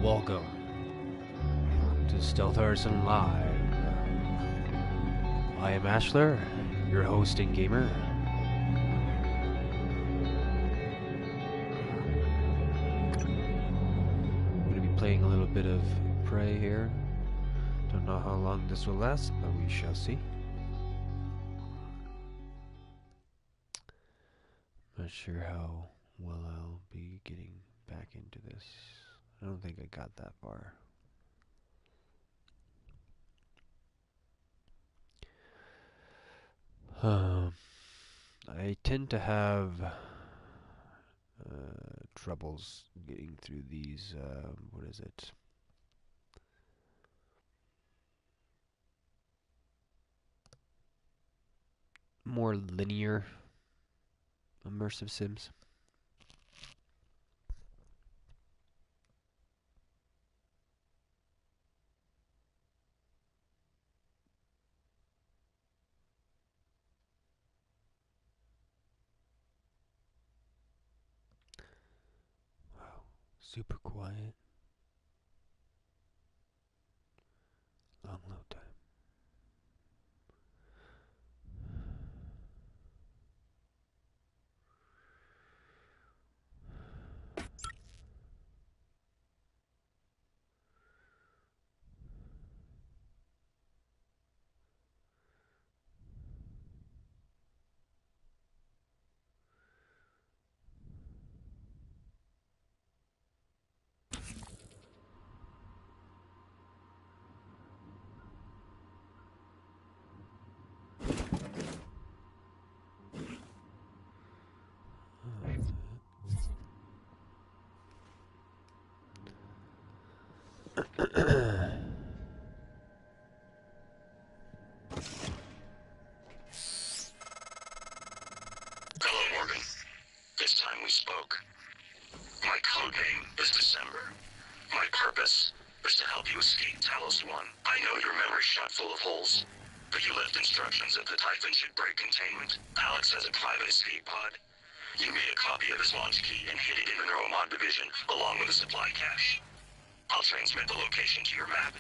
Welcome to Stealth Artisan Live. I am ASHLER, your host and gamer. I'm going to be playing a little bit of Prey here. Don't know how long this will last, but we shall see. Not sure how well I'll be getting back into this. I don't think I got that far. I tend to have troubles getting through these, what is it? More linear immersive sims. Wow, super quiet. Long load time. Hello, Morgan. This time we spoke. My code name is December. My purpose is to help you escape Talos 1. I know your memory's shot full of holes, but you left instructions that the Typhon should break containment. Alex has a private escape pod. You made a copy of his launch key and hid it in the Neuromod division, along with a supply cache. I'll transmit the location to your map.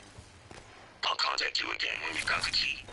I'll contact you again when you've got the key.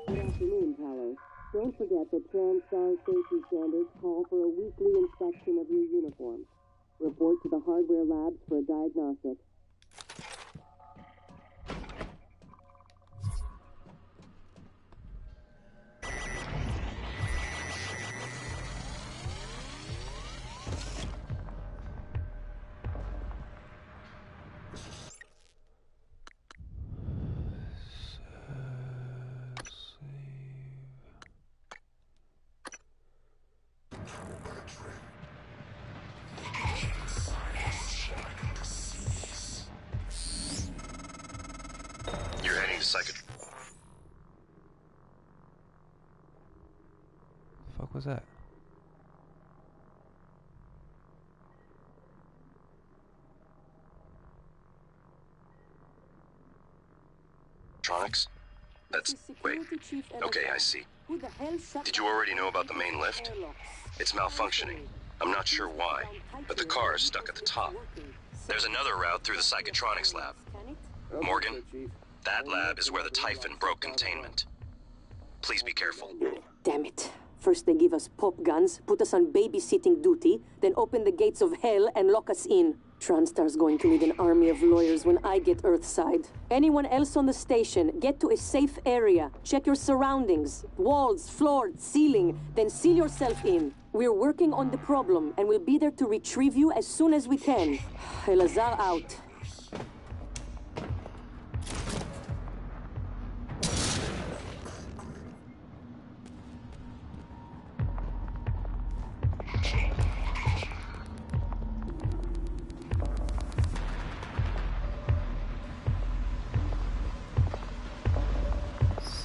Good afternoon, Talos. Don't forget that TranStar safety standards call for a weekly inspection of your uniforms. Report to the hardware labs for a diagnostic. You're heading to Psychic. The fuck was that? Electronics? That's... wait. Okay, I see. Who the hell shut Did you already know about the main lift? It's malfunctioning. I'm not sure why, but the car is stuck at the top. There's another route through the psychotronics lab. Morgan, that lab is where the Typhon broke containment. Please be careful. Damn it. First they give us pop guns, put us on babysitting duty, then open the gates of hell and lock us in. TranStar's going to need an army of lawyers when I get Earthside. Anyone else on the station, get to a safe area. Check your surroundings. Walls, floor, ceiling, then seal yourself in. We're working on the problem, and we'll be there to retrieve you as soon as we can. Elazar out.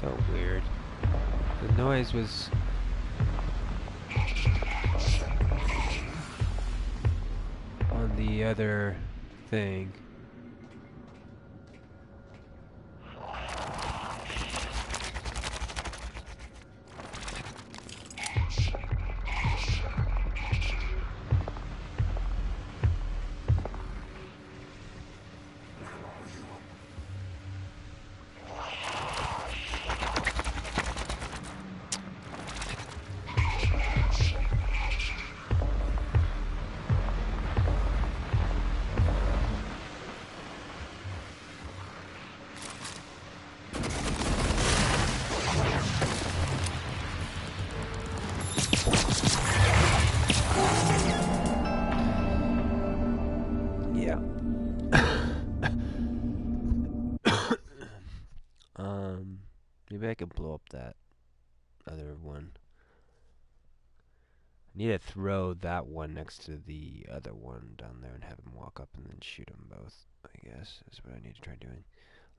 So weird. The noise was on the other thing. Maybe I could blow up that other one. I need to throw that one next to the other one down there and have him walk up and then shoot them both, I guess, is what I need to try doing.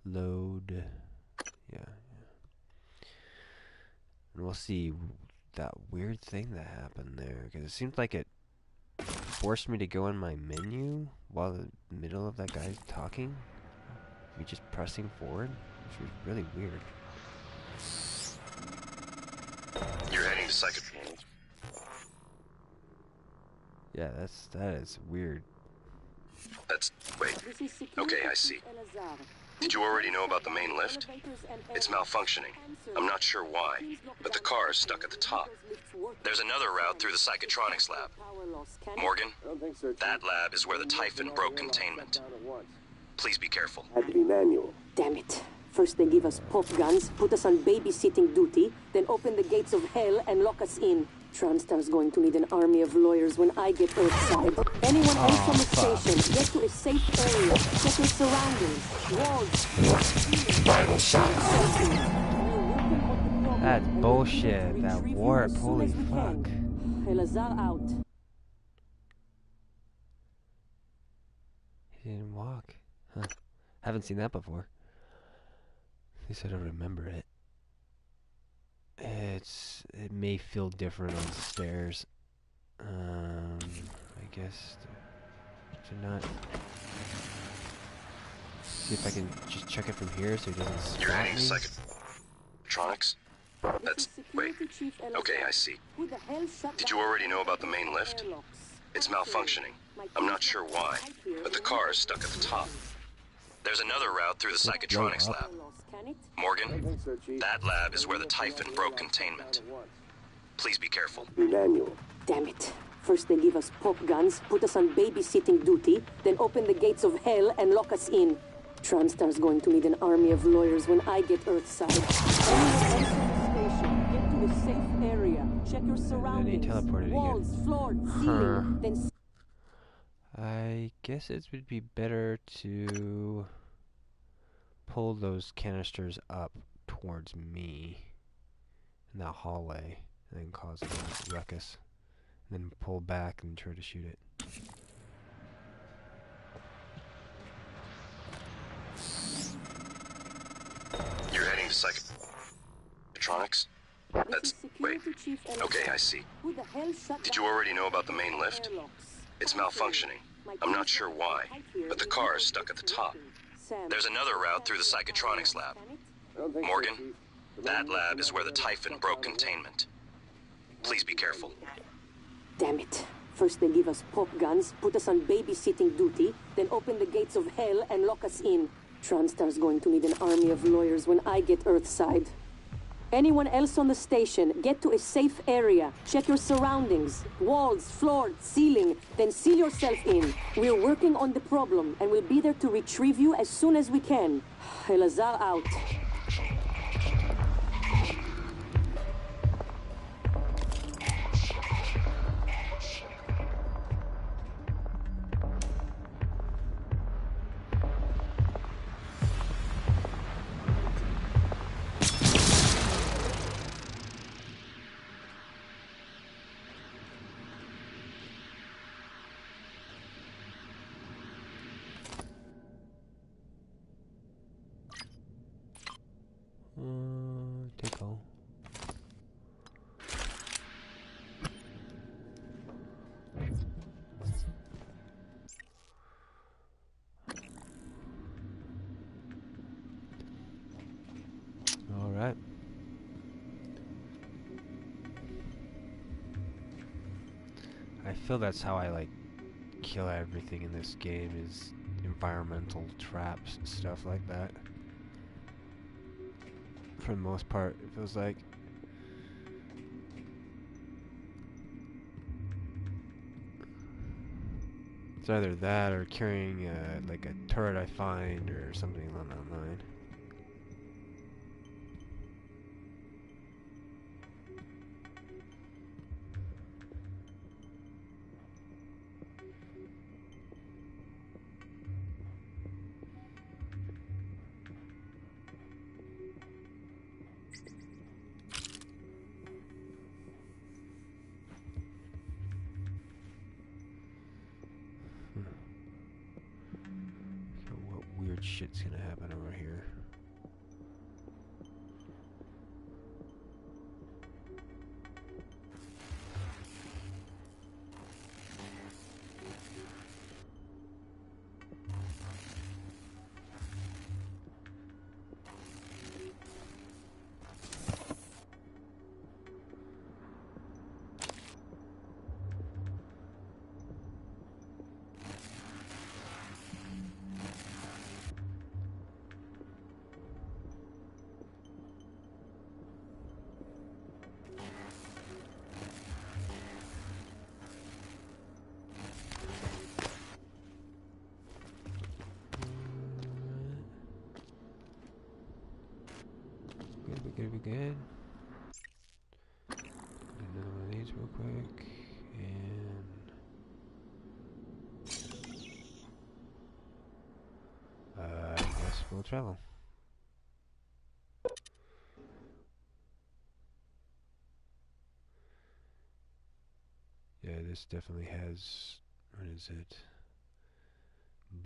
Load. Yeah. And we'll see that weird thing that happened there, because it seems like it forced me to go in my menu while in the middle of that guy talking. Me just pressing forward, which was really weird. You're heading to Psycho... Yeah, that is weird. Wait. Okay, I see. Did you already know about the main lift? It's malfunctioning. I'm not sure why, but the car is stuck at the top. There's another route through the psychotronics lab. Morgan, that lab is where the Typhon broke containment. Please be careful. Had to be manual. Damn it. First they give us pop guns, put us on babysitting duty, then open the gates of hell and lock us in. TranStar's going to need an army of lawyers when I get Earthside. Anyone else on the station, get to a safe area. Check your surroundings. Walls. Vital shot. That's bullshit. That warp. Holy fuck. Elazar out. He didn't walk. Huh. Haven't seen that before. At least I don't remember it. It may feel different on stairs. I guess to not see if I can just check it from here so he doesn't spot me. You're heading to psychotronics? Wait. Okay, I see. Did you already know about the main lift? It's malfunctioning. I'm not sure why, but the car is stuck at the top. There's another route through the psychotronics lab. Morgan, that lab is where the Typhon broke containment. Please be careful. Manual. Damn it. First they give us pop guns, put us on babysitting duty, then open the gates of hell and lock us in. TranStar's going to need an army of lawyers when I get Earthside. Anyone else on the station, get to a safe area. Check your surroundings. Teleported Walls, again. floor, ceiling, then... I guess it would be better to pull those canisters up towards me in that hallway and then cause a ruckus. And then pull back and try to shoot it. You're heading to psychotronics? Wait. Okay, I see. Did you already know about the main lift? It's malfunctioning. I'm not sure why, but the car is stuck at the top. There's another route through the psychotronics lab. Morgan, That lab is where the Typhon broke containment. Please be careful. Damn it. First they give us pop guns, put us on babysitting duty, then open the gates of hell and lock us in. TranStar's going to need an army of lawyers when I get Earthside. Anyone else on the station, get to a safe area. Check your surroundings. Walls, floor, ceiling. Then seal yourself in. We're working on the problem, and we'll be there to retrieve you as soon as we can. Elazar out. Take all. All right. I feel that's how I like kill everything in this game is environmental traps and stuff like that. For the most part, it feels like. It's either that or carrying like a turret I find or something along that line. So what weird shit's gonna happen over here? Good, we good. Another one of these real quick, and I guess we'll travel. Yeah, this definitely has, what is it?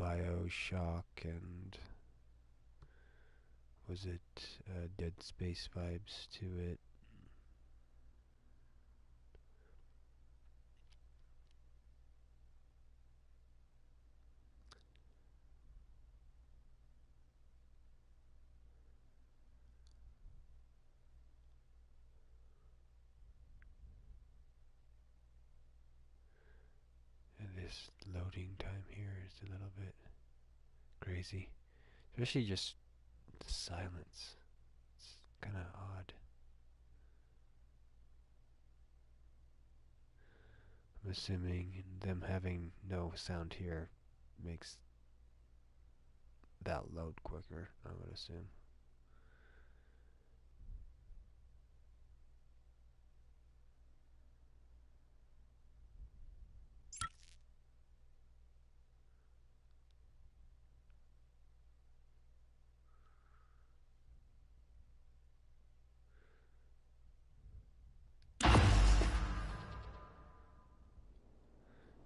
BioShock and was it Dead Space vibes to it. And this loading time here is a little bit crazy, especially just the silence. It's kind of odd. I'm assuming them having no sound here makes that load quicker, I would assume.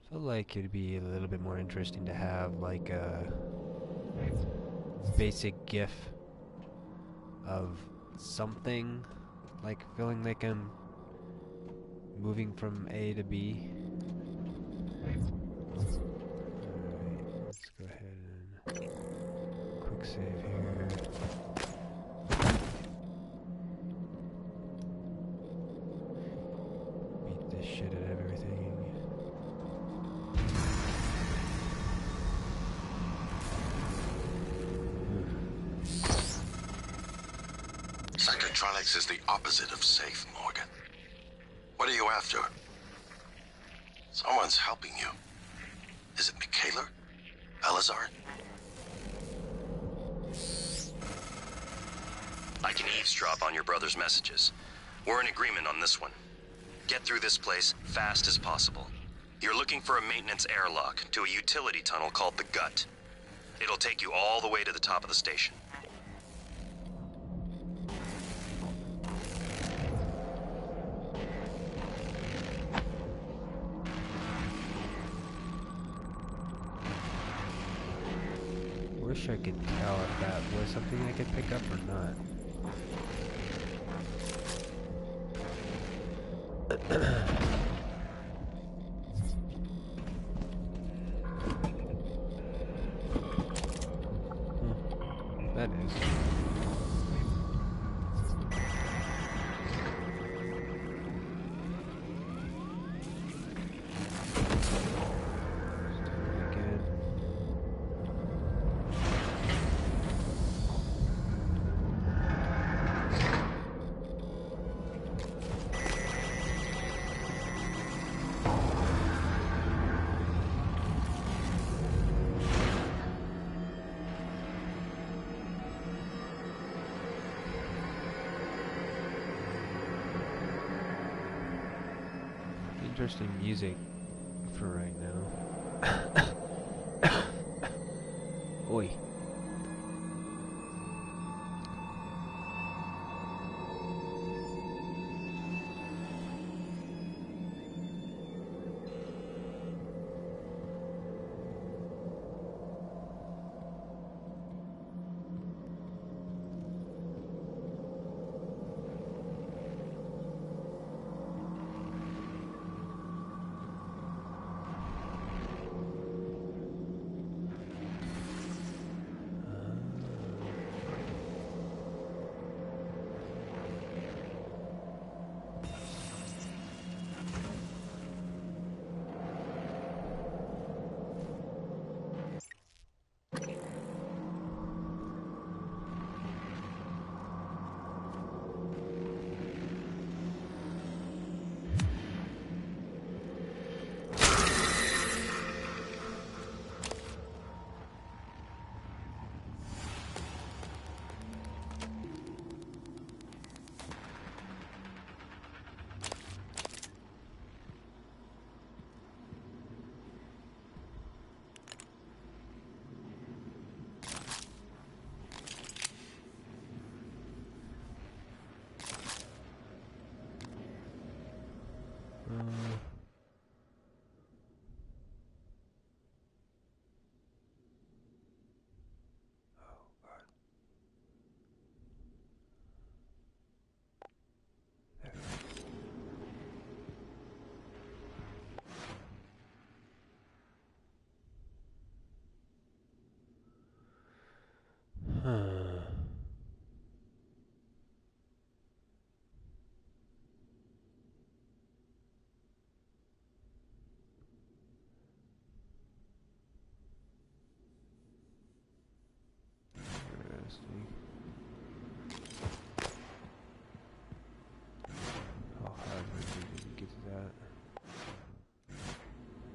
I feel like it'd be a little bit more interesting to have like a basic GIF of something, like feeling like I'm moving from A to B. Alright, let's go ahead and quick save here. Electronics is the opposite of safe, Morgan. What are you after? Someone's helping you. Is it Michaela? Elazar? I can eavesdrop on your brother's messages. We're in agreement on this one. Get through this place fast as possible. You're looking for a maintenance airlock to a utility tunnel called the Gut. It'll take you all the way to the top of the station. Wish I could tell if that was something I could pick up or not. That is. Interesting music for right now. Oi.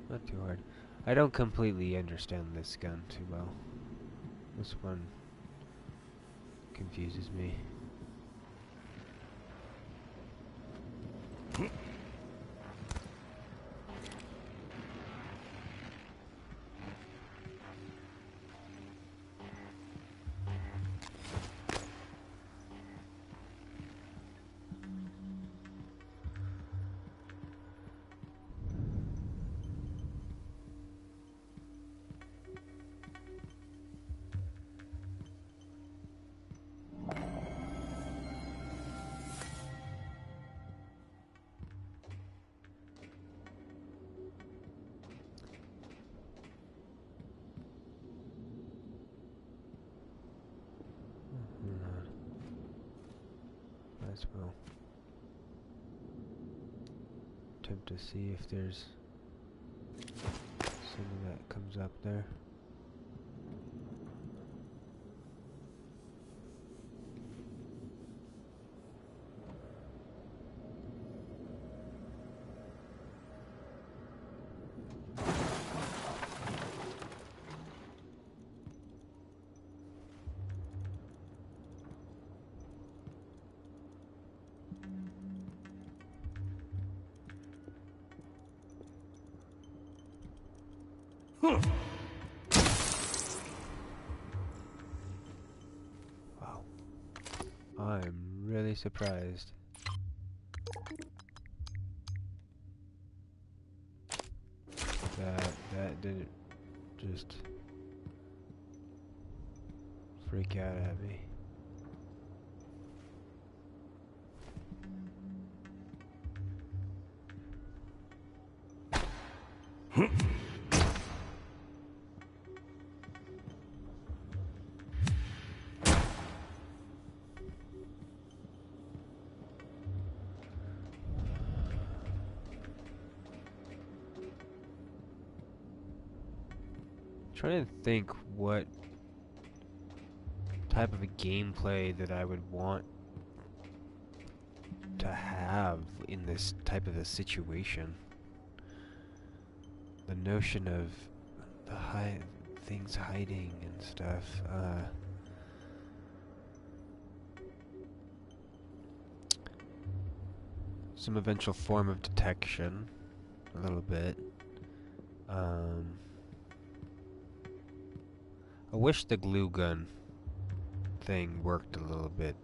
Not too hard. I don't completely understand this gun too well. This one confuses me. Might as well attempt to see if there's something that comes up there. Wow. I'm really surprised. That didn't just freak out at me. Trying to think what type of a gameplay that I would want to have in this type of a situation. The notion of the things hiding and stuff. Some eventual form of detection, a little bit. I wish the glue gun thing worked a little bit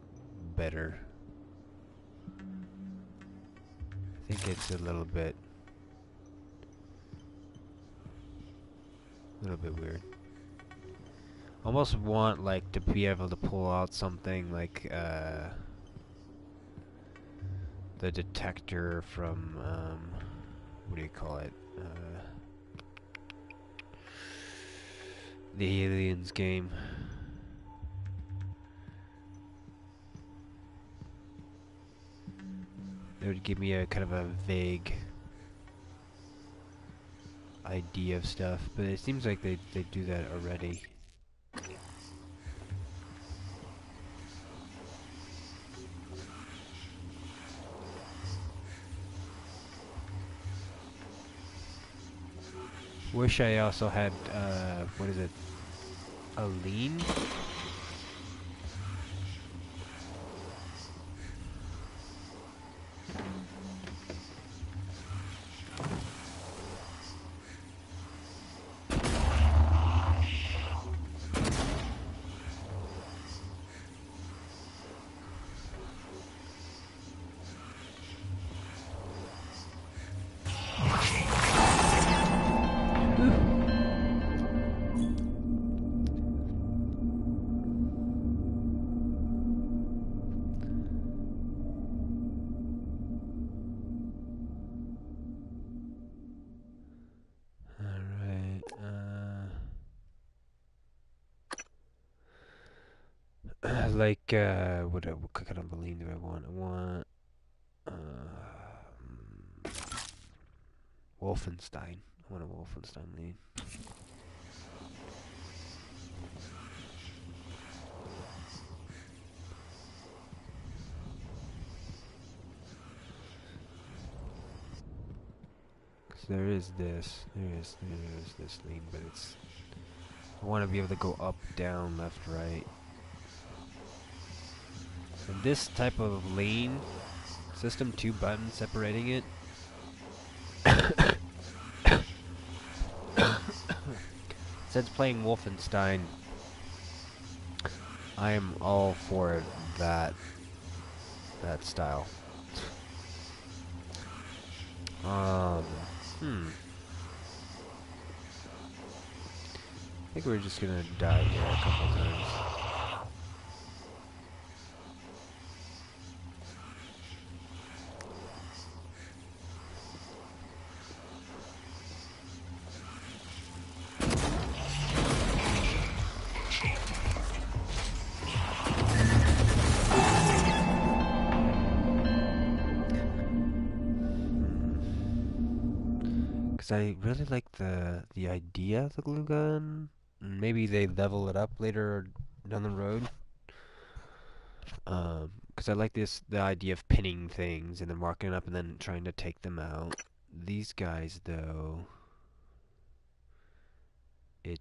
better. I think it's a little bit weird. Almost want like to be able to pull out something like the detector from what do you call it? The Aliens game. It would give me a kind of a vague idea of stuff, but it seems like they do that already. Wish I also had what is it? A lean? Like, what kind of lean do I want? I want, Wolfenstein. I want a Wolfenstein lean. Cause there is this lean, but it's, I want to be able to go up, down, left, right. And this type of lean system, 2 buttons separating it. Since playing Wolfenstein, I am all for that style. I think we're just gonna die here a couple times. I really like the idea of the glue gun. Maybe they level it up later down the road. Because I like the idea of pinning things and then marking it up and then trying to take them out. These guys, though, I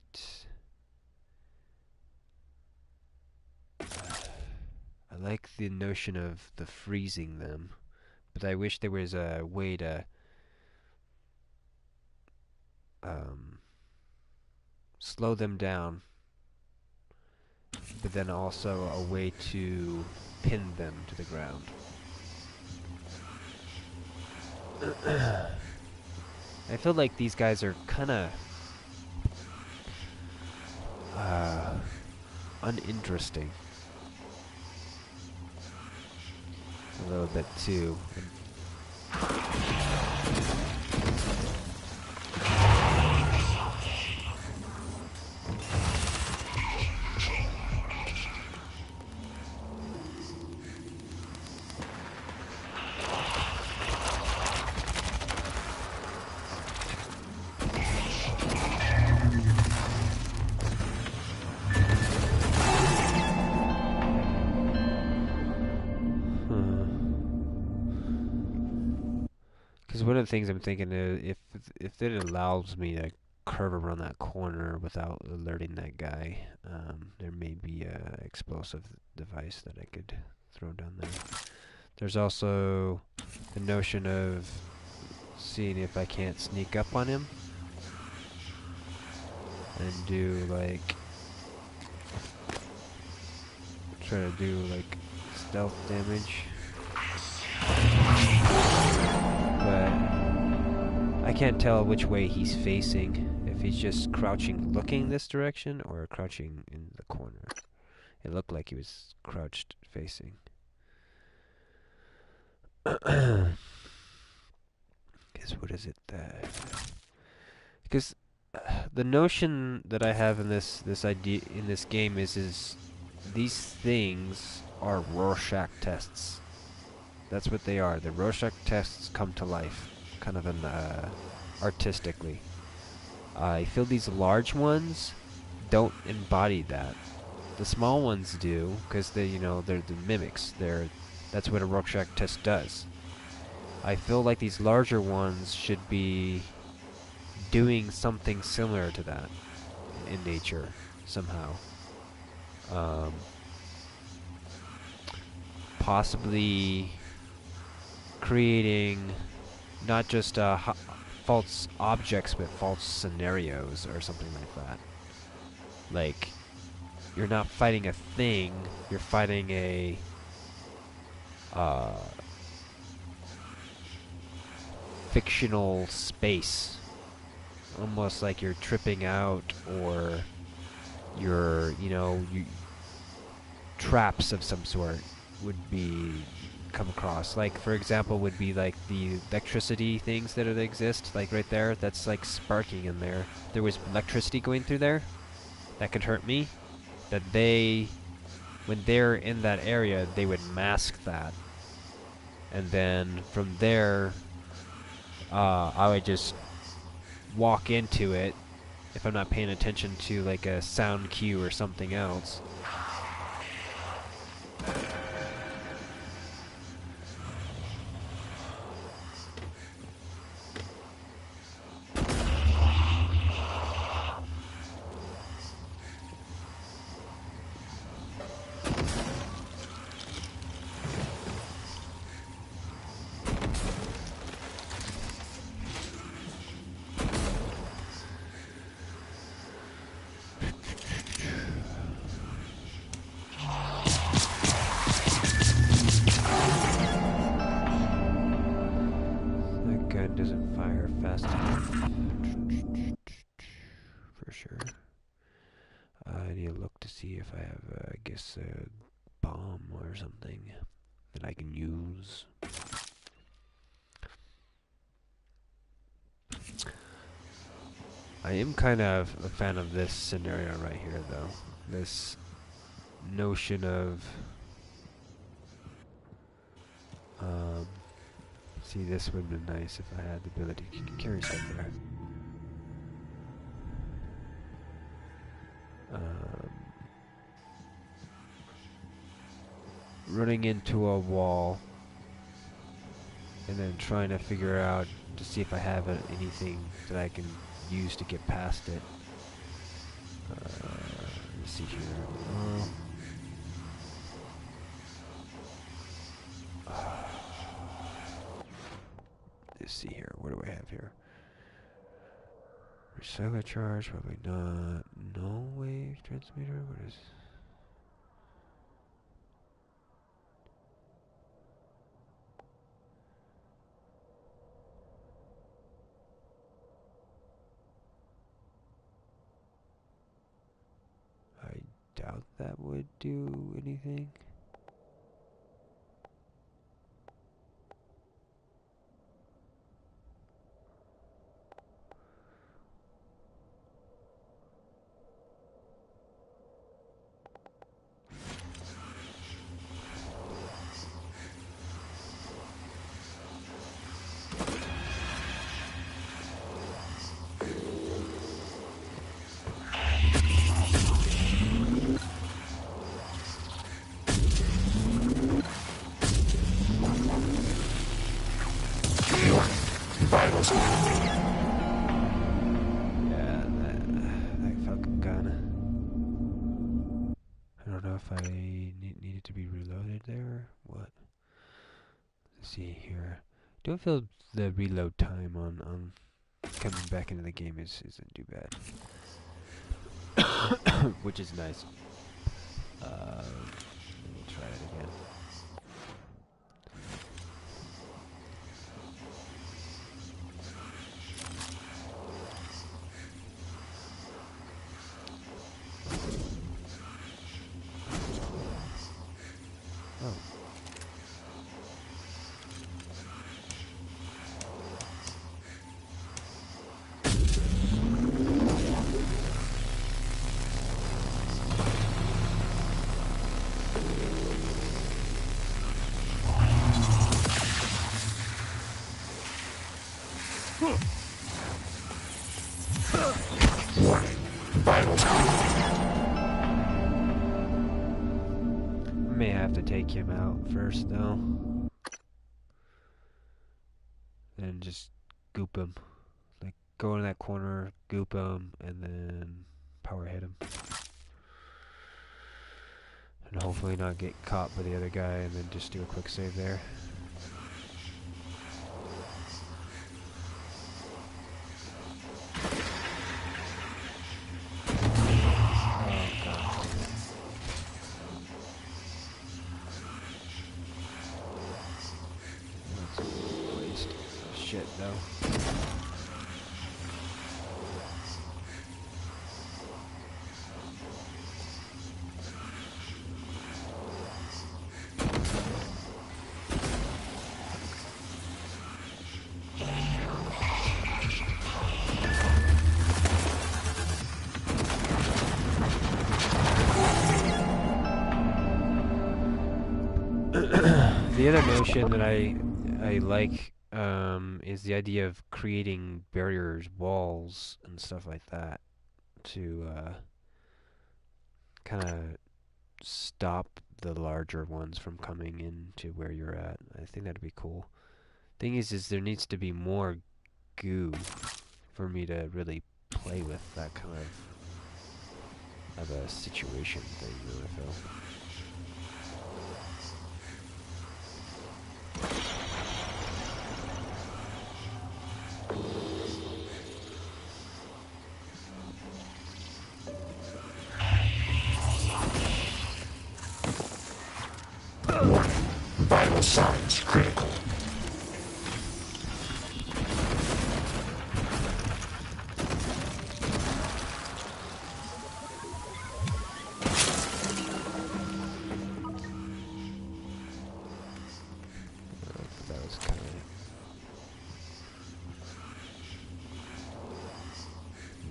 like the notion of the freezing them, but I wish there was a way to slow them down, but then also a way to pin them to the ground. I feel like these guys are kind of uninteresting a little bit too. Because one of the things I'm thinking is if it allows me to curve around that corner without alerting that guy, there may be a explosive device that I could throw down there. There's also the notion of seeing if I can't sneak up on him and do like try to do like stealth damage. But I can't tell which way he's facing, if he's just crouching looking this direction or crouching in the corner. It looked like he was crouched facing. Guess what is it that... Because the notion that I have in this idea in this game is these things are Rorschach tests. That's what they are. The Rorschach tests come to life, kind of artistically. I feel these large ones don't embody that. The small ones do, because they're the mimics. That's what a Rorschach test does. I feel like these larger ones should be doing something similar to that in nature somehow. Possibly creating not just false objects, but false scenarios or something like that. Like, you're not fighting a thing, you're fighting a fictional space. Almost like you're tripping out, or you're, traps of some sort would be come across. Like, for example, would be like the electricity things that exist, like right there, that's like sparking in there. There was electricity going through there that could hurt me. That when they're in that area, they would mask that. And then from there, I would just walk into it if I'm not paying attention to like a sound cue or something else. Doesn't fire fast enough. For sure. I need to look to see if I have, I guess, a bomb or something that I can use. I am kind of a fan of this scenario right here, though. This notion of... see, this would have been nice if I had the ability to carry stuff there. Running into a wall and then trying to figure out to see if I have anything that I can use to get past it. Let's see here. Let's see here. What do I have here? Recycle charge? Probably not. Wave transmitter? What is... I doubt that would do anything. Yeah, that felt kinda... I don't know if I needed to be reloaded there or what. Let's see here. Don't feel the reload time on coming back into the game isn't too bad. Which is nice. We'll try it again. Oh. May have to take him out first though. And just goop him. Like go in that corner, goop him, and then power hit him. And hopefully not get caught by the other guy and then just do a quick save there. Shit, though. The other notion that I like is the idea of creating barriers, walls, and stuff like that to kind of stop the larger ones from coming into where you're at. I think that'd be cool. Thing is there needs to be more goo for me to really play with that kind of a situation thing, I feel. Vital signs critical. That was kind of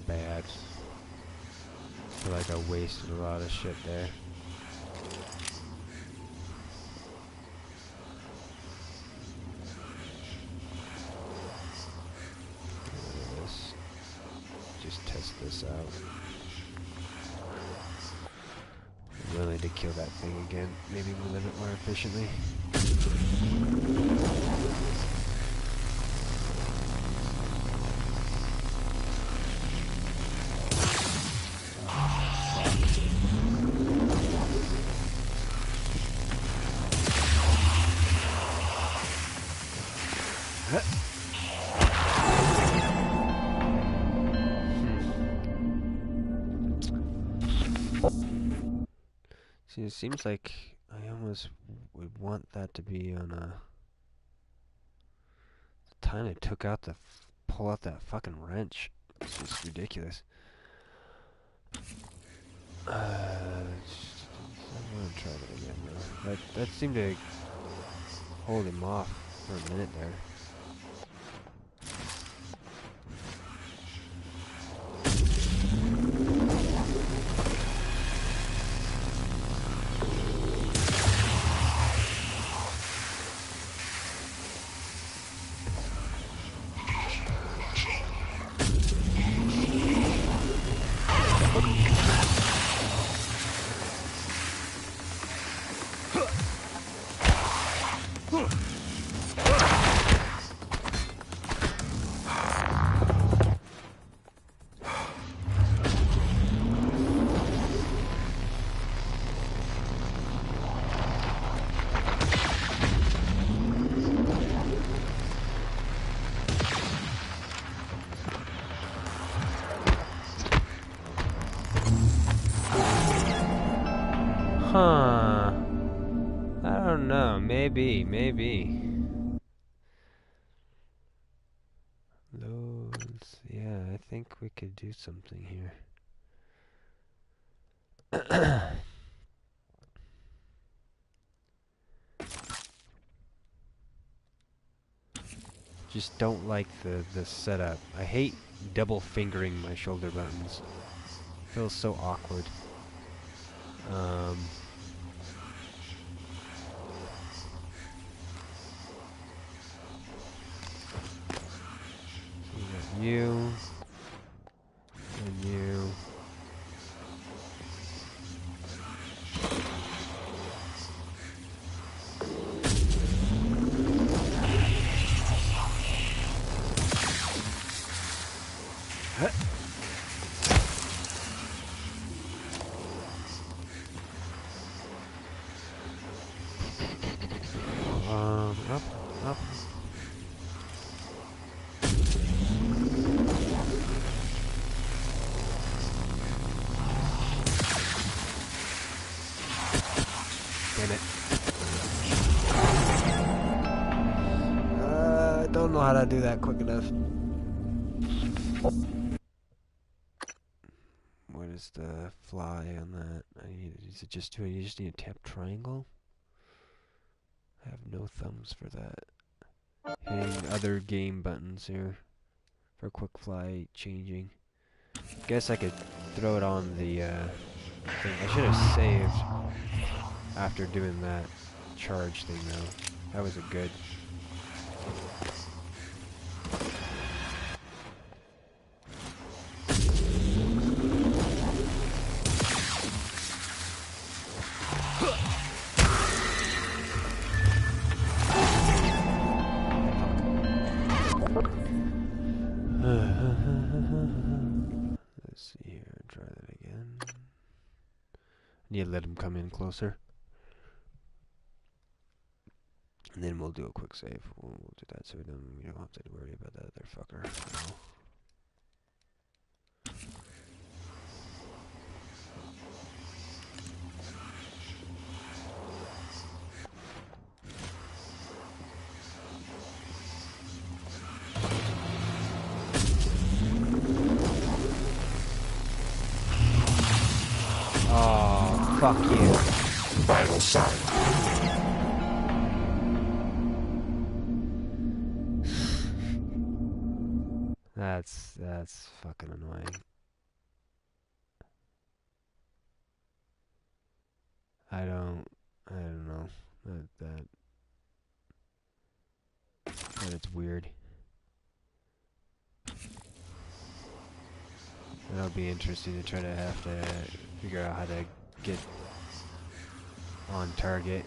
bad. I feel like I wasted a lot of shit there. Just test this out. I'm willing to kill that thing again, maybe a little bit more efficiently. See, it seems like I almost would want that to be on a... The time it took out to pull out that fucking wrench. It's just ridiculous. I'm gonna try that again though. That seemed to hold him off for a minute there. Huh. I don't know. Maybe. Loads. Yeah, I think we could do something here. Just don't like the setup. I hate double fingering my shoulder buttons. Feels so awkward. So we got you and you. Up. Damn it. I don't know how to do that quick enough. What is the fly on that? Is it just, do you just need to tap triangle? I have no thumbs for that. Hitting other game buttons here for quick fly changing. Guess I could throw it on the thing. I should have saved after doing that charge thing though. That was a good. Let's see here, try that again. Need to let him come in closer. And then we'll do a quick save. We'll do that so we don't have to worry about that other fucker. No. Oh, fuck you. Vital sign. That's fucking annoying. I don't know. That it's weird. That'll be interesting to try to have to figure out how to get on target.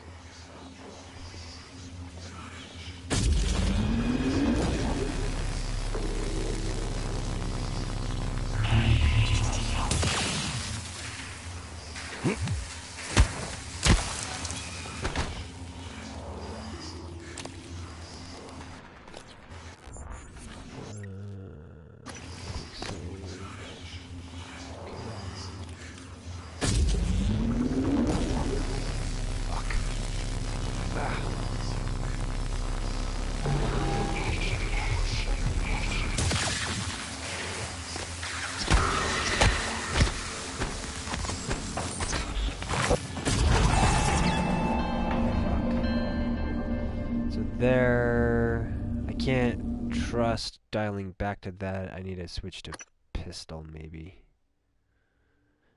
there. I can't trust dialing back to that. I need to switch to pistol, maybe.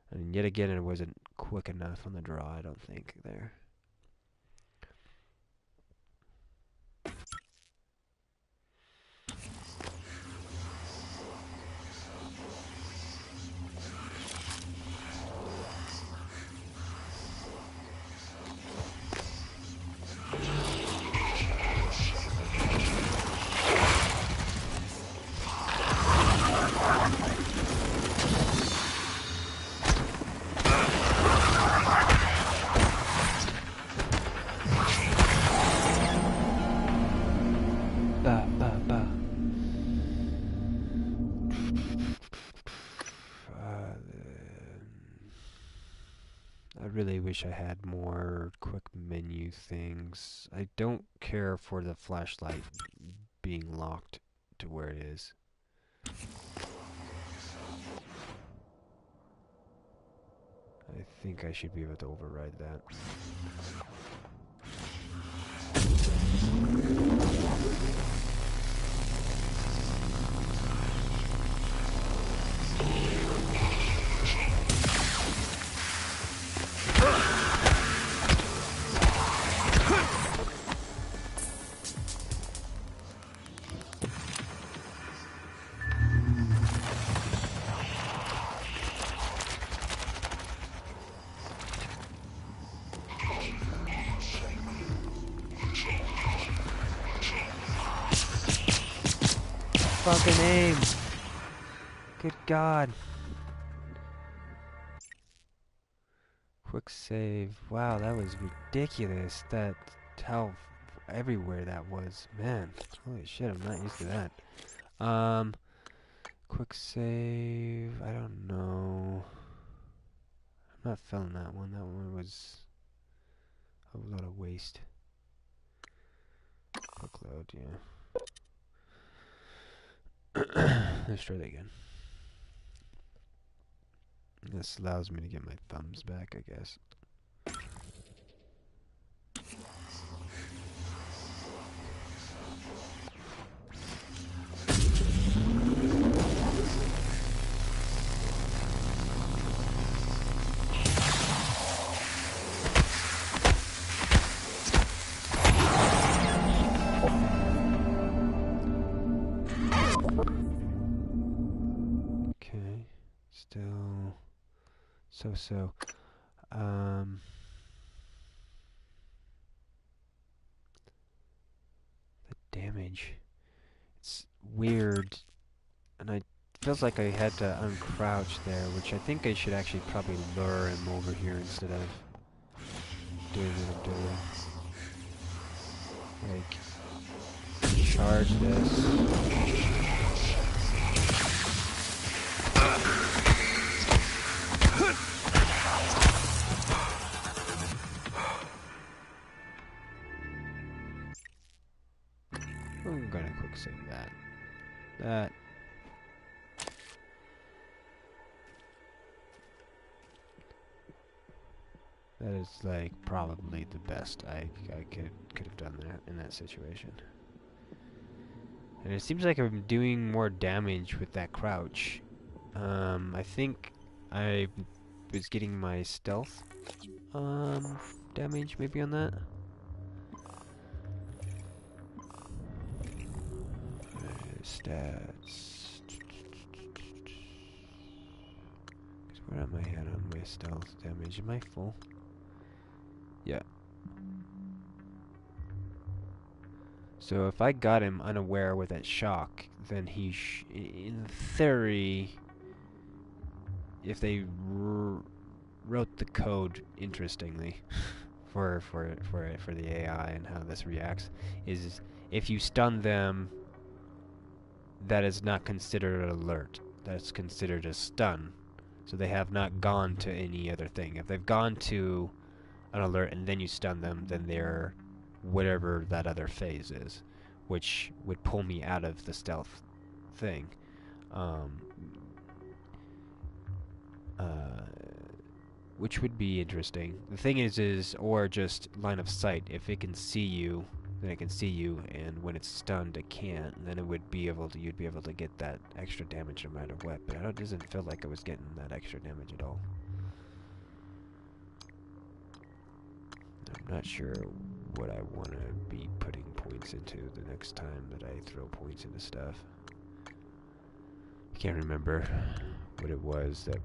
And yet again, it wasn't quick enough on the draw, I don't think, there. I really wish I had more quick menu things. I don't care for the flashlight being locked to where it is. I think I should be able to override that. Fucking aim! Good God. Quick save. Wow, that was ridiculous. That how everywhere that was. Man, holy shit, I'm not used to that. Quick save. I don't know. I'm not feeling that one. That one was a lot of waste. Quick load, yeah. Let's try that again. This allows me to get my thumbs back, I guess. Okay, still so. The damage. It's weird, and I feels like I had to uncrouch there, which I think I should actually probably lure him over here instead of doing what I'm doing. Like, charge this. I'm gonna quick save that. That is like probably the best I could have done that in that situation. And it seems like I'm doing more damage with that crouch. I think I was getting my stealth damage maybe on that. Stats. Where am I at on my stealth damage? Am I full? Yeah. So if I got him unaware with that shock, then he in theory, if they wrote the code interestingly for the AI and how this reacts, is if you stun them, that is not considered an alert. That's considered a stun. So they have not gone to any other thing. If they've gone to an alert and then you stun them, then they're whatever that other phase is, which would pull me out of the stealth thing. Which would be interesting. The thing is or just line of sight. If it can see you, then I can see you, and when it's stunned, I can't. And then you'd be able to get that extra damage no matter what. But it doesn't feel like I was getting that extra damage at all. I'm not sure what I want to be putting points into the next time that I throw points into stuff. I can't remember what it was that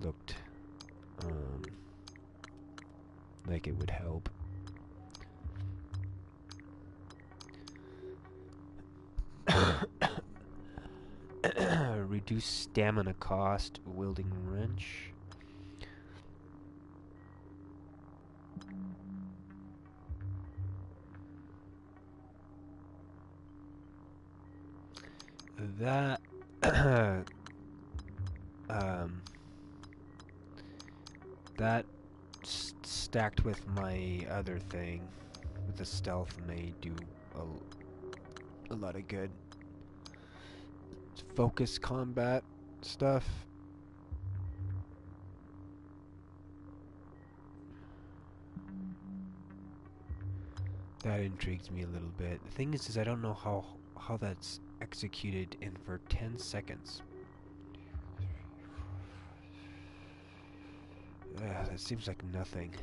looked like it would help. Reduce stamina cost, wielding wrench. That that stacked with my other thing, with the stealth, may do a lot of good. Focus combat stuff. That intrigues me a little bit. The thing is I don't know how that's executed in for 10 seconds. That seems like nothing.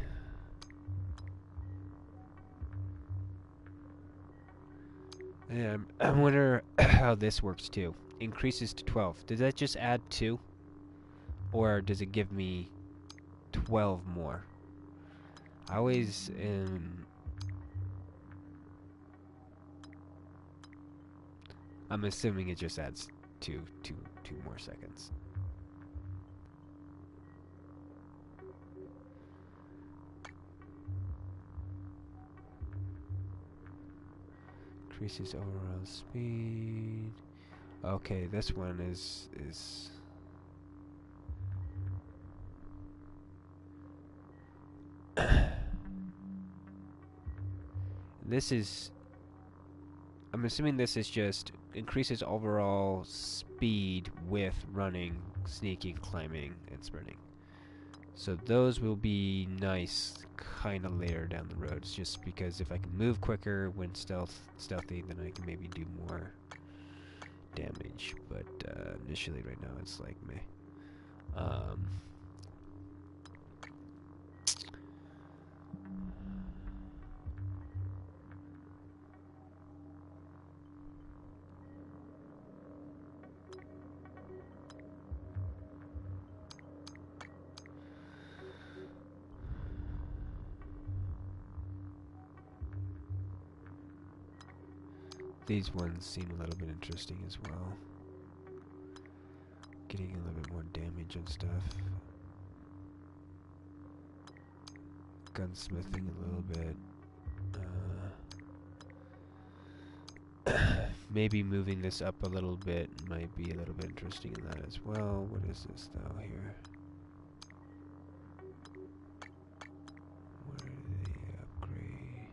Yeah, I wonder how this works too. Increases to 12. Does that just add 2? Or does it give me 12 more? I always I'm assuming it just adds two more seconds. Increases overall speed. Okay, this one is this is, I'm assuming this is just increases overall speed with running, sneaking, climbing, and sprinting. So those will be nice kind of later down the road. It's just because if I can move quicker when stealthy, then I can maybe do more damage. But initially right now it's like meh. These ones seem a little bit interesting as well. Getting a little bit more damage and stuff. Gunsmithing a little bit. Maybe moving this up a little bit might be a little bit interesting in that as well. What is this though here? Where do they upgrade?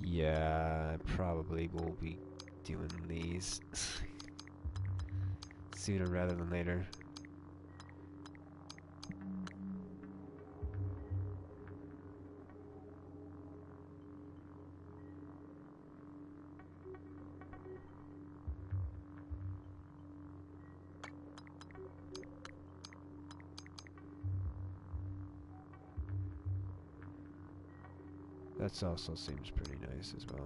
Yeah, I probably will be doing these sooner rather than later. That also seems pretty nice as well.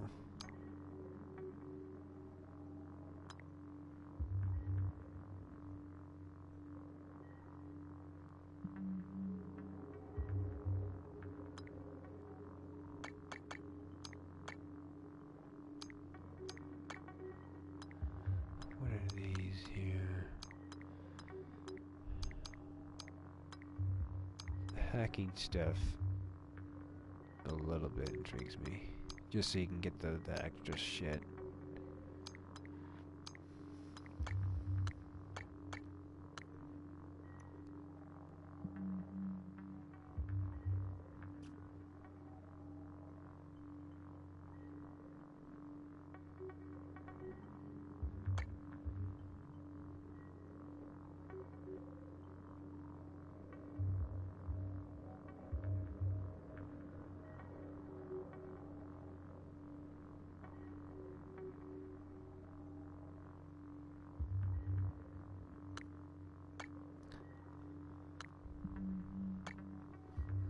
What are these here? The hacking stuff a little bit intrigues me. Just so you can get the extra shit.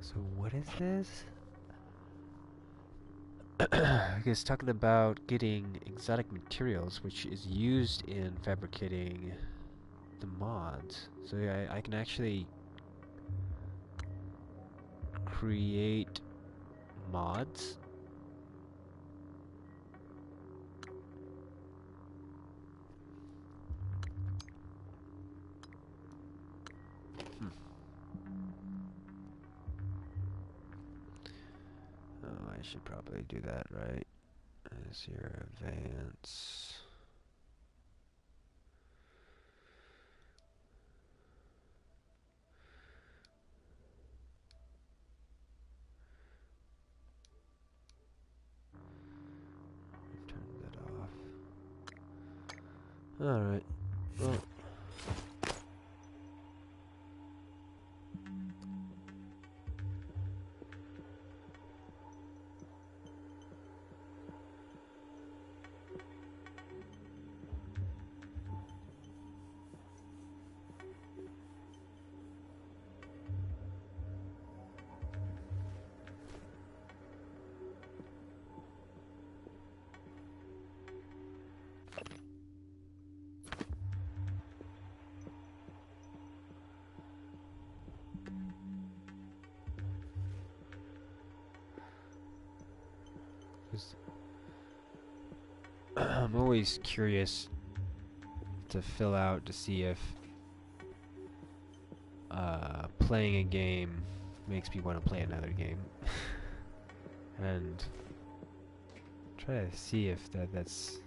So what is this? I guess talking about getting exotic materials, which is used in fabricating the mods. So yeah, I can actually create mods. Oh, I should probably do that, right? Is your advance? Turn that off. All right. Well. I'm always curious to fill out to see if playing a game makes me want to play another game, and try to see if that's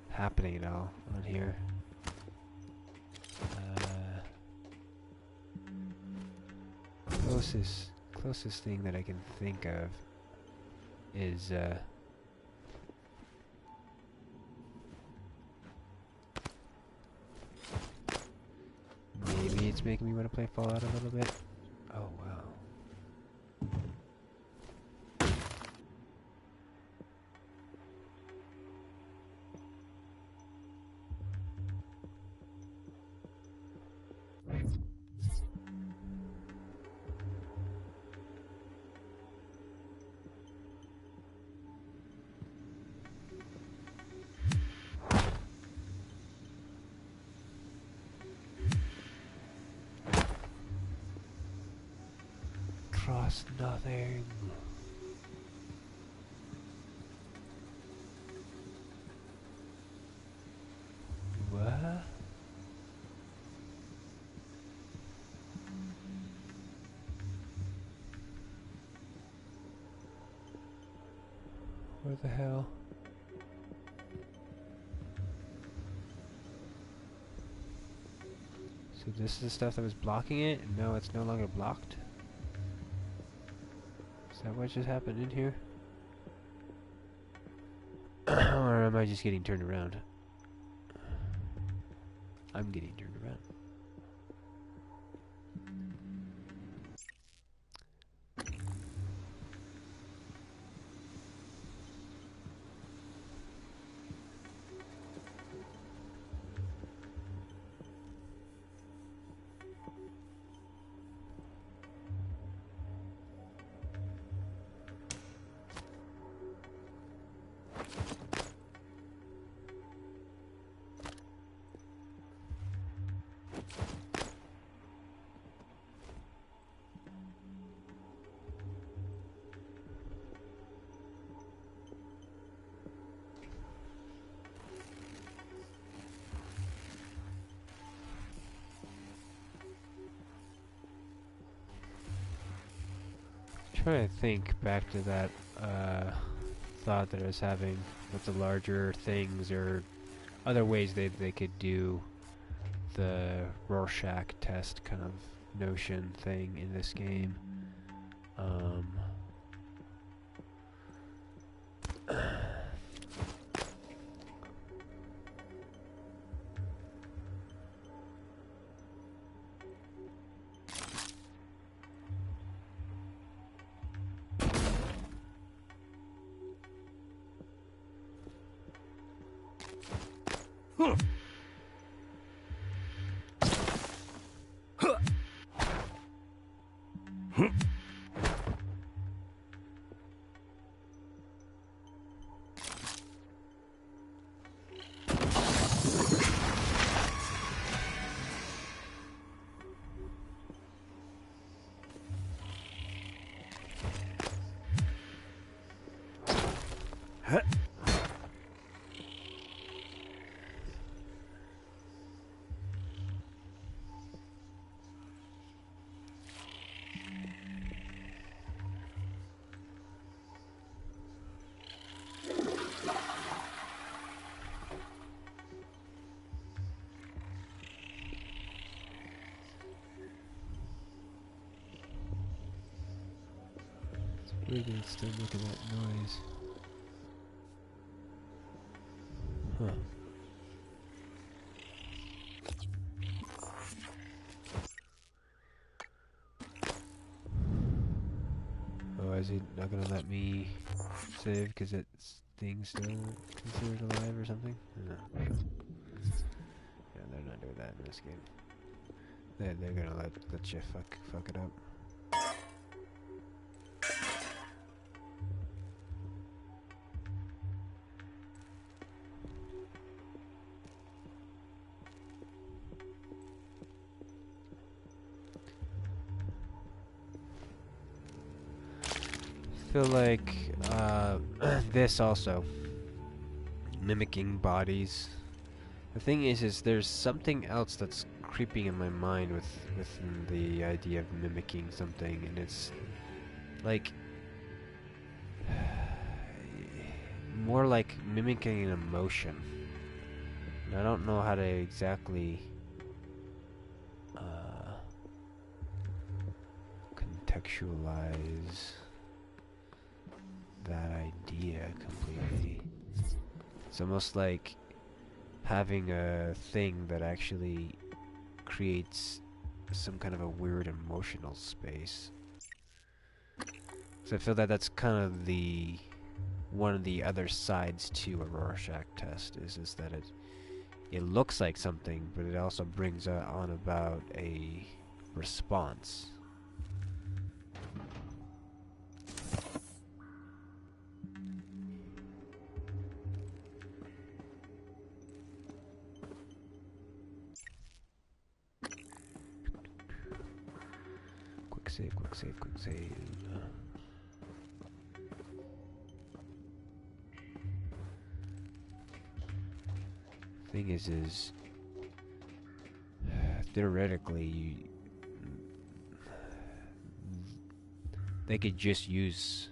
happening at all on here. Closest thing that I can think of is maybe it's making me want to play Fallout a little bit. Oh wow. Trust nothing. What? Where the hell? So this is the stuff that was blocking it, and now it's no longer blocked? Is that what just happened in here? Or am I just getting turned around? I'm getting turned around. Trying to think back to that thought that I was having with the larger things or other ways they could do the Rorschach test kind of notion thing in this game. Weird that it's still making that noise. Huh. Oh, is he not gonna let me save because it's thing's still considered alive or something? No. Yeah, they're not doing that in this game. They're gonna let you fuck it up. I feel like this also mimicking bodies. The thing is there's something else that's creeping in my mind with the idea of mimicking something, and it's like more like mimicking an emotion. And I don't know how to exactly contextualize that idea completely. It's almost like having a thing that actually creates some kind of a weird emotional space. So I feel that that's kind of the one of the other sides to a Rorschach test is that it looks like something, but it also brings on about a response. Quick save, quick save, quick save. Thing is theoretically they could just use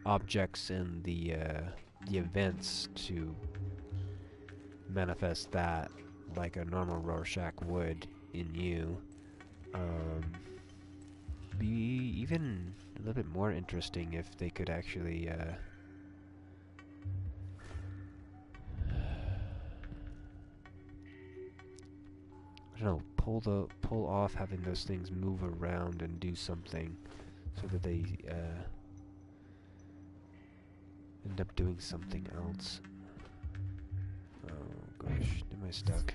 objects and the events to manifest that like a normal Rorschach would in you. Be even a little bit more interesting if they could actually I don't know, pull off having those things move around and do something so that they end up doing something else. Oh gosh, am I stuck?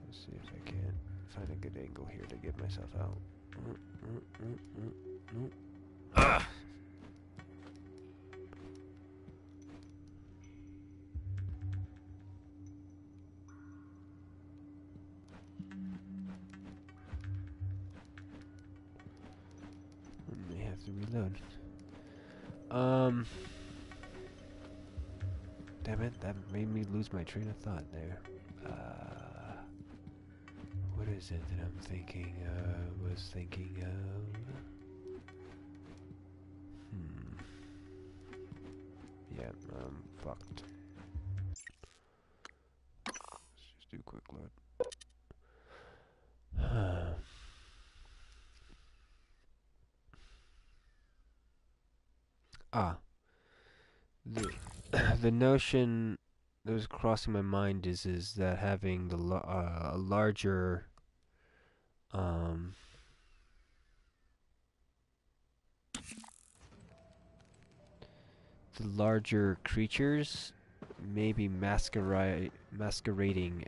Let's see if I can find a good angle here to get myself out. Ah! I may have to reload. Damn it, that made me lose my train of thought there. What is it that I'm thinking of? Was thinking of? Yeah, I'm fucked. Let's just do a quick load. The the notion that was crossing my mind is that having the a larger the larger creatures maybe masquerading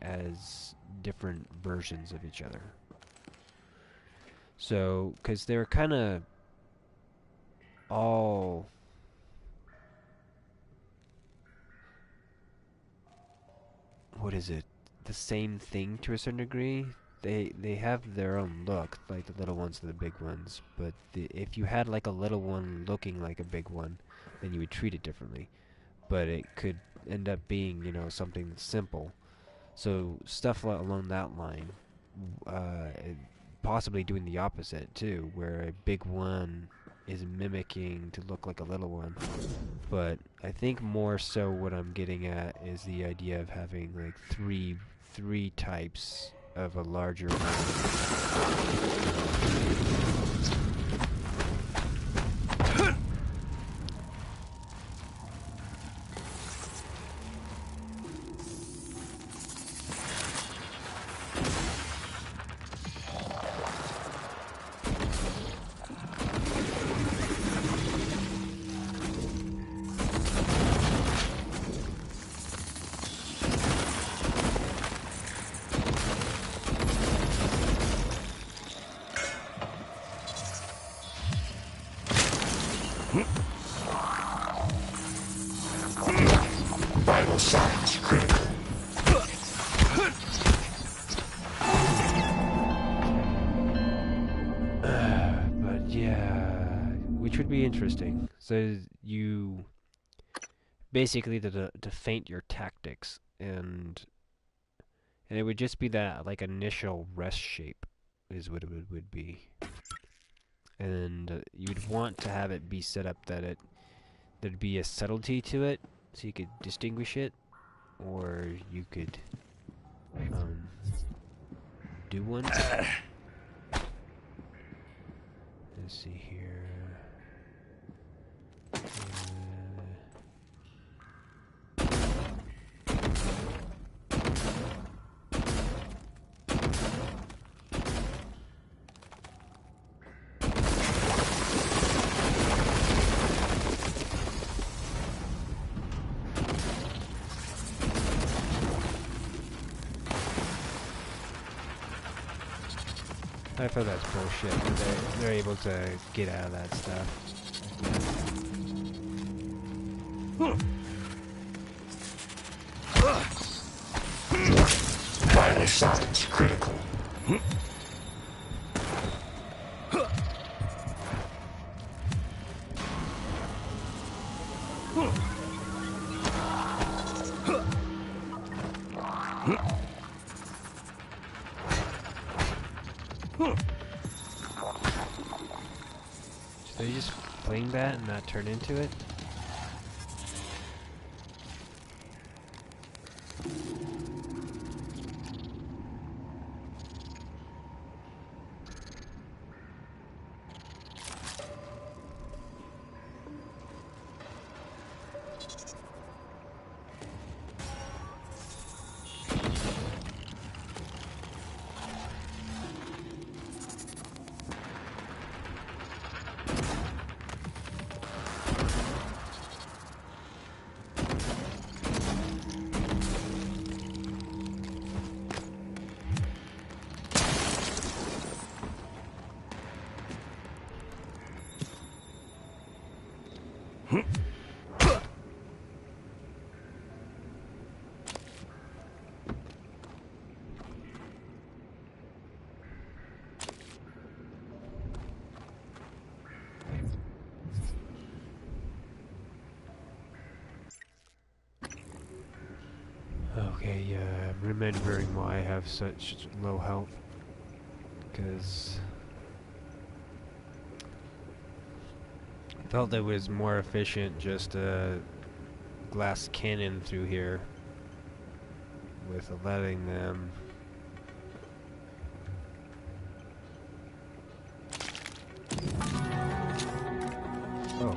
as different versions of each other. So, because they're kind of all what is it? The same thing to a certain degree. They have their own look, like the little ones and the big ones. But if you had like a little one looking like a big one, then you would treat it differently. But it could end up being, you know, something simple. So stuff along that line, possibly doing the opposite too, where a big one is mimicking to look like a little one. But I think more so what I'm getting at is the idea of having like three types of a larger one. Vital signs critical. But yeah, which would be interesting. So you basically to feint your tactics, and it would just be that like initial rest shape is what it would be. And you'd want to have it be set up that there'd be a subtlety to it, so you could distinguish it, or you could do one. Let's see here. I thought that's bullshit. They're able to get out of that stuff. Vital signs critical. Should they just fling that and not turn into it? Okay, yeah, I'm remembering why I have such low health. Because I felt it was more efficient just a glass cannon through here with letting them. Oh,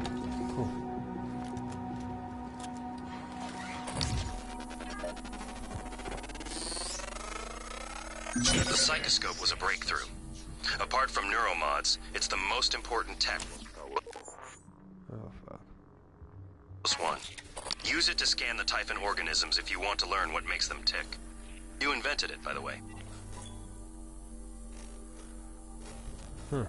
cool. The psychoscope was a breakthrough. Apart from neuromods, it's the most important tech. Oh, fuck. This one. Use it to scan the Typhon organisms if you want to learn what makes them tick. You invented it, by the way. Huh.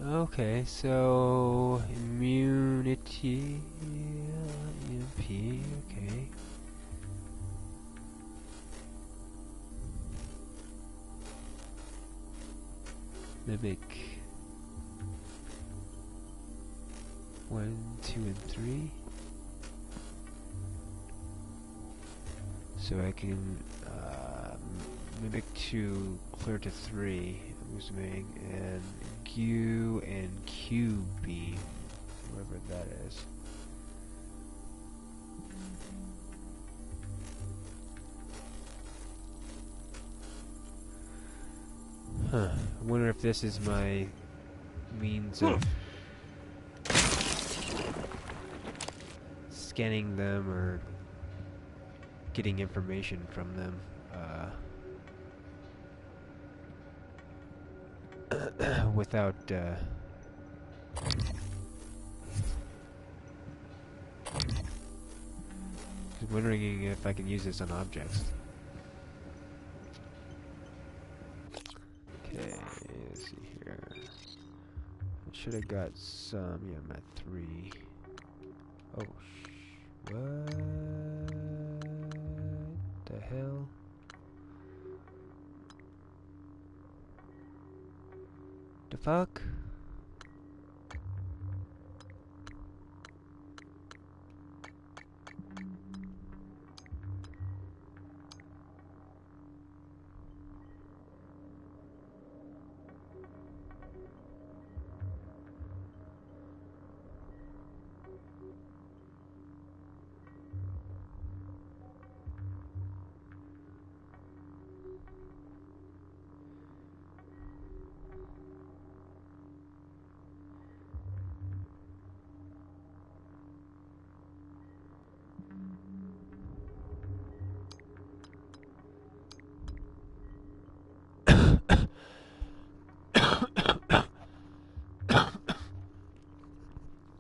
Okay, so immunity, EMP, okay. Mimic 1, 2, and 3. So I can mimic 2, clear to 3. I'm assuming, and Q and Q beam, whatever that is. Huh. I wonder if this is my means of scanning them or getting information from them. Without wondering if I can use this on objects. Okay, let's see here. I should have got some. Yeah, I'm at 3. Oh, what the hell? The fuck?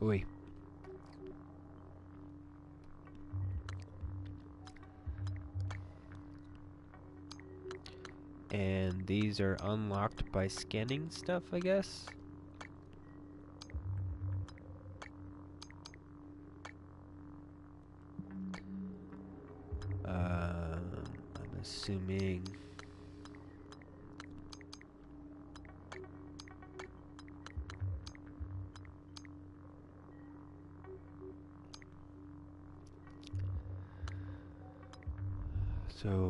Oi. And these are unlocked by scanning stuff, I guess? I'm assuming... So...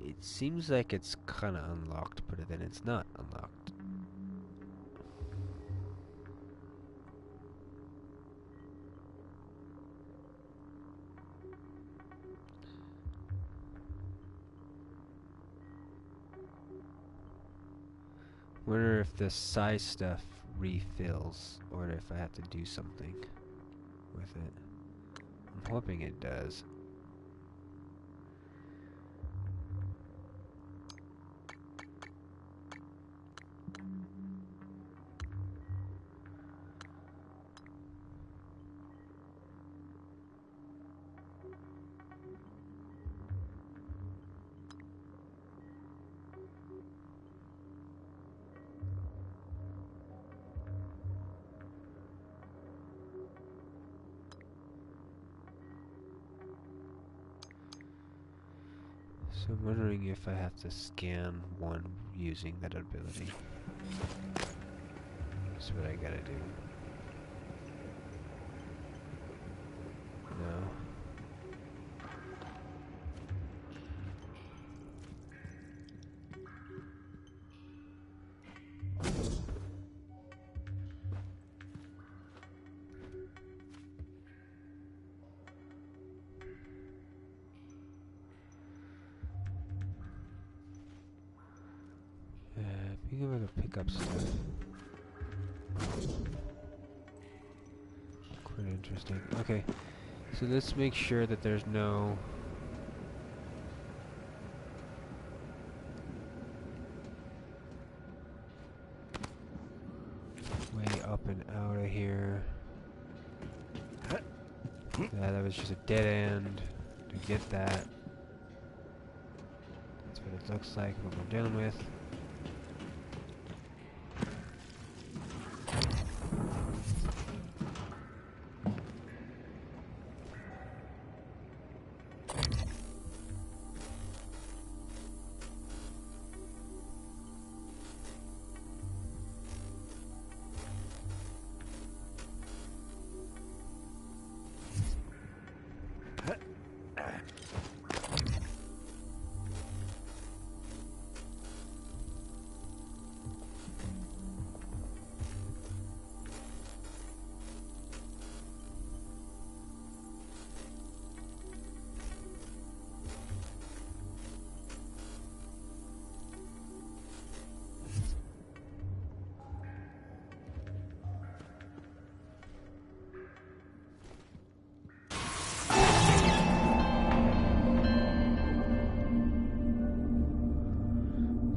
it seems like it's kinda unlocked, but then it's not unlocked. Wonder if the size stuff refills, or if I have to do something with it. I'm hoping it does. So I'm wondering if I have to scan one using that ability. That's what I gotta do. No. You can go pick up stuff. Quite interesting. Okay, so let's make sure that there's no way up and out of here. Yeah, that was just a dead end to get that. That's what it looks like, what we're dealing with.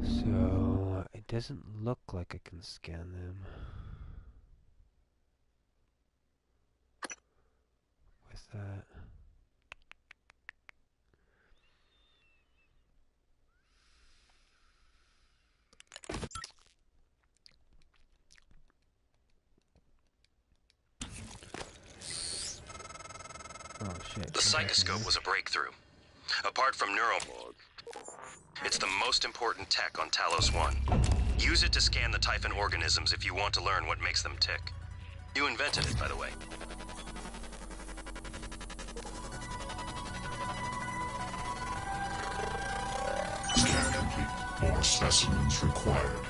So, it doesn't look like I can scan them with that. Oh shit. The psychoscope was a breakthrough. Apart from neural, it's the most important tech on Talos 1. Use it to scan the Typhon organisms if you want to learn what makes them tick. You invented it, by the way. Scan complete. More specimens required.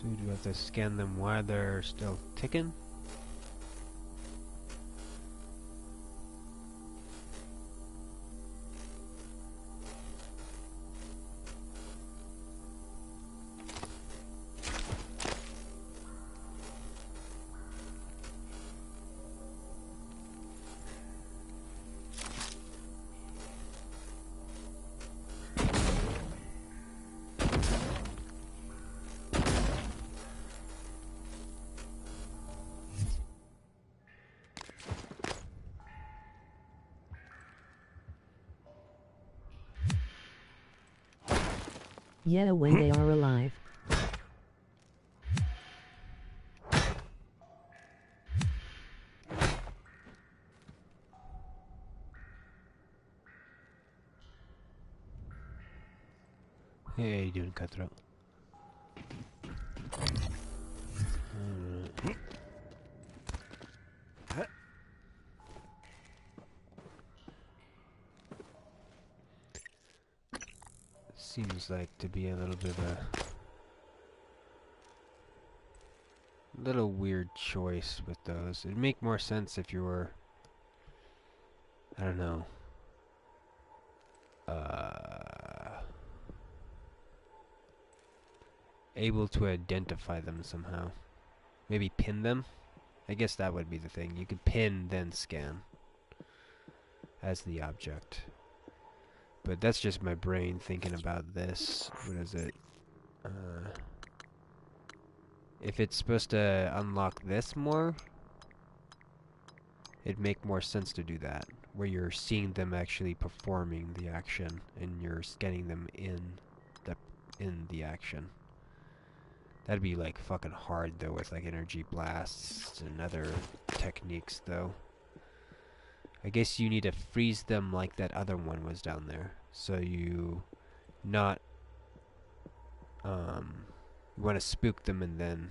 So do you have to scan them while they're still ticking? Yeah, when they are alive. Hey, how you doing, Cutthroat? seems like to be a little bit of a little weird choice with those. It'd make more sense if you were, I don't know, able to identify them somehow. Maybe pin them? I guess that would be the thing. You could pin, then scan as the object. But that's just my brain thinking about this. What is it? If it's supposed to unlock this more, it'd make more sense to do that, where you're seeing them actually performing the action and you're scanning them in the action. That'd be like fucking hard though, with like energy blasts and other techniques though. I guess you need to freeze them like that other one was down there, so you not you want to spook them and then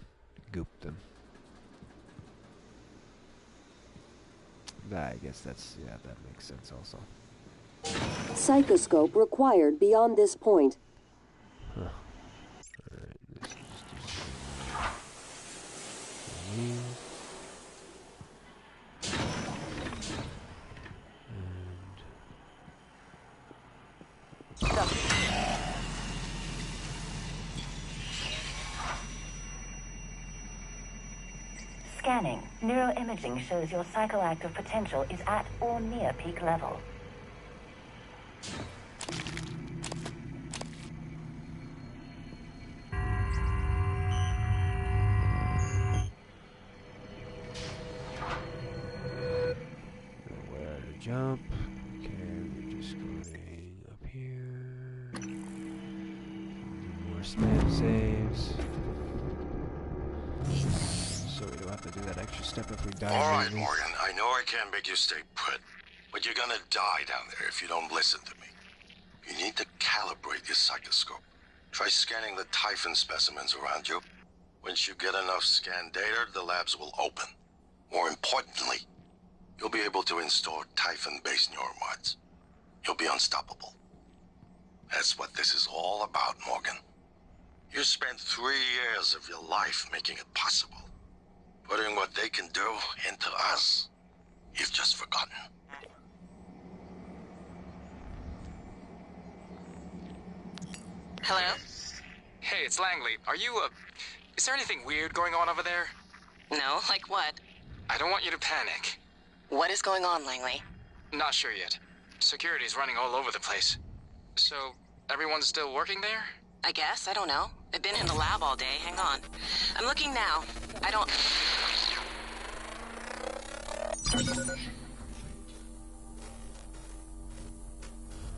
goop them. I guess that's, yeah, that makes sense also. Psychoscope required beyond this point. Huh. Alright, let's just do some. Scanning. Neuroimaging shows your psychoactive potential is at or near peak level. Where to jump? Okay, we're just going up here. Do more spam saves. So we don't have to do that extra step if we die. Alright, immediately. Morgan, I know I can't make you stay put, but you're gonna die down there if you don't listen to me. You need to calibrate your psychoscope. Try scanning the Typhon specimens around you. Once you get enough scan data, the labs will open. More importantly, you'll be able to install Typhon-based neuromods. You'll be unstoppable. That's what this is all about, Morgan. You spent 3 years of your life making it possible. Putting what they can do into us. You've just forgotten. Hello? Hey, it's Langley. Are you, is there anything weird going on over there? No, like what? I don't want you to panic. What is going on, Langley? Not sure yet. Security's running all over the place. So, everyone's still working there? I guess, I don't know. I've been in the lab all day, hang on. I'm looking now. I don't...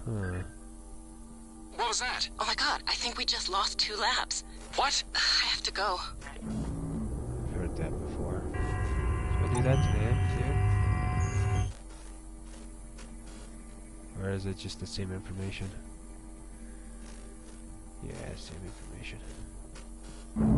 Huh. What was that? Oh my god, I think we just lost 2 labs. What? I have to go. I've heard that before. Should I do that today, too? Or is it just the same information? Yeah, same information. Alright.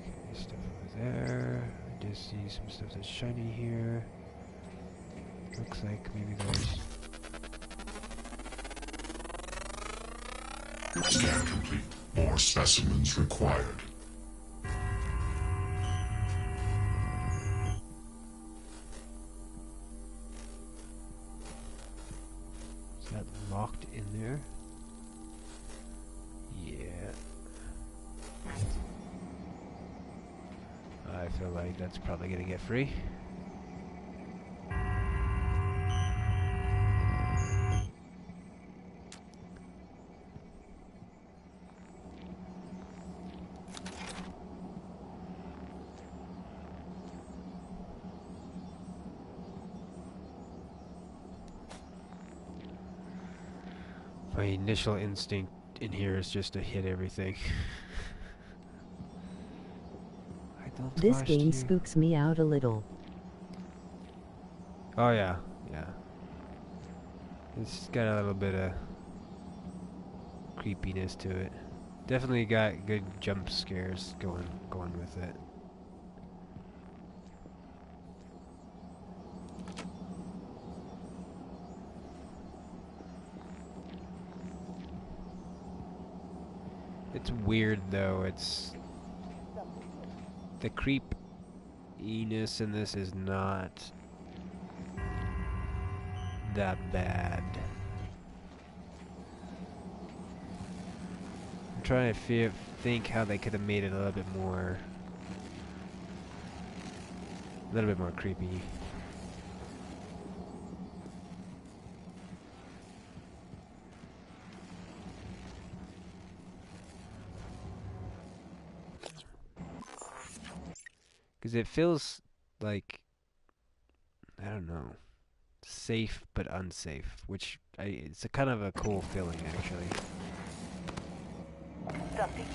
Okay, stuff over there. I just see some stuff that's shiny here. Looks like maybe there's... Scan complete. More specimens required. Is that locked in there? Yeah. I feel like that's probably gonna get free. My initial instinct in here is just to hit everything. I don't This trust game you. spooks me out a little. Oh yeah, yeah. It's got a little bit of creepiness to it. Definitely got good jump scares going with it. It's weird though. It's the creepiness in this is not that bad. I'm trying to think how they could have made it a little bit more creepy. Because it feels like, I don't know, safe but unsafe, which it's a kind of a cool feeling actually. It's up to you.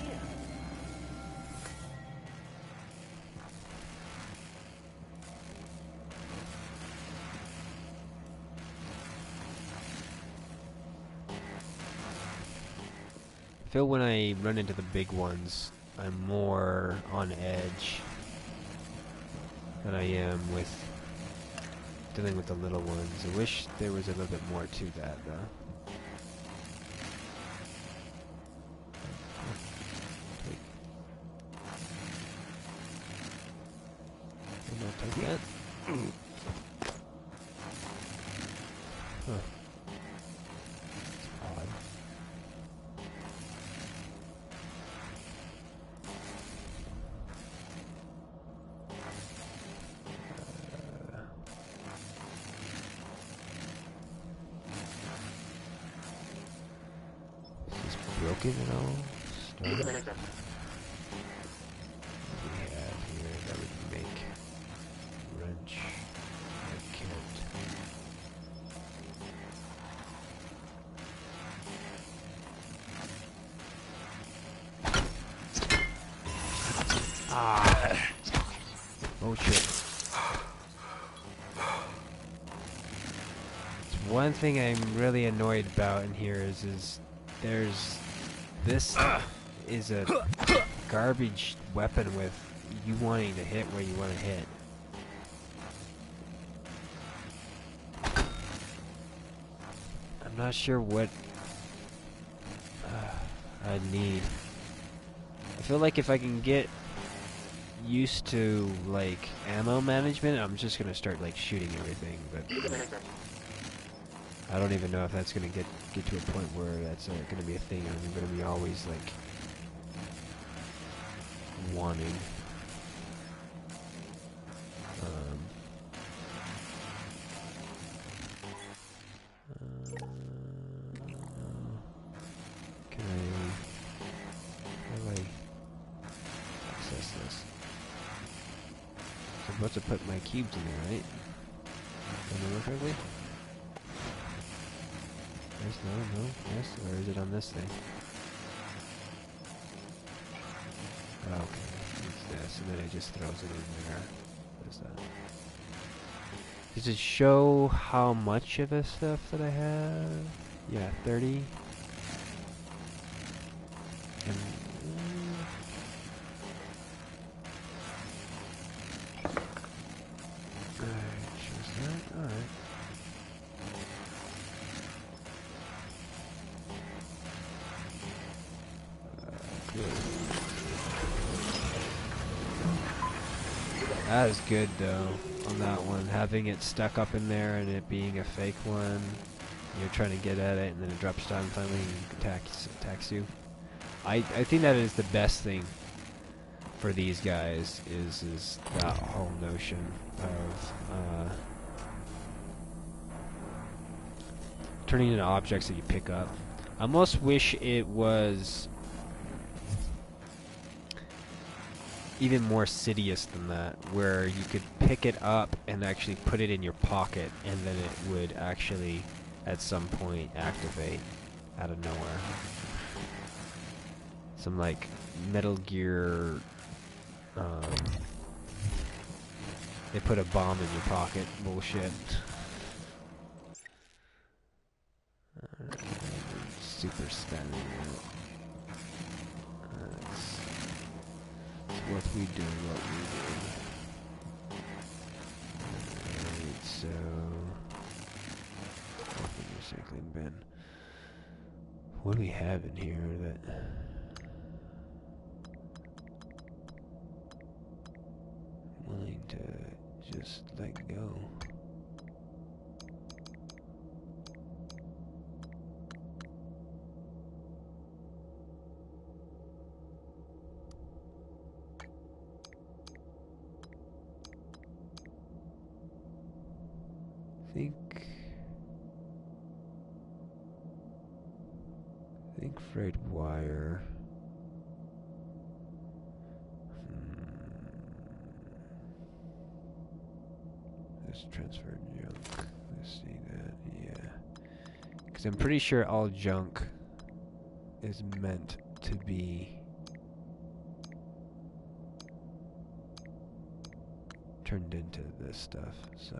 I feel when I run into the big ones, I'm more on edge than I am with dealing with the little ones. I wish there was a little bit more to that, though. Did not take that. Huh. That's odd. Is this broken at all? Start. What do we have here that we can make? Wrench. I can't. Ah! Oh shit. It's one thing I'm really annoyed about in here is there's this is a garbage weapon with you wanting to hit where you want to hit. I'm not sure what I need. I feel like if I can get used to like ammo management, I'm just gonna start like shooting everything, but I don't even know if that's gonna get to a point where that's gonna be a thing. I'm gonna be always like wanting. Can how do I access this? So I'm supposed to put my cubes in there, right? Am I remember correctly? Yes, no, yes, or is it on this thing? Oh, okay, it's this, and then it just throws it in there. What is that? Does it show how much of the stuff that I have? Yeah, 30. And alright, shows that. Alright. That is good though, on that one. Having it stuck up in there and it being a fake one. You're trying to get at it and then it drops down finally and attacks you. I think that is the best thing for these guys is that whole notion of turning into objects that you pick up. I almost wish it was even more insidious than that, where you could pick it up and actually put it in your pocket, and then it would actually, at some point, activate out of nowhere. Some like Metal Gear. They put a bomb in your pocket. Bullshit. Super spamming it. That's what we do, Alright, so open the recycling bin. What do we have in here that I'm willing to just let go? I think frayed wire. Let's transfer junk. Let's see that. Yeah. Because I'm pretty sure all junk is meant to be turned into this stuff, so.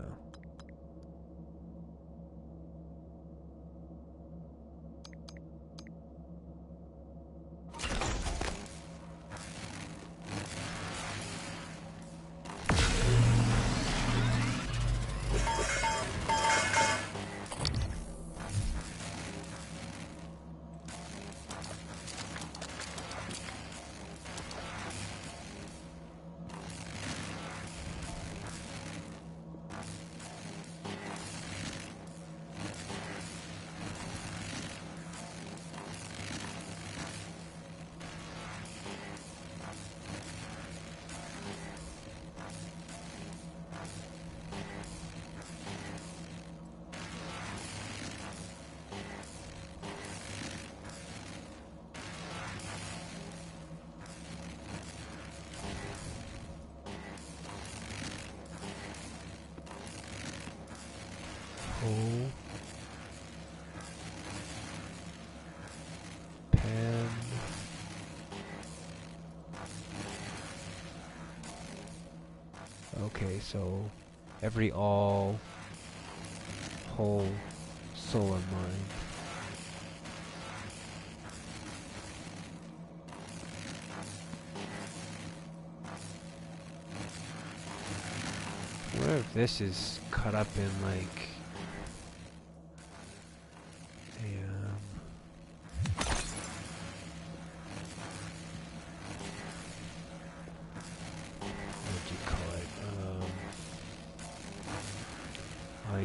Pen. Okay, so every all whole solar mine. I wonder if this is cut up in like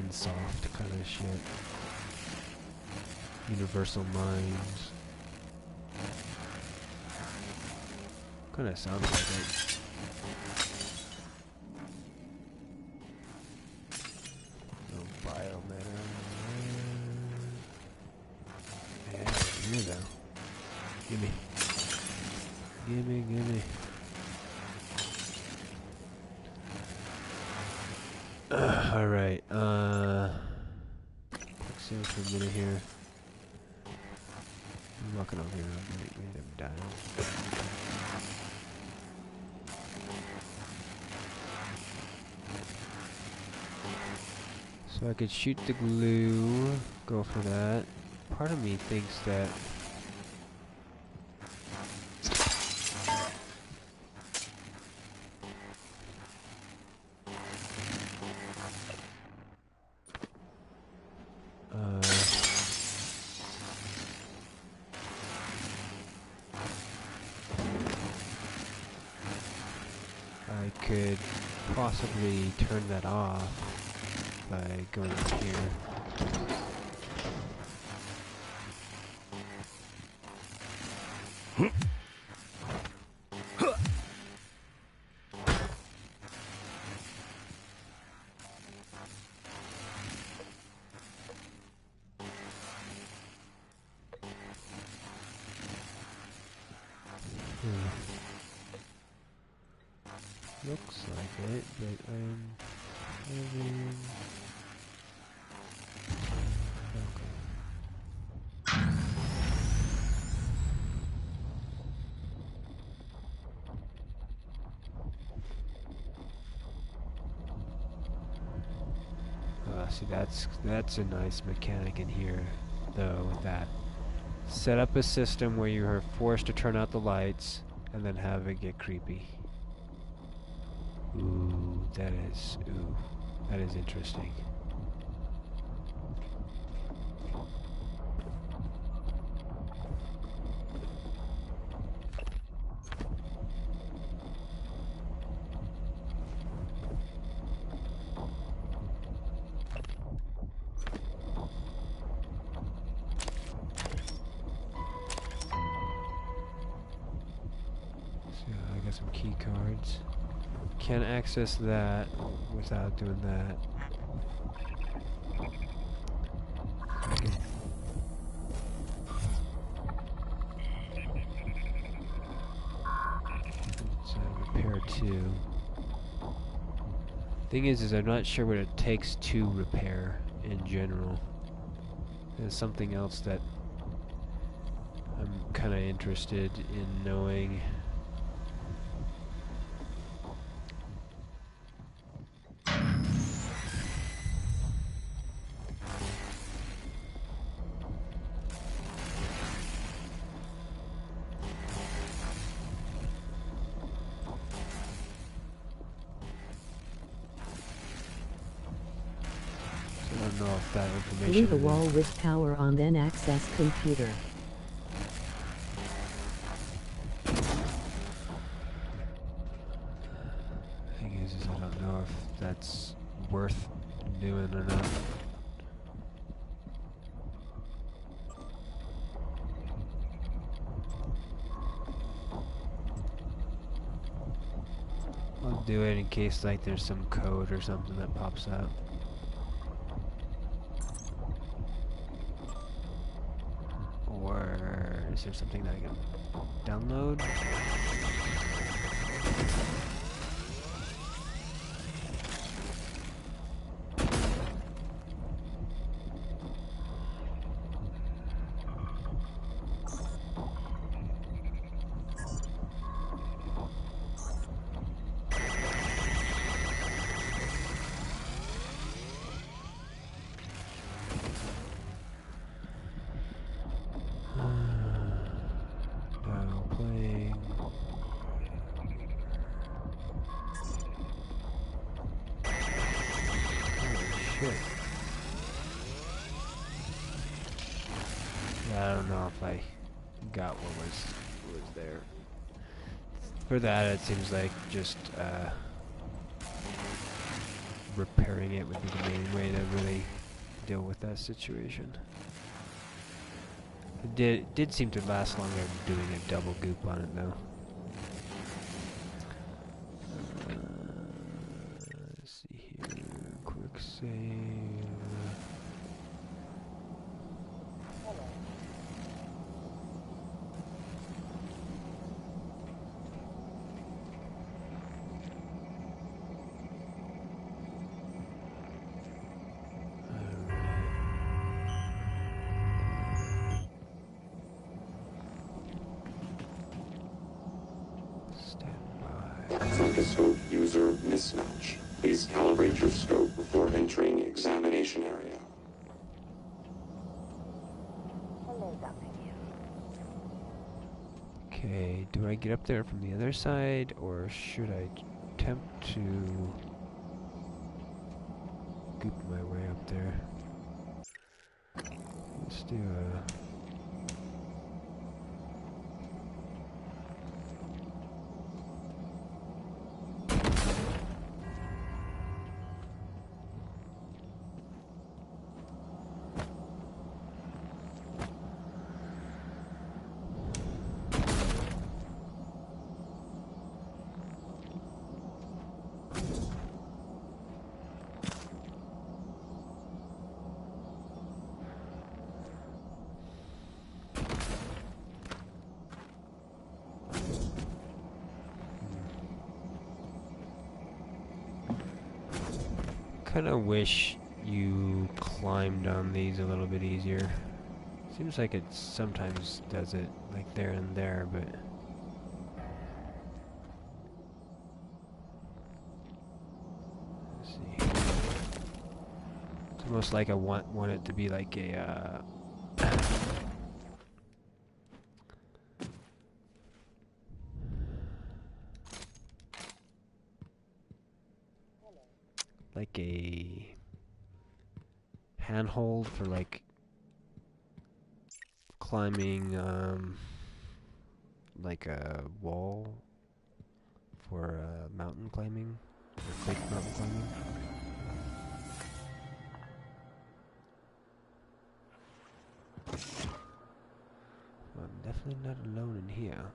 soft kind of shit. Universal minds. Kind of sounds like it. No biomatter. Yeah, here though. Gimme. Gimme, gimme. Alright, let's see for a minute here. I'm walking over here, I'm gonna read them down. So I could shoot the glue, go for that. Part of me thinks that I could possibly turn that off by going here. Looks like it, but I'm having... Okay. See, that's a nice mechanic in here. though, with that. Set up a system where you are forced to turn out the lights, and then have it get creepy. Ooh, that is interesting. I got some key cards. Can't access that without doing that. So repair 2. Thing is I'm not sure what it takes to repair in general. There's something else that I'm kind of interested in knowing. I don't know if that information. Leave a wall with power on, then access computer. Thing is I don't know if that's worth doing or not. I'll do it in case like there's some code or something that pops up. Or is there something that I can download? Now playing. Holy shit. Yeah, I don't know if I got what was there. For that, it seems like just repairing it would be the main way to really deal with that situation. It did seem to last longer doing a double goop on it though. Let's see here, quick save. Scope user mismatch. Please calibrate your scope before entering examination area. Okay, do I get up there from the other side, or should I attempt to goop my way up there? Let's do a... kind of wish you climbed on these a little bit easier. Seems like it sometimes does it like there and there, but let's see. It's almost like I want it to be like a like a handhold for like climbing like a wall for mountain climbing or fake mountain climbing. Well, I'm definitely not alone in here.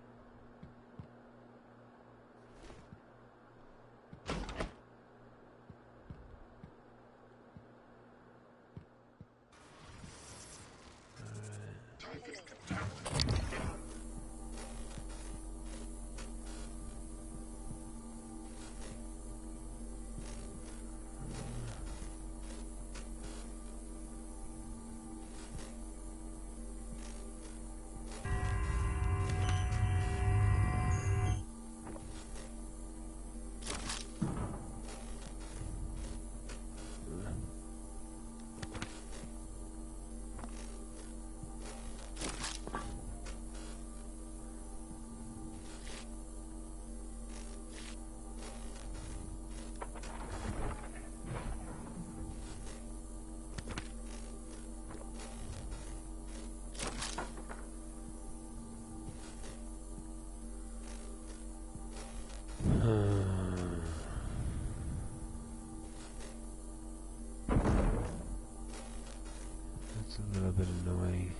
That's a little bit annoying.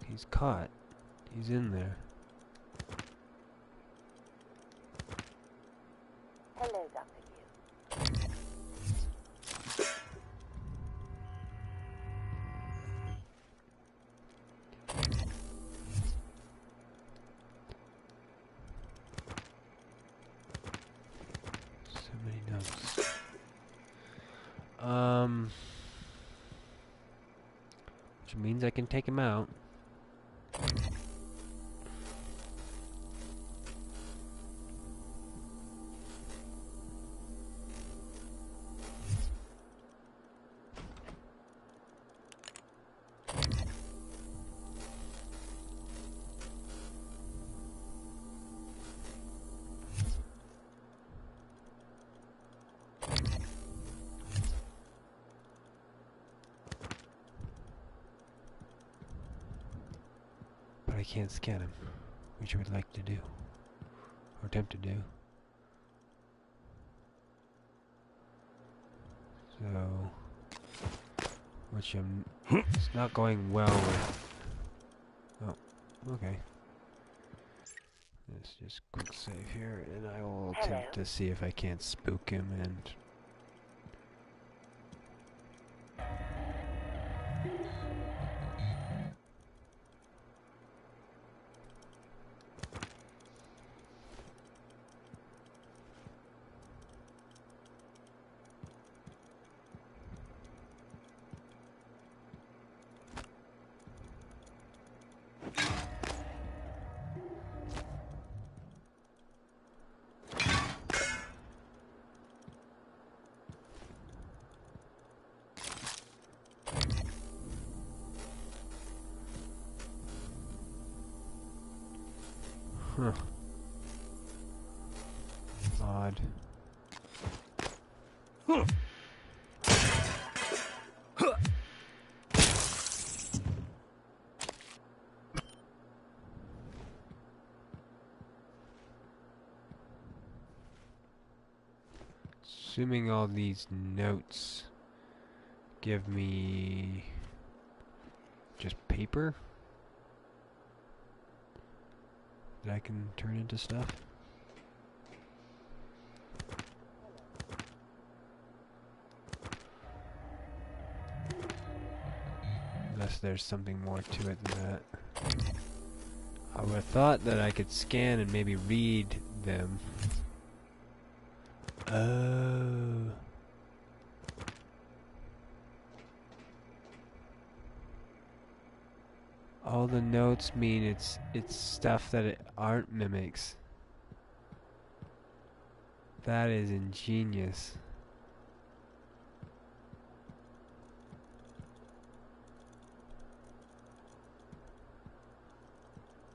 He's caught. He's in there. Hello, Dr. Yu. So many notes. Which means I can take him out. But I can't scan him, which I would like to do, or attempt to do. So, which it's not going well with. Oh, okay. Let's just quick save here, and I will attempt to see if I can't spook him and. Huh. Odd. Assuming all these notes give me just paper that I can turn into stuff. Unless there's something more to it than that. I would have thought that I could scan and maybe read them. Oh. All the notes mean it's stuff that aren't mimics. That is ingenious.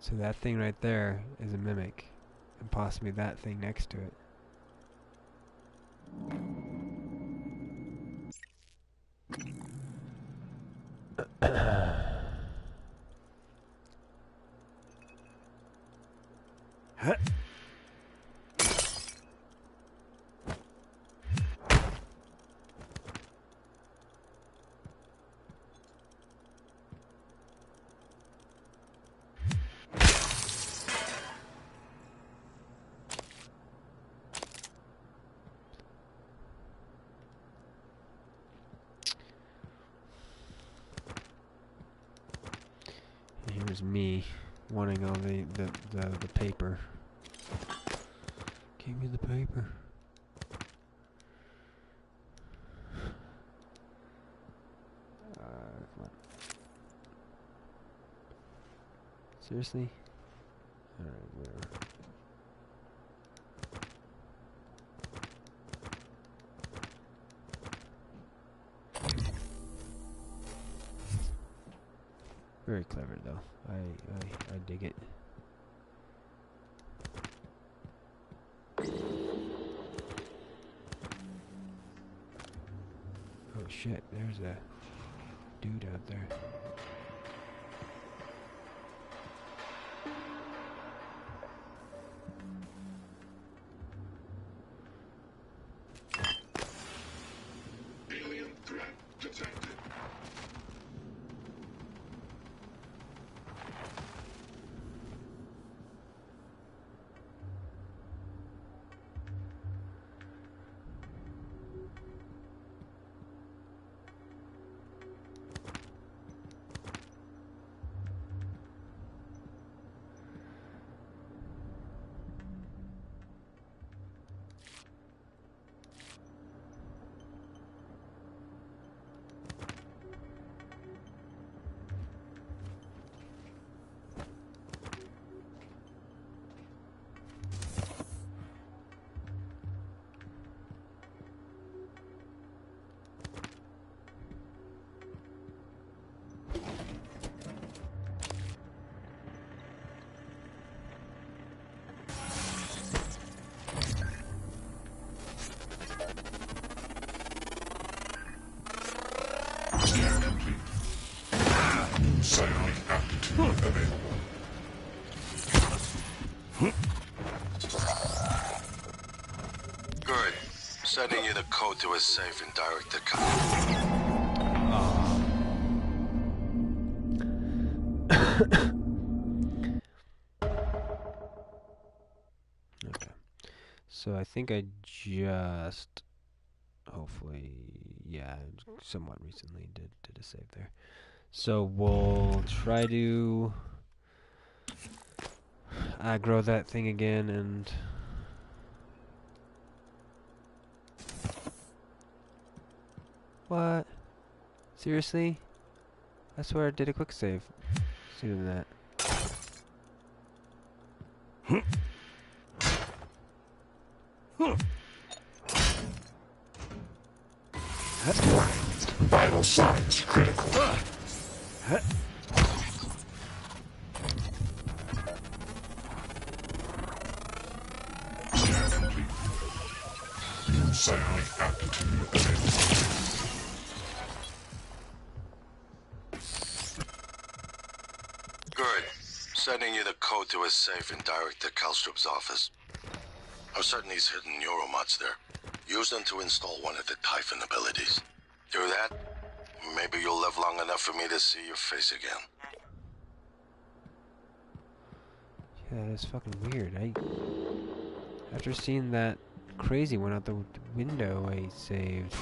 So that thing right there is a mimic, and possibly that thing next to it. Here's me wanting all the paper. Give me the paper. Come on. Seriously? Alright, whatever. Very clever though. I dig it. Oh shit, there's a dude out there. Alien threat detected. Scan complete. New psionic aptitude available. Good. Sending you the code to a safe and direct the Okay. So I think I just, hopefully, yeah, somewhat recently did a save there. So we'll try to aggro that thing again and what? Seriously? I swear I did a quick save sooner than that. Vital signs critical. Scan complete. New psionic aptitude available. Good. Sending you the code to a safe and direct to Kalstrup's office. I'm certain he's hidden neuromods there. Use them to install one of the Typhon abilities. Do that, maybe you'll live long enough for me to see your face again. Yeah, that's fucking weird. After seeing that crazy one out the window, I saved.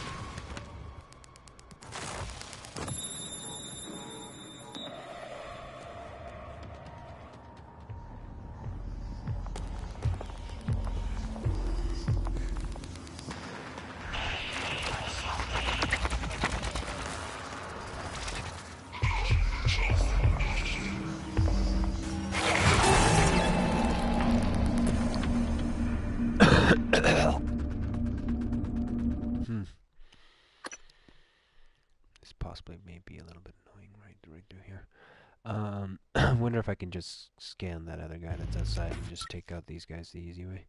possibly may be a little bit annoying right through here. I wonder if I can just scan that other guy that's outside and just take out these guys the easy way.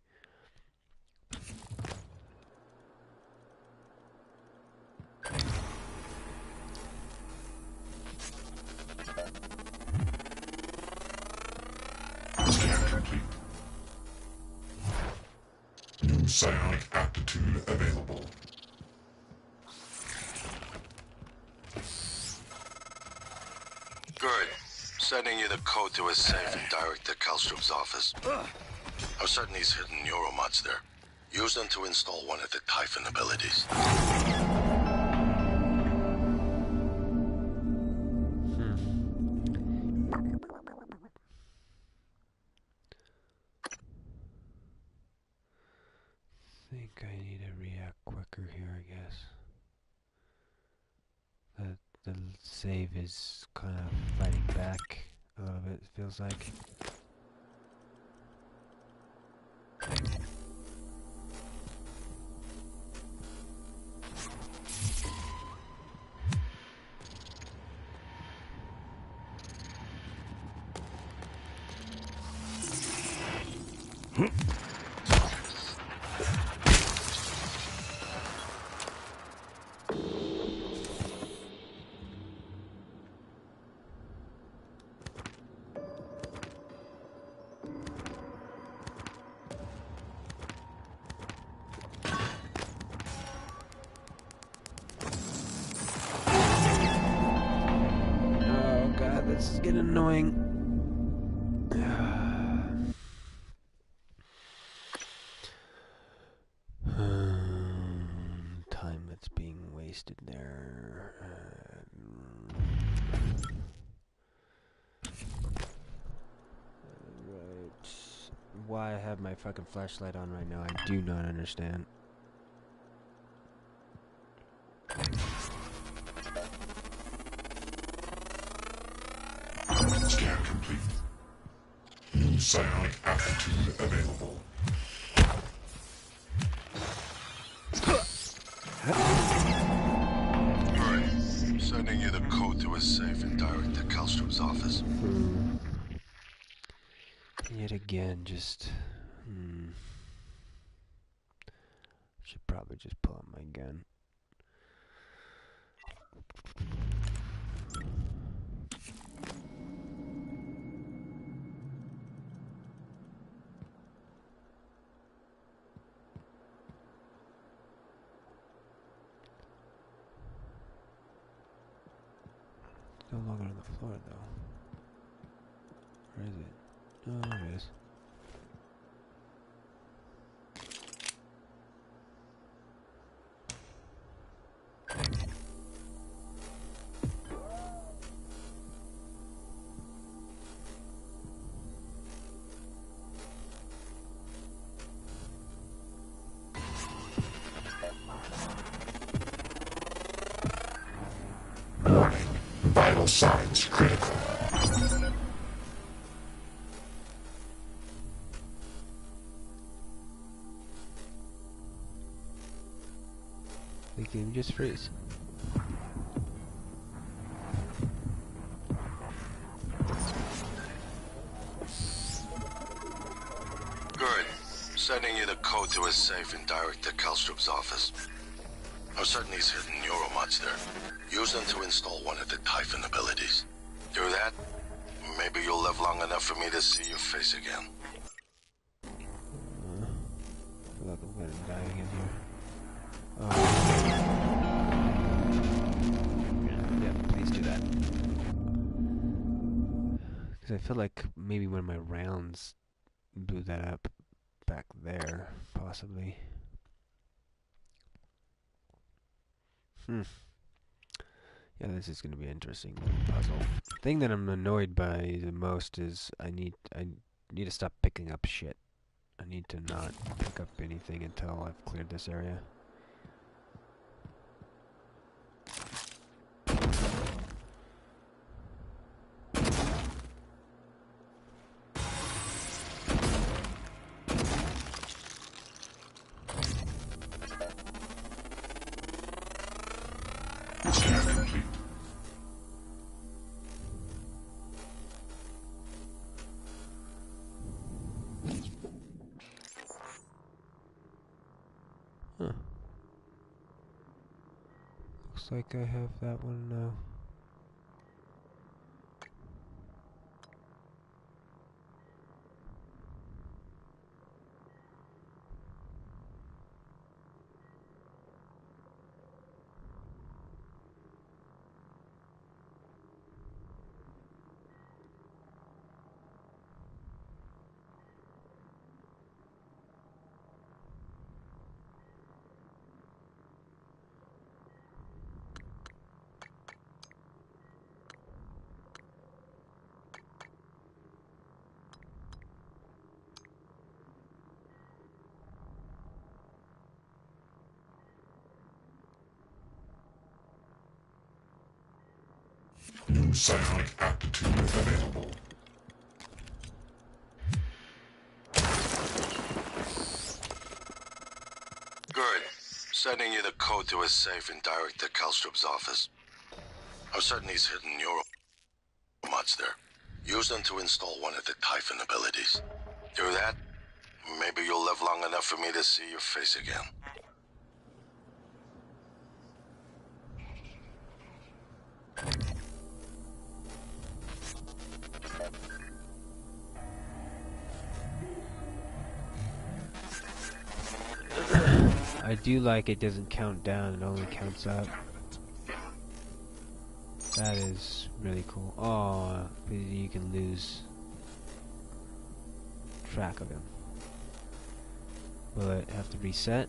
Scan complete. New psionic aptitude available. Good. Sending you the code to his safe and direct to Kalstrup's office. I'm certain he's hidden neuromods there. Use them to install one of the Typhon abilities. I think I need to react quicker here, I guess. The save is kind of fighting back a little bit, it feels like. This is getting annoying. Time that's being wasted there. Right. Why I have my fucking flashlight on right now, I do not understand. Scan complete. New psionic aptitude available. Alright. Sending you the code to his safe and direct to Kalstrup's office. Yet again, just... Should probably just pull out my gun. No longer on the floor, though. Where is it? Oh, there it is. Warning. Vital signs critical. The game just freeze. Good. Sending you the code to his safe and direct to Kalstrup's office. I'm certain he's hidden neuromods there. Use them to install one of the Typhon abilities. Do that, maybe you'll live long enough for me to see your face again. I feel like I'm gonna die again here. Yeah, please do that. Because I feel like maybe one of my rounds blew that up back there, possibly. Yeah, this is going to be an interesting puzzle. The thing that I'm annoyed by the most is I need to stop picking up shit. I need to not pick up anything until I've cleared this area. Scan complete. Looks like I have that one now. New psionic aptitude available. Good. Sending you the code to his safe in Director Kalstrup's office. I'm certain he's hidden neuromods there. Use them to install one of the Typhon abilities. Do that, maybe you'll live long enough for me to see your face again. I do like it doesn't count down, it only counts up. That is really cool. Oh, but you can lose track of him. Will it have to reset?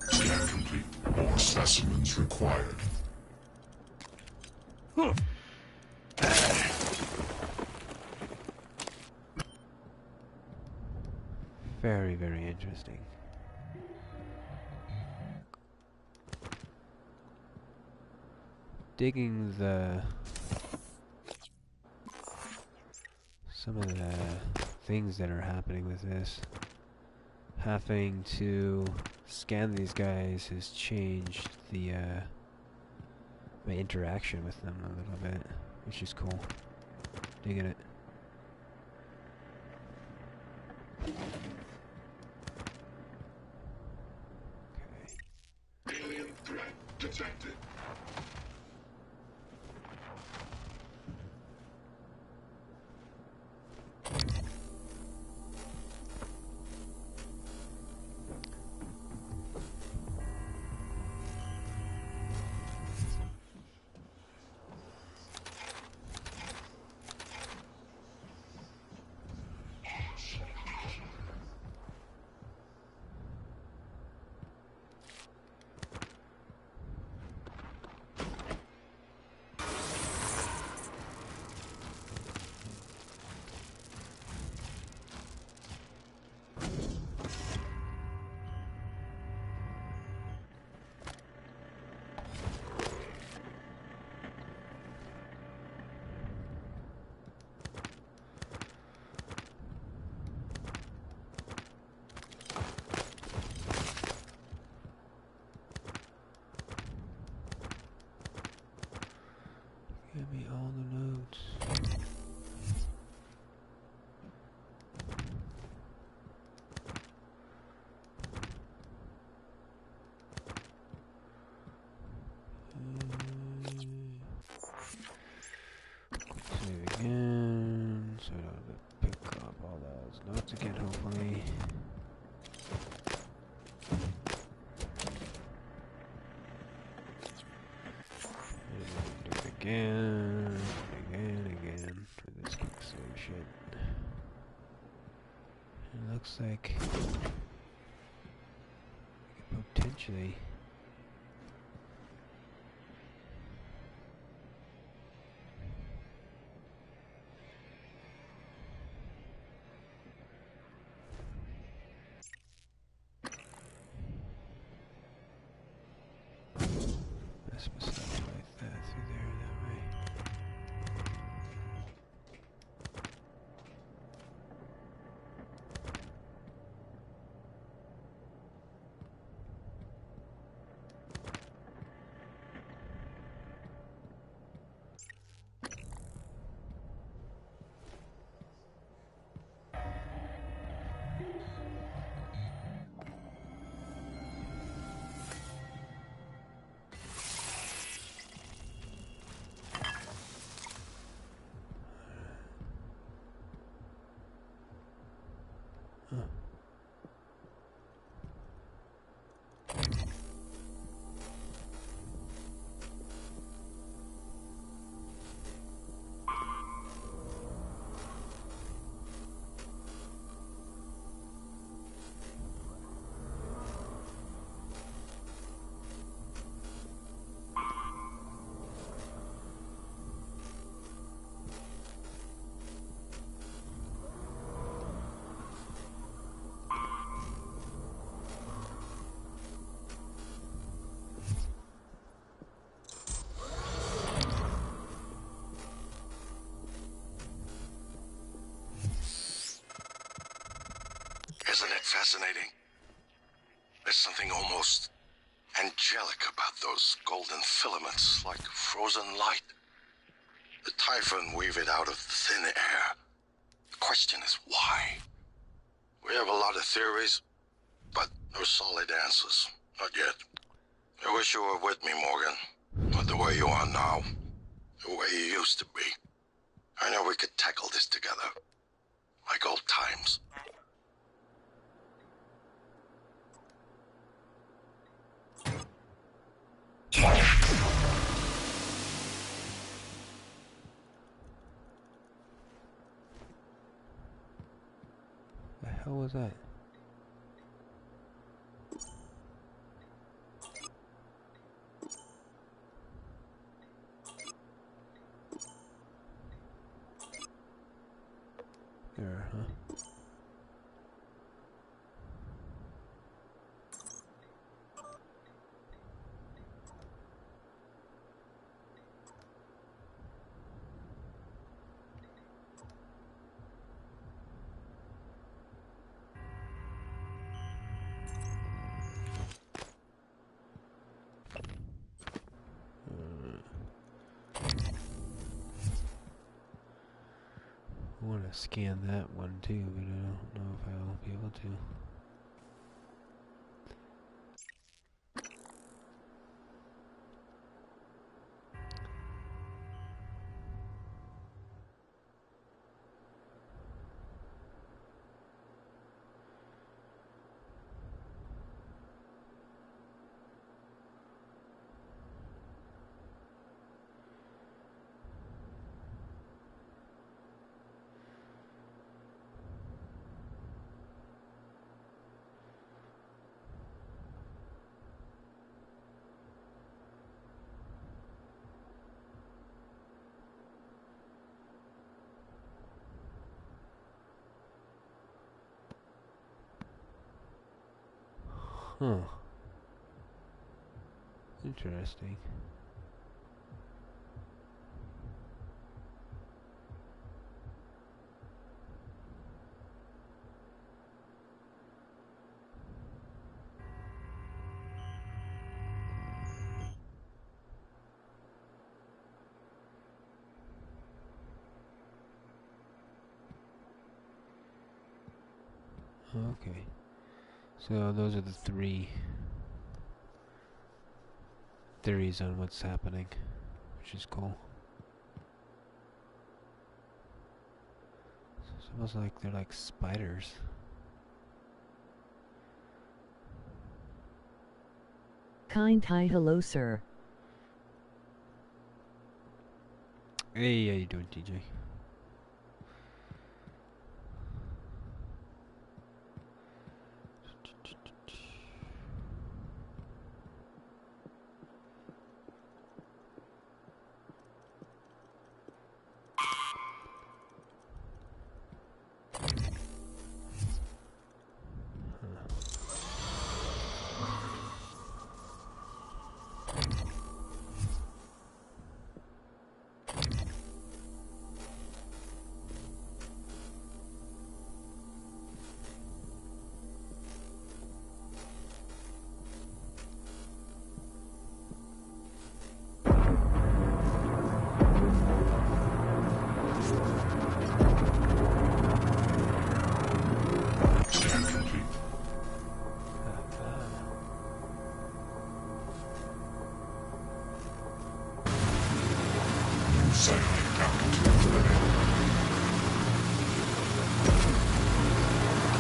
Scan complete. More specimens required. Very, very interesting. Digging some of the things that are happening with this. Having to scan these guys has changed the my interaction with them a little bit, which is cool. Digging it. Alien threat detected. Give me all the notes. Save again, so I don't have to pick up all those notes again, hopefully. Again for this quick save shit. It looks like I could potentially fascinating? There's something almost angelic about those golden filaments, like frozen light. The Typhon weave it out of thin air. The question is why? We have a lot of theories, but no solid answers. Not yet. I wish you were with me, Morgan. Not the way you are now. The way you used to be. I know we could tackle this together. Like old times. The hell was that? There, huh? I want to scan that one too, but I don't know if I'll be able to. Huh. Interesting. Okay. So those are the three theories on what's happening, which is cool. It's almost like they're like spiders. Kind hi hello sir. Hey, how you doing, TJ?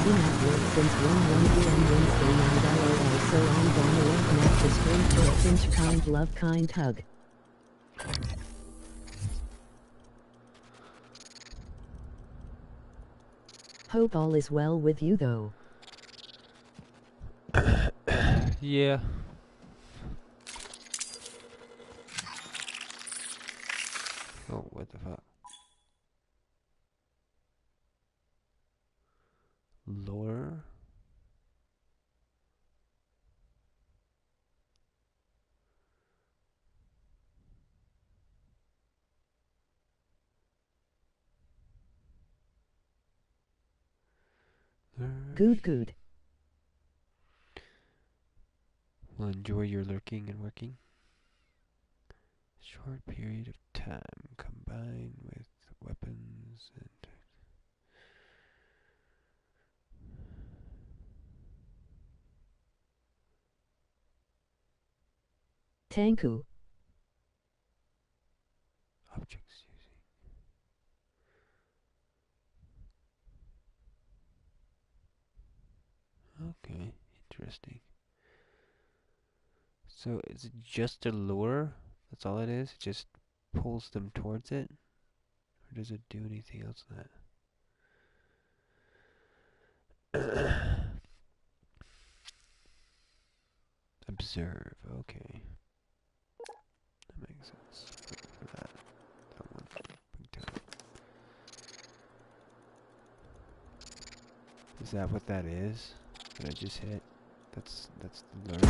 Been at work since 1 p.m. Wednesday night LOL, so I'm gonna open up the stream for a pinch kind love kind hug. Hope all is well with you though. Yeah. Oh, what the fuck? Lore? Good. will enjoy your lurking and working. Short period of time combined with weapons and Tanku. objects using. Okay, interesting. So is it just a lure? That's all it is? It just pulls them towards it? Or does it do anything else than that? Observe, okay. That makes sense. For that one big time. Is that what that is? That I just hit? That's the lure.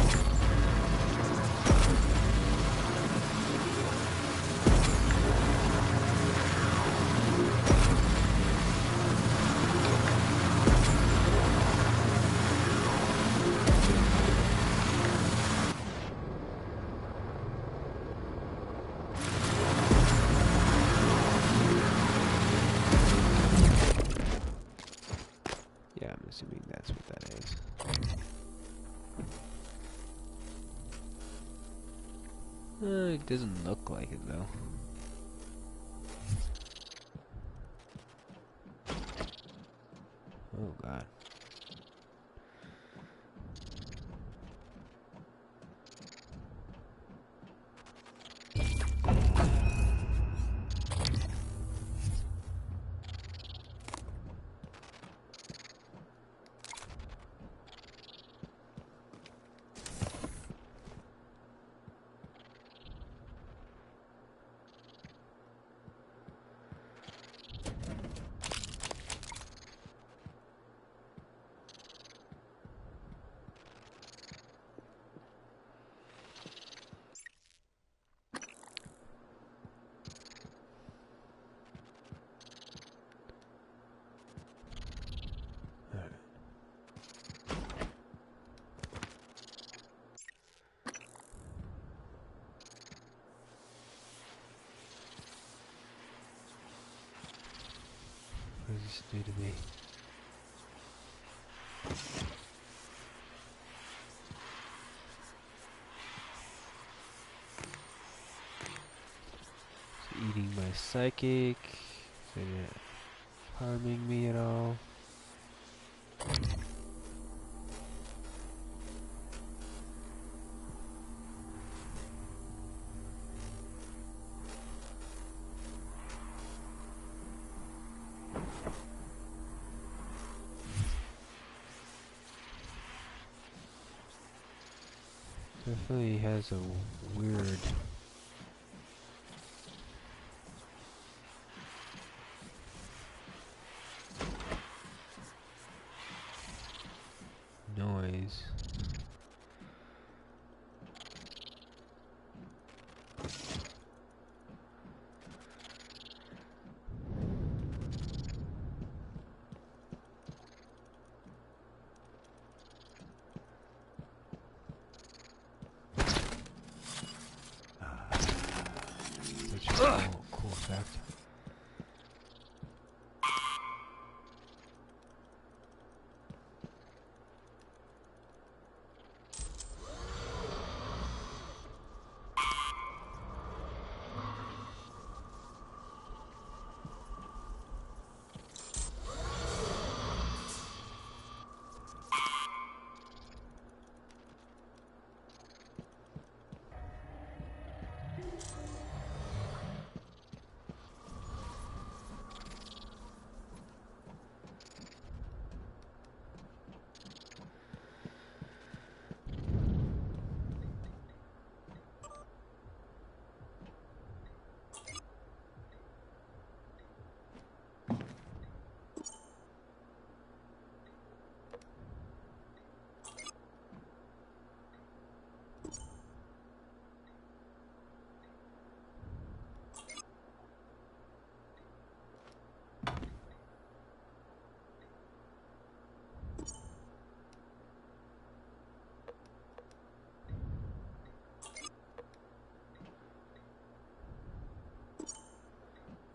Yeah, I'm assuming that's what that is. It doesn't look like it though. Oh god. What does this do to me? It's eating my psychic. Is it harming me at all? Definitely has a weird noise. Such a cool effect.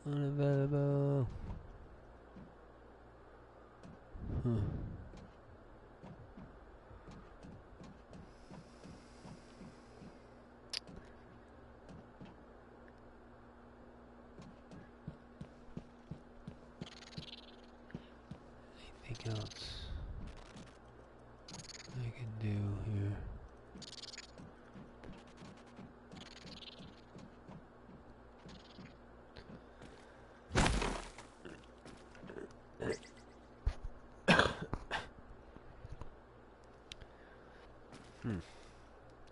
Unavailable. Huh. Anything else I can do here?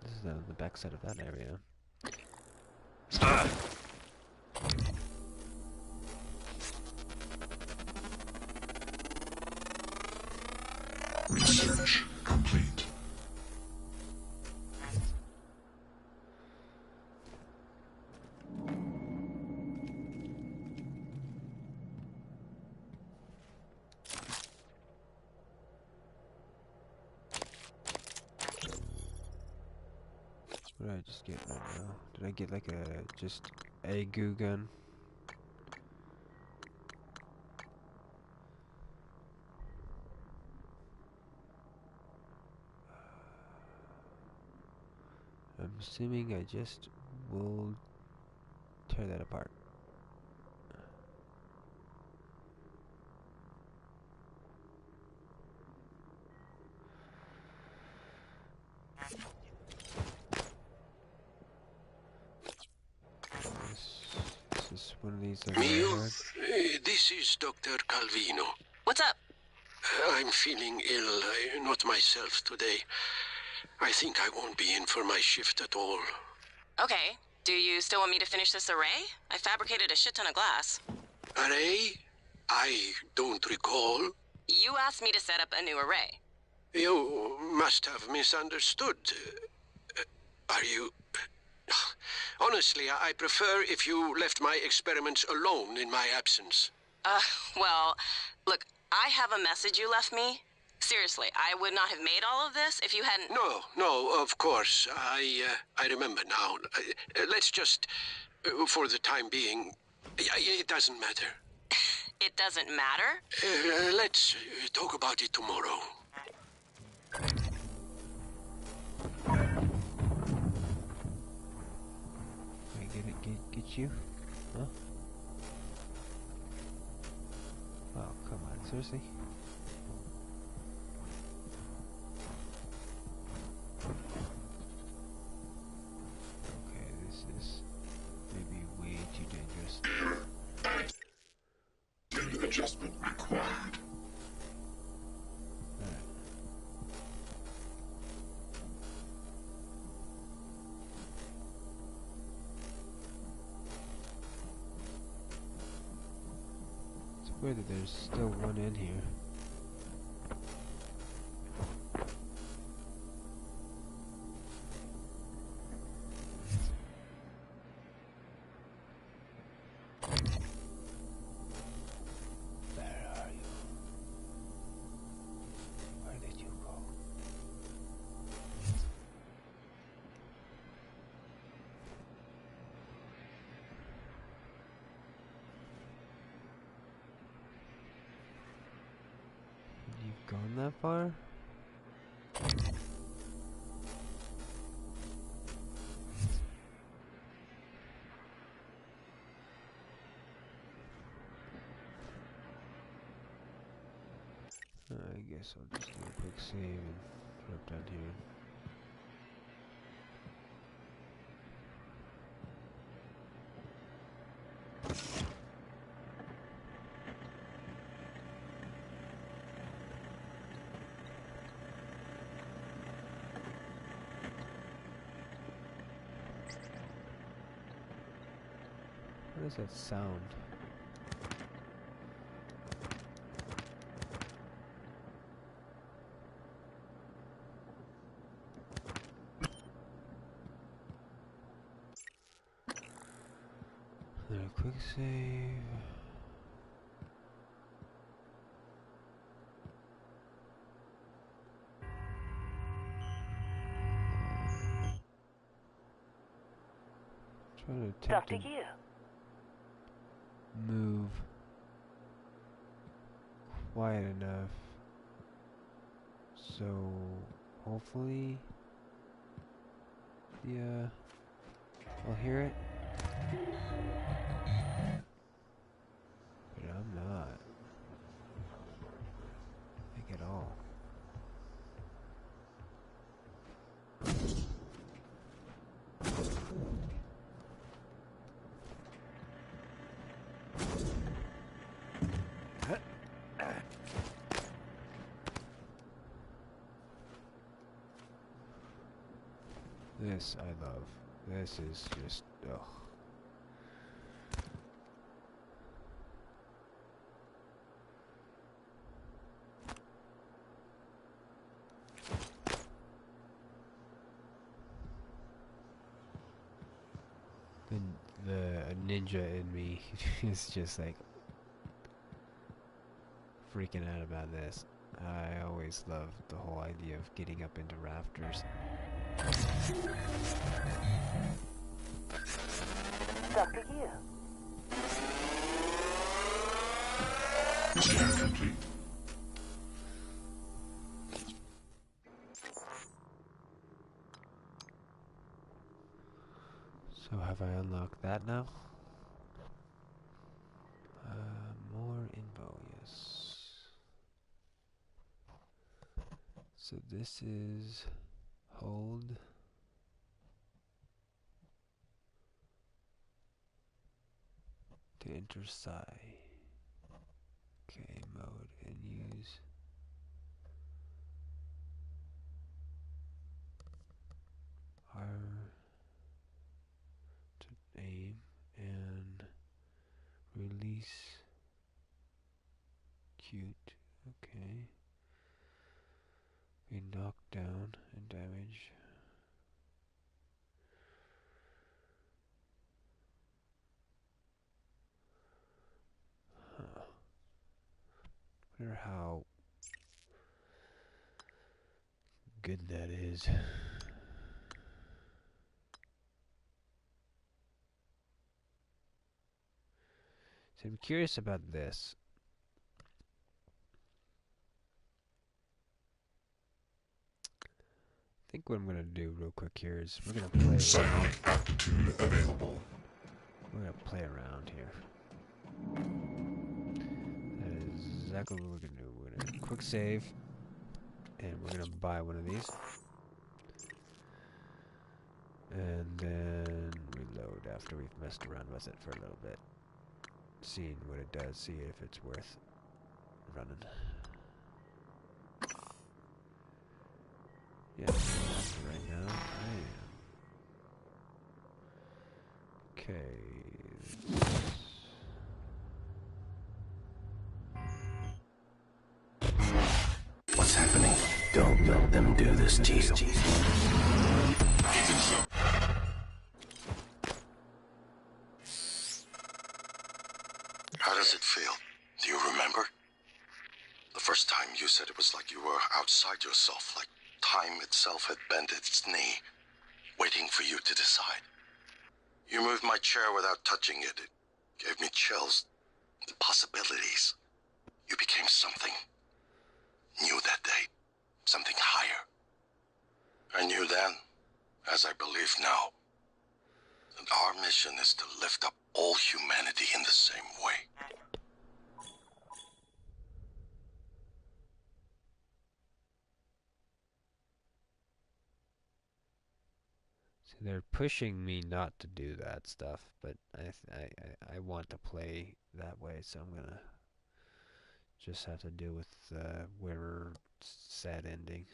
This is the backside of that area. Research complete. What did I just get right now? Did I get like just a goo gun? I'm assuming I just will tear that apart. This is one of these that I heard. This is Dr. Calvino. What's up? I'm feeling ill, not myself today. I think I won't be in for my shift at all. Okay. Do you still want me to finish this array? I fabricated a shit ton of glass. Array? I don't recall. You asked me to set up a new array. You must have misunderstood. Are you... Honestly, I prefer if you left my experiments alone in my absence. Well, look, I have a message you left me. Seriously, I would not have made all of this if you hadn't... No, of course. I remember now. Let's just, for the time being, it doesn't matter. It doesn't matter? Let's talk about it tomorrow. Get you? Huh? Oh, come on, seriously? Okay, this is maybe way too dangerous. Data adjustment required. Weird that there's still one in here. Where are you? Where did you go? You've gone that far? I guess I'll just do a quick save and drop down here. What is that sound? Another quick save. Trying to attempt Dr. to... Yu. move quiet enough so hopefully I'll hear it. But I'm not. Like at all. This I love. This is just, ugh. The ninja in me is just like freaking out about this. I always loved the whole idea of getting up into rafters. Dr. Hugh. Scan complete. So have I unlocked that now? More info, yes. So this is hold. To enter psi. Okay, mode and use. R to aim and release. Cute. Okay. Be knocked down and damage. Huh. Wonder how good that is. So I'm curious about this. I think what I'm gonna do real quick here is we're gonna play. Psionic aptitude available. We're gonna play around here. That is exactly what we're gonna do. We're gonna quick save, and we're gonna buy one of these, and then reload after we've messed around with it for a little bit, seeing what it does, see if it's worth running. Yeah, right now I am. Okay. What's happening? Don't let them do this to you. How does it feel? Do you remember? The first time you said it was like you were outside yourself, like time itself had bent its knee, waiting for you to decide. You moved my chair without touching it. It gave me chills. The possibilities. You became something new that day. Something higher. I knew then, as I believe now, that our mission is to lift up all humanity in the same way. So they're pushing me not to do that stuff, but I want to play that way, so I'm gonna just have to deal with whatever sad ending.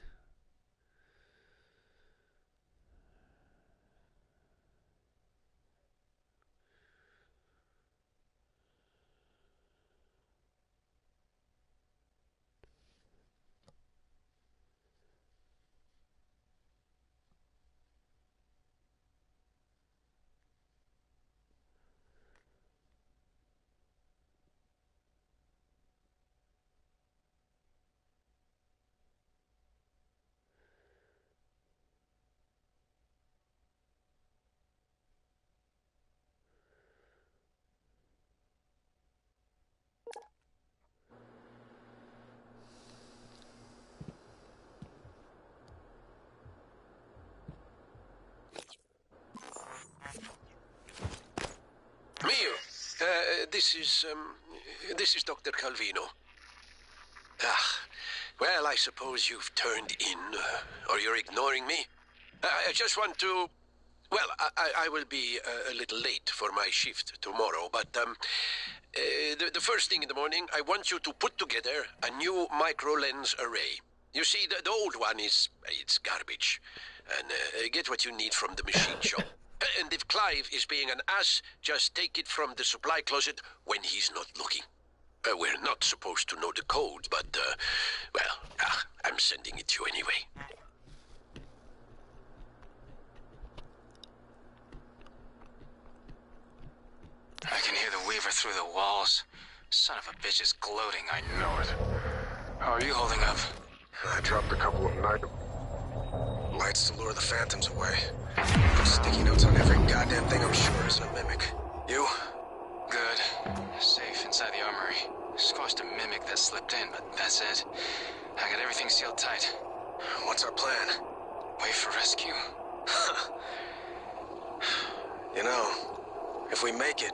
this is Dr. Calvino. Ah, well, I suppose you've turned in, or you're ignoring me. I just want to... Well, I will be a little late for my shift tomorrow, but the first thing in the morning, I want you to put together a new micro-lens array. You see, the old one it's garbage. And get what you need from the machine shop. And if Clive is being an ass, just take it from the supply closet when he's not looking. We're not supposed to know the code, but, I'm sending it to you anyway. I can hear the Weaver through the walls. Son of a bitch is gloating, I know it. How are you holding up? I dropped a couple of lights to lure the phantoms away. Put sticky notes on every goddamn thing I'm sure isn't a mimic. You? Good. Safe inside the armory. Squashed a mimic that slipped in, but that's it. I got everything sealed tight. What's our plan? Wait for rescue. You know, if we make it,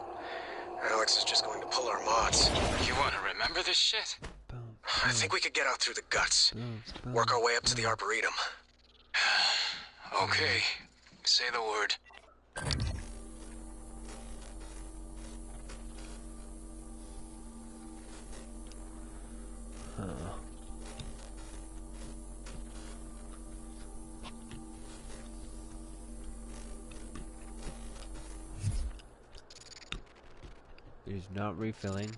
Alex is just going to pull our mods. You want to remember this shit? I think we could get out through the guts. Work our way up to the Arboretum. Okay. Say the word. He's not refilling.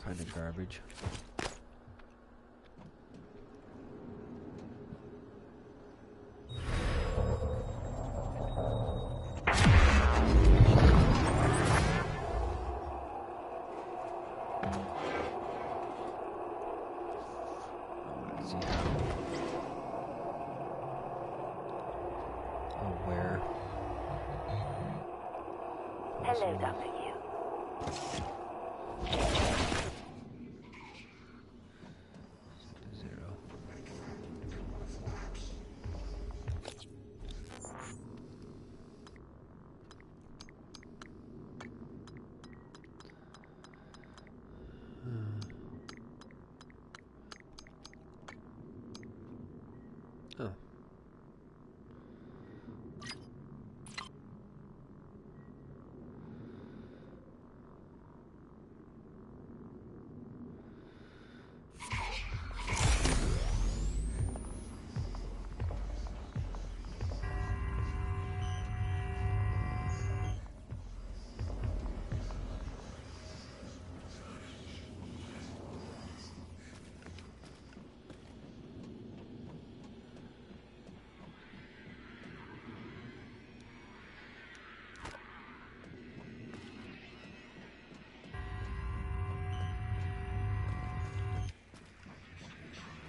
Kind of garbage. Hello, Dr. Yu. Oh.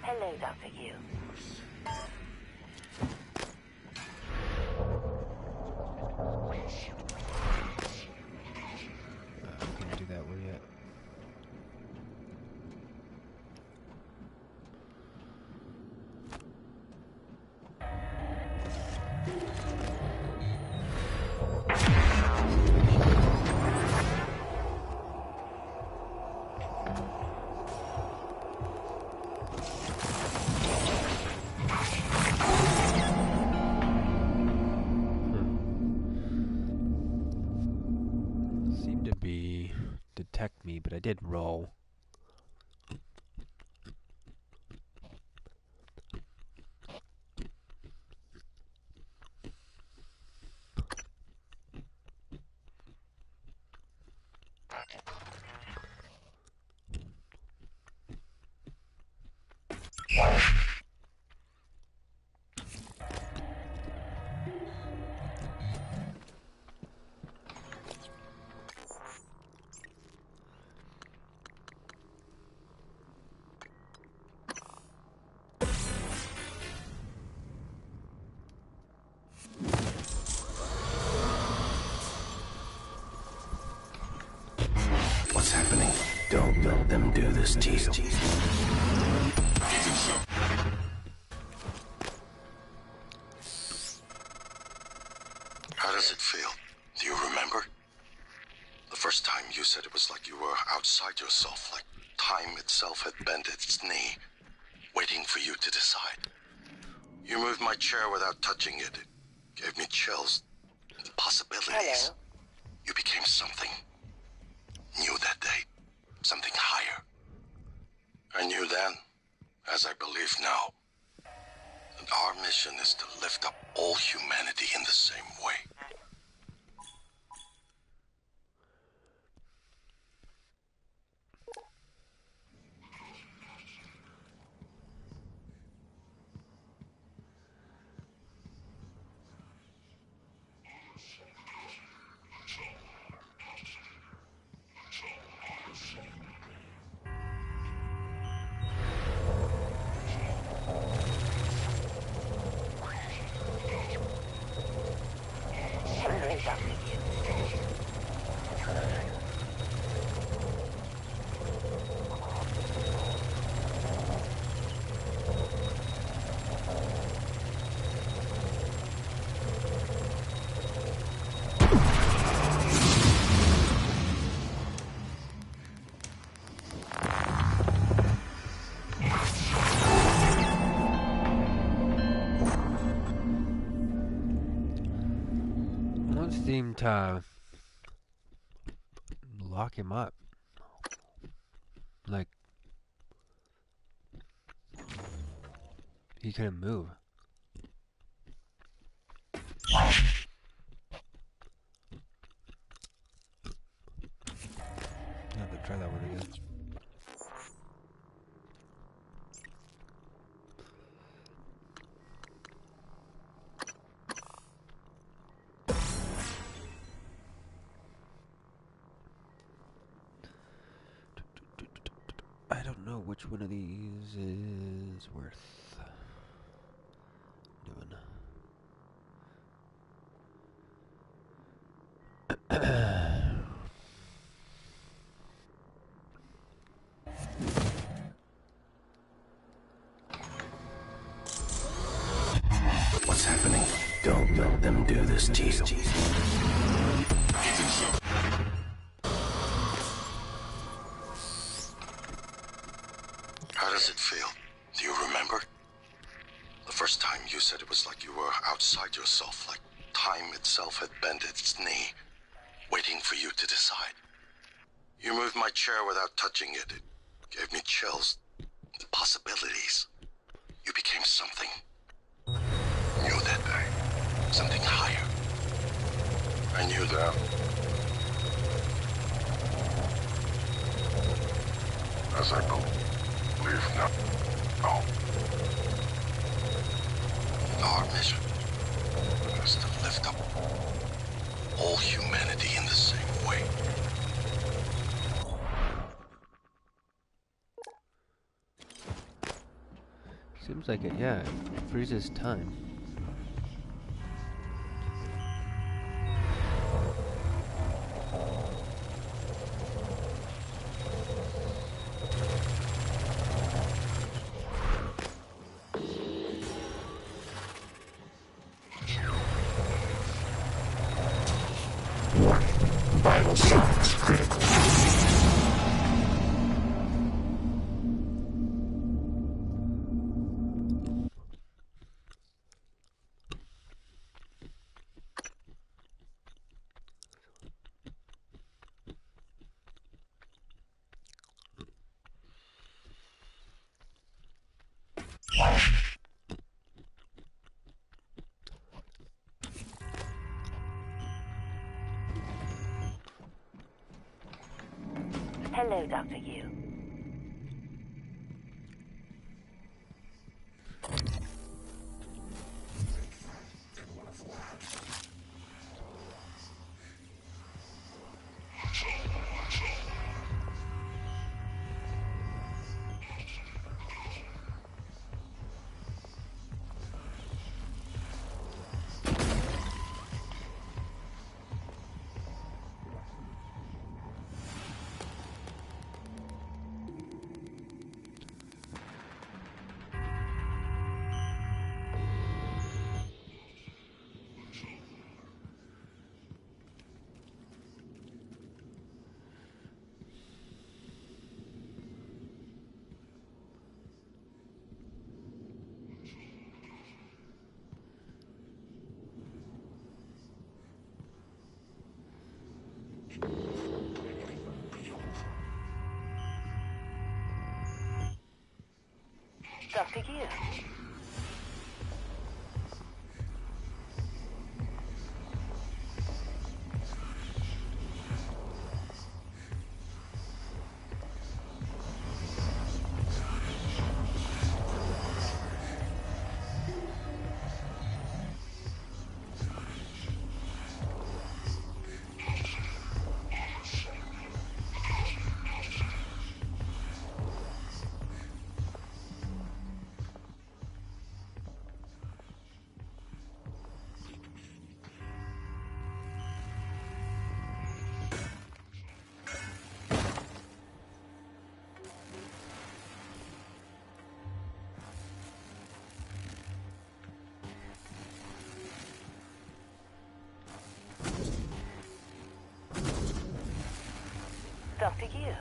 Hello, Dr. Yu. Can't do that one yet. Detect me, but I did roll. What's happening? Don't let them do this to you. does it feel? Do you remember? The first time you said it was like you were outside yourself, like time itself had bent its knee, waiting for you to decide. You moved my chair without touching it. It gave me chills. The possibilities. Hello. You became something new that day. Something higher. I knew then, as I believe now, that our mission is to lift up all humanity in the same way. Seemed to lock him up. Like he couldn't move. Yeah, but try that one again. I don't know which one of these is worth doing. What's happening? Don't let them do this to you. How does it feel? Do you remember? The first time you said it was like you were outside yourself, like time itself had bent its knee, waiting for you to decide. You moved my chair without touching it. It gave me chills. The possibilities. You became something new that day. Something higher. I knew that. As I believe now. Oh. Our mission is to lift up all humanity in the same way. Seems like it, yeah. It freezes time. Vital signs critical. Hello, Dr. Yu. Dr. Yu. Dr. Yu.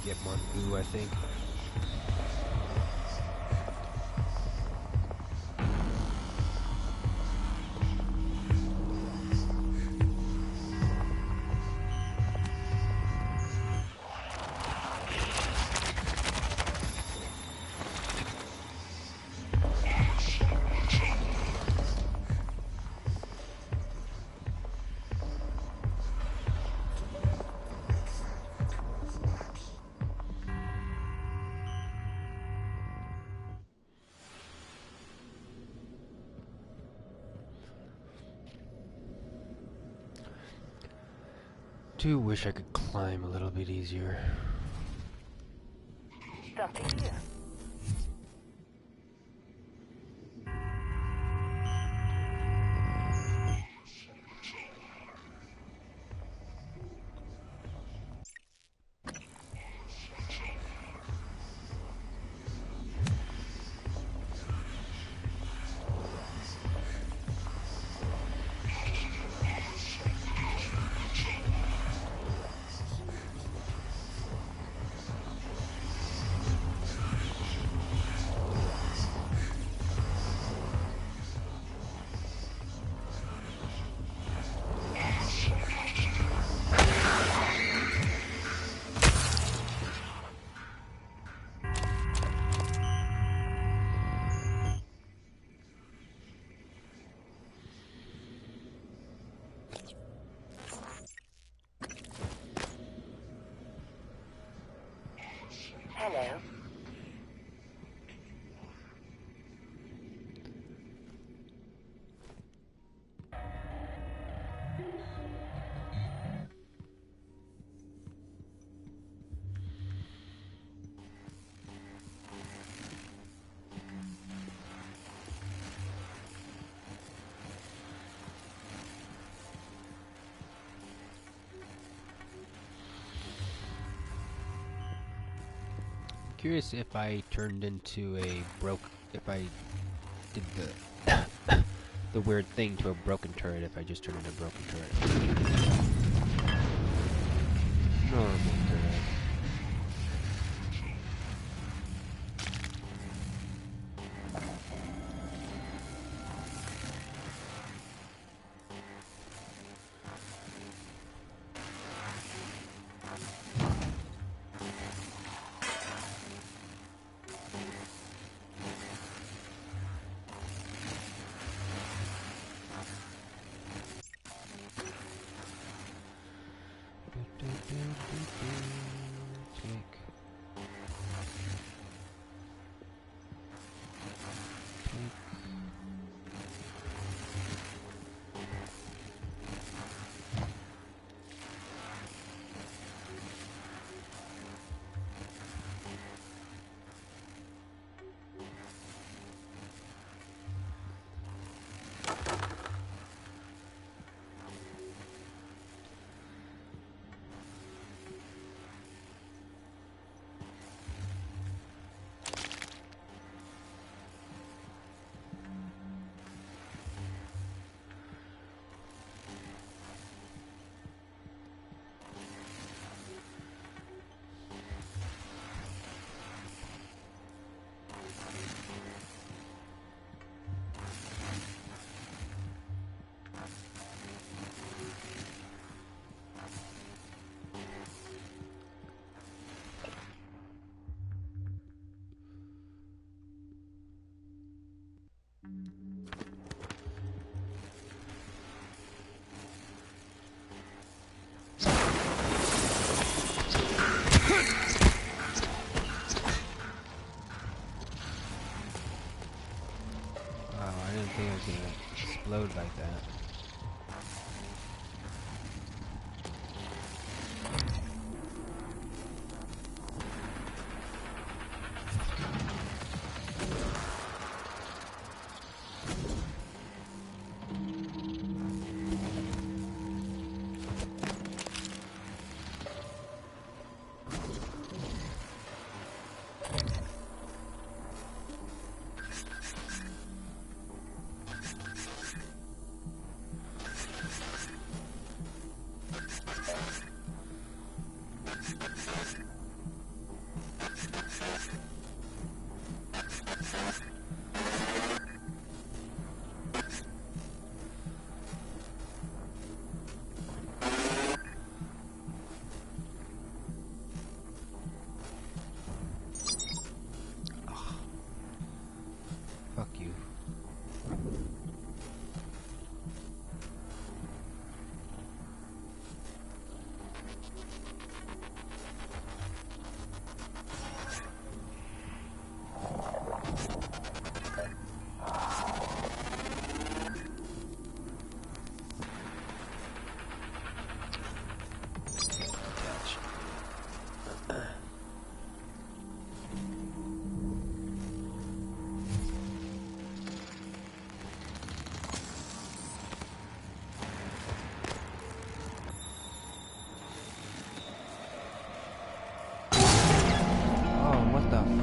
Get more goo, I think. Do wish I could climb a little bit easier. Dr. Yu. Hello. Curious if I turned into a if I did the the weird thing to a broken turret, if I just turned into a broken turret. Normal turret.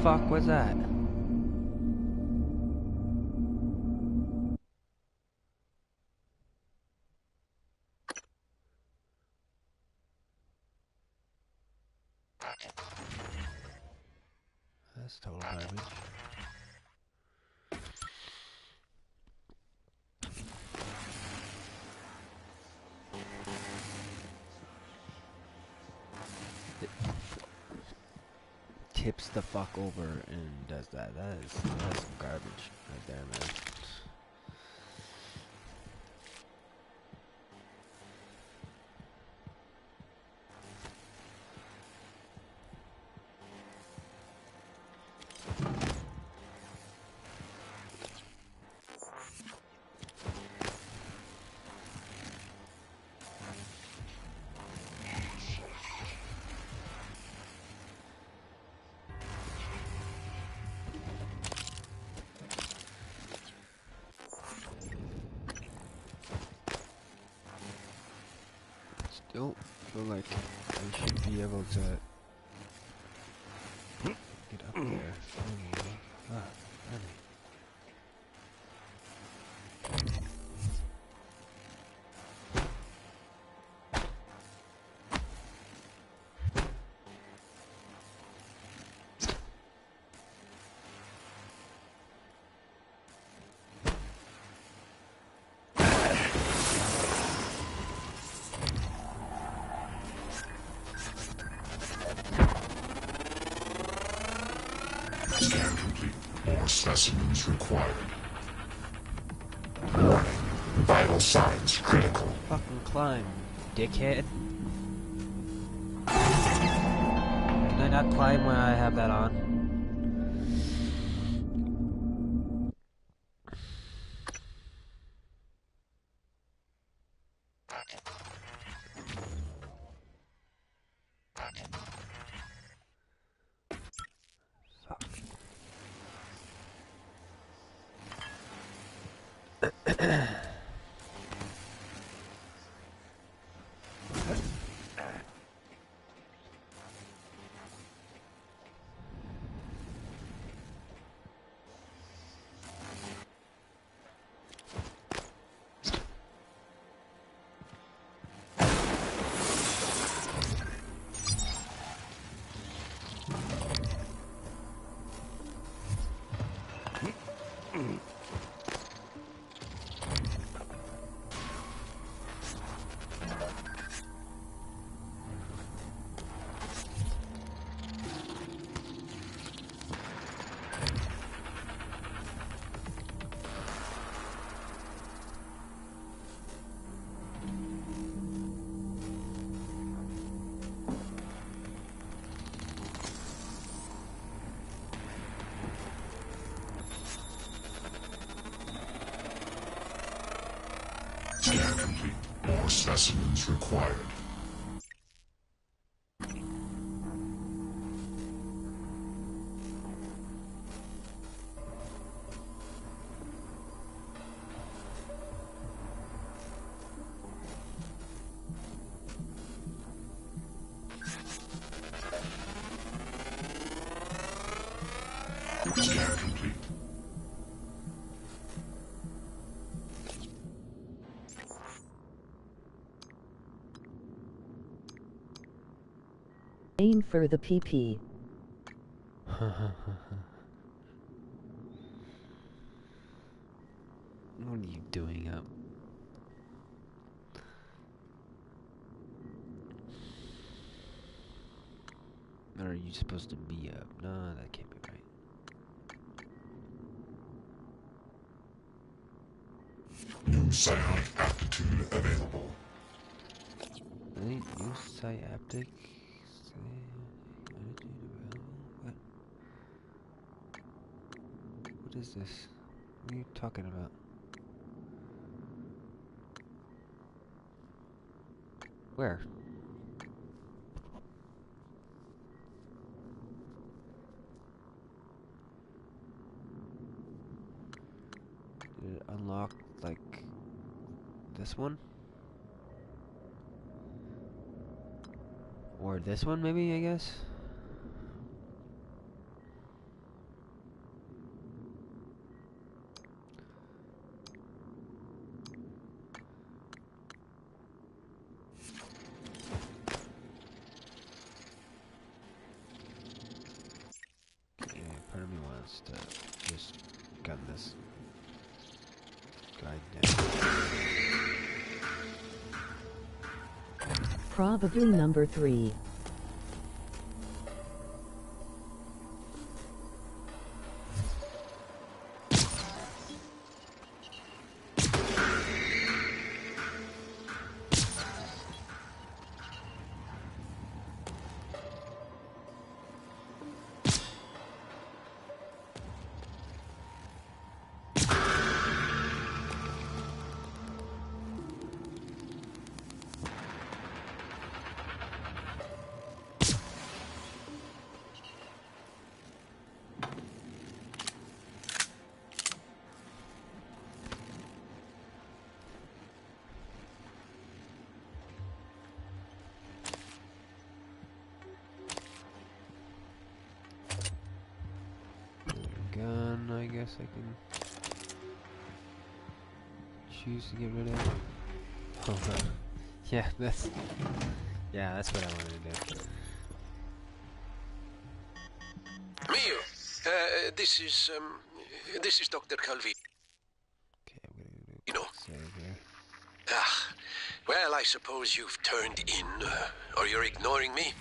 fuck was that? That's total garbage. It tips the fuck over and does that. That's some garbage right there, man. Still feel like I should be able to get up there. Ah, really? Scan complete. More specimens required. Warning. Vital signs critical. Fucking climb, dickhead. Can I not climb when I have that on? Scan complete. More specimens required. Scan complete. Aim for the PP. What are you doing up? Or are you supposed to be up? No, that can't be right. New psionic aptitude available. Really? New psyaptic? What? What is this? What are you talking about? Where? Did it unlock, like, this one? Or this one, maybe, I guess? just gun this guy down. Probably number 3. Gun, I guess I can choose to get rid of. Oh, yeah, that's what I wanted to do. Mio, this is Dr. Calvi. Okay, I'm gonna You know. save here. Well, I suppose you've turned in, or you're ignoring me.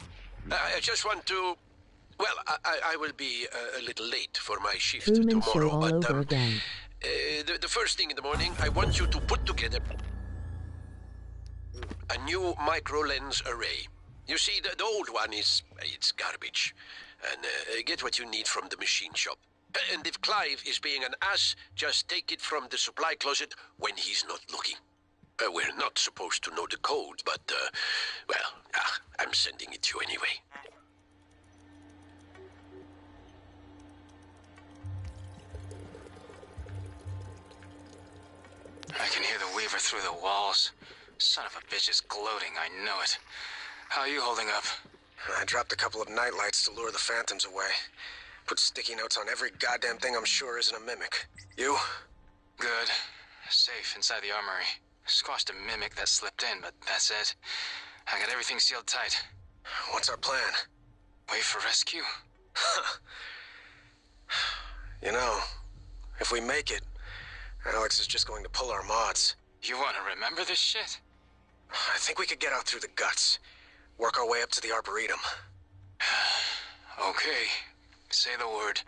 I just want to... Well, I will be a little late for my shift Truman tomorrow, Show all but over again. the first thing in the morning, I want you to put together a new micro-lens array. You see, the old one it's garbage. And get what you need from the machine shop. And if Clive is being an ass, just take it from the supply closet when he's not looking. We're not supposed to know the code, but, I'm sending it to you anyway. I can hear the Weaver through the walls. Son of a bitch is gloating, I know it. How are you holding up? I dropped a couple of nightlights to lure the phantoms away. Put sticky notes on every goddamn thing I'm sure isn't a mimic. You? Good. Safe inside the armory. Squashed a mimic that slipped in, but that's it. I got everything sealed tight. What's our plan? Wait for rescue? You know, if we make it, Alex is just going to pull our mods. You want to remember this shit? I think we could get out through the guts. Work our way up to the Arboretum. Okay. Say the word.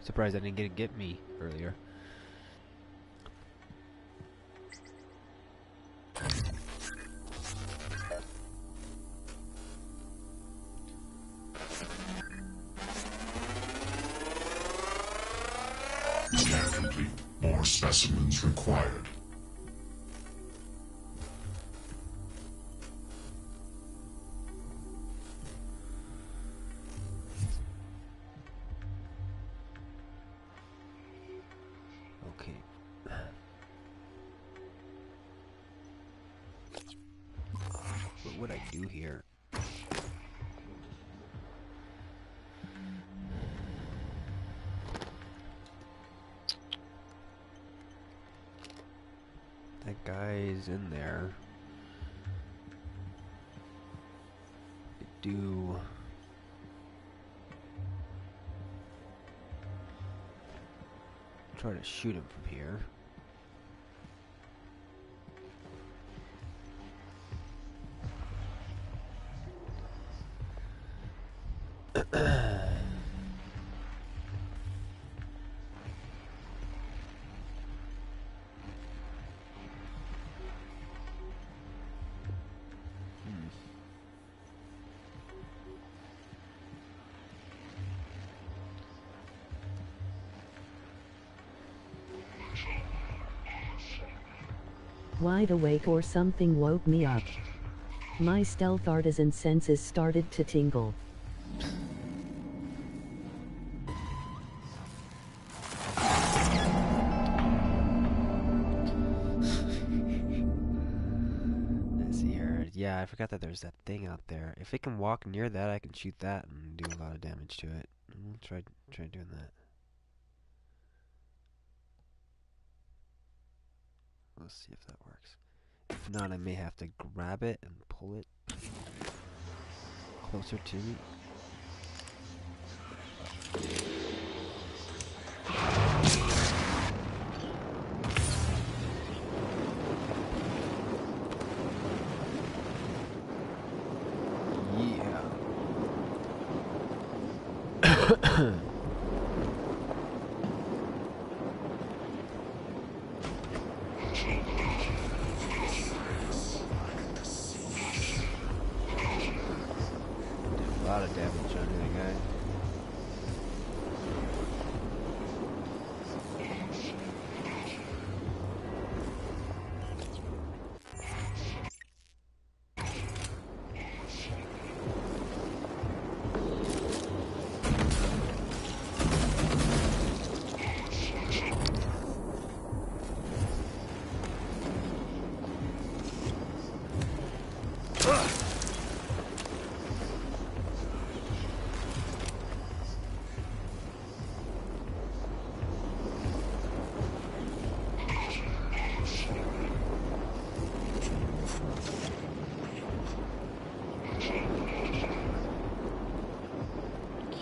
Surprised I didn't get me earlier. Scan complete. More specimens required. Okay. What would I do here? That guy's in there. I do. Try to shoot him from here. Wide awake or something woke me up. My stealth artisan senses started to tingle. Let's see here. yeah, I forgot that there's that thing out there. If it can walk near that, I can shoot that and do a lot of damage to it. We'll try doing that. Let's see if that works. If not, I may have to grab it and pull it closer to me. A lot of damage on that guy.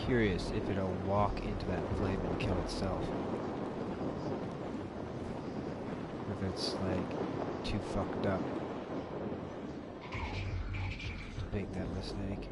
Curious if it'll walk into that flame and kill itself. If it's like too fucked up to make that mistake.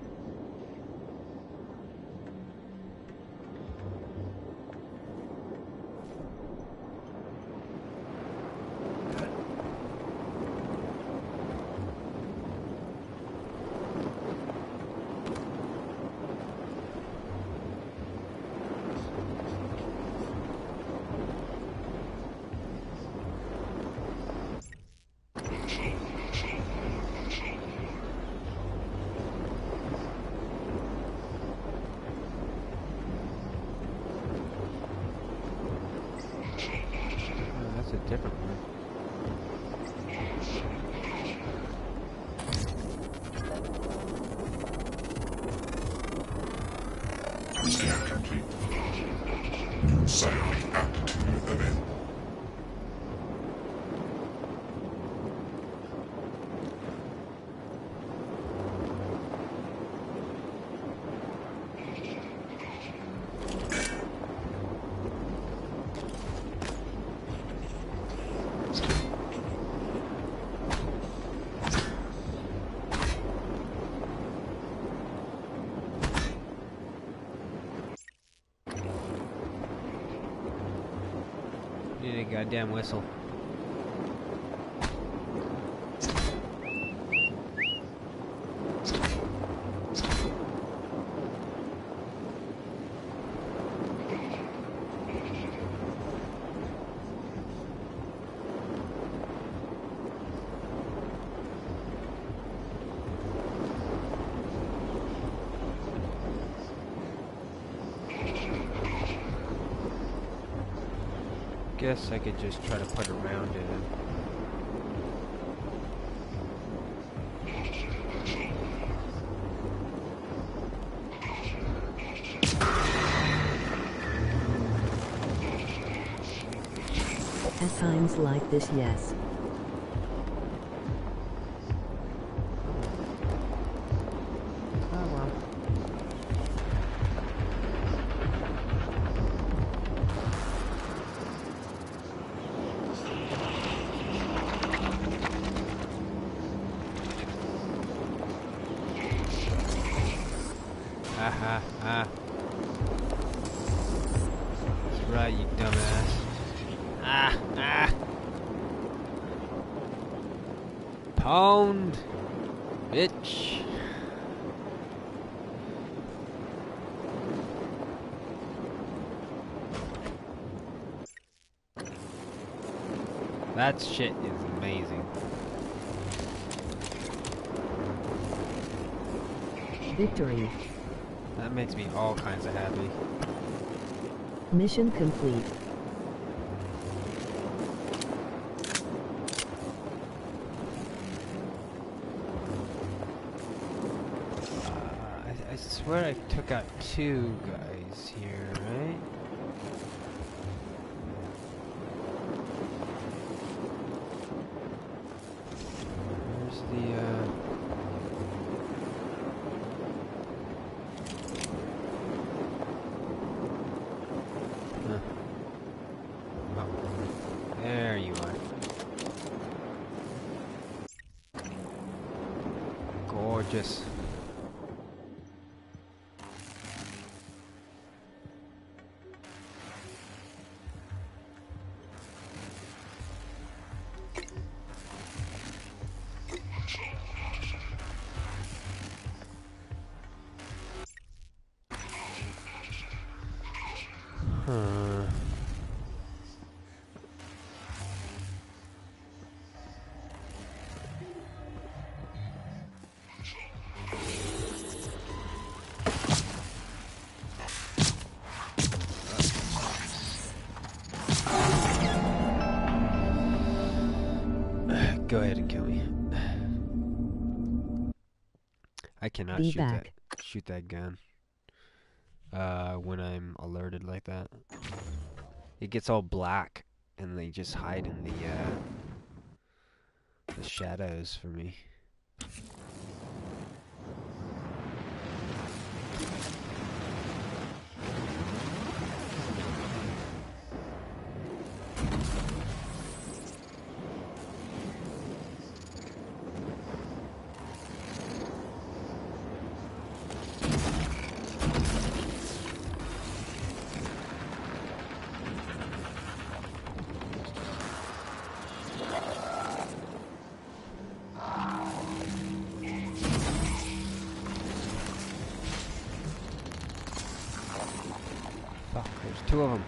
A different one. Scan complete. New psionic aptitude available. Need a goddamn whistle. Guess I could just try to put around it. At times like this, yes. Oh well. Ah. That's right, you dumbass. Ah. Pound, bitch. That shit is amazing. Victory. That makes me all kinds of happy. Mission complete. swear I took out 2 guys here, right? Where's the, Oh, there you are. Gorgeous. Huh. Go ahead and kill me. I cannot Be shoot back. that gun. When I'm alerted like that. It gets all black and they just hide in the shadows for me. Fuck, there's 2 of them.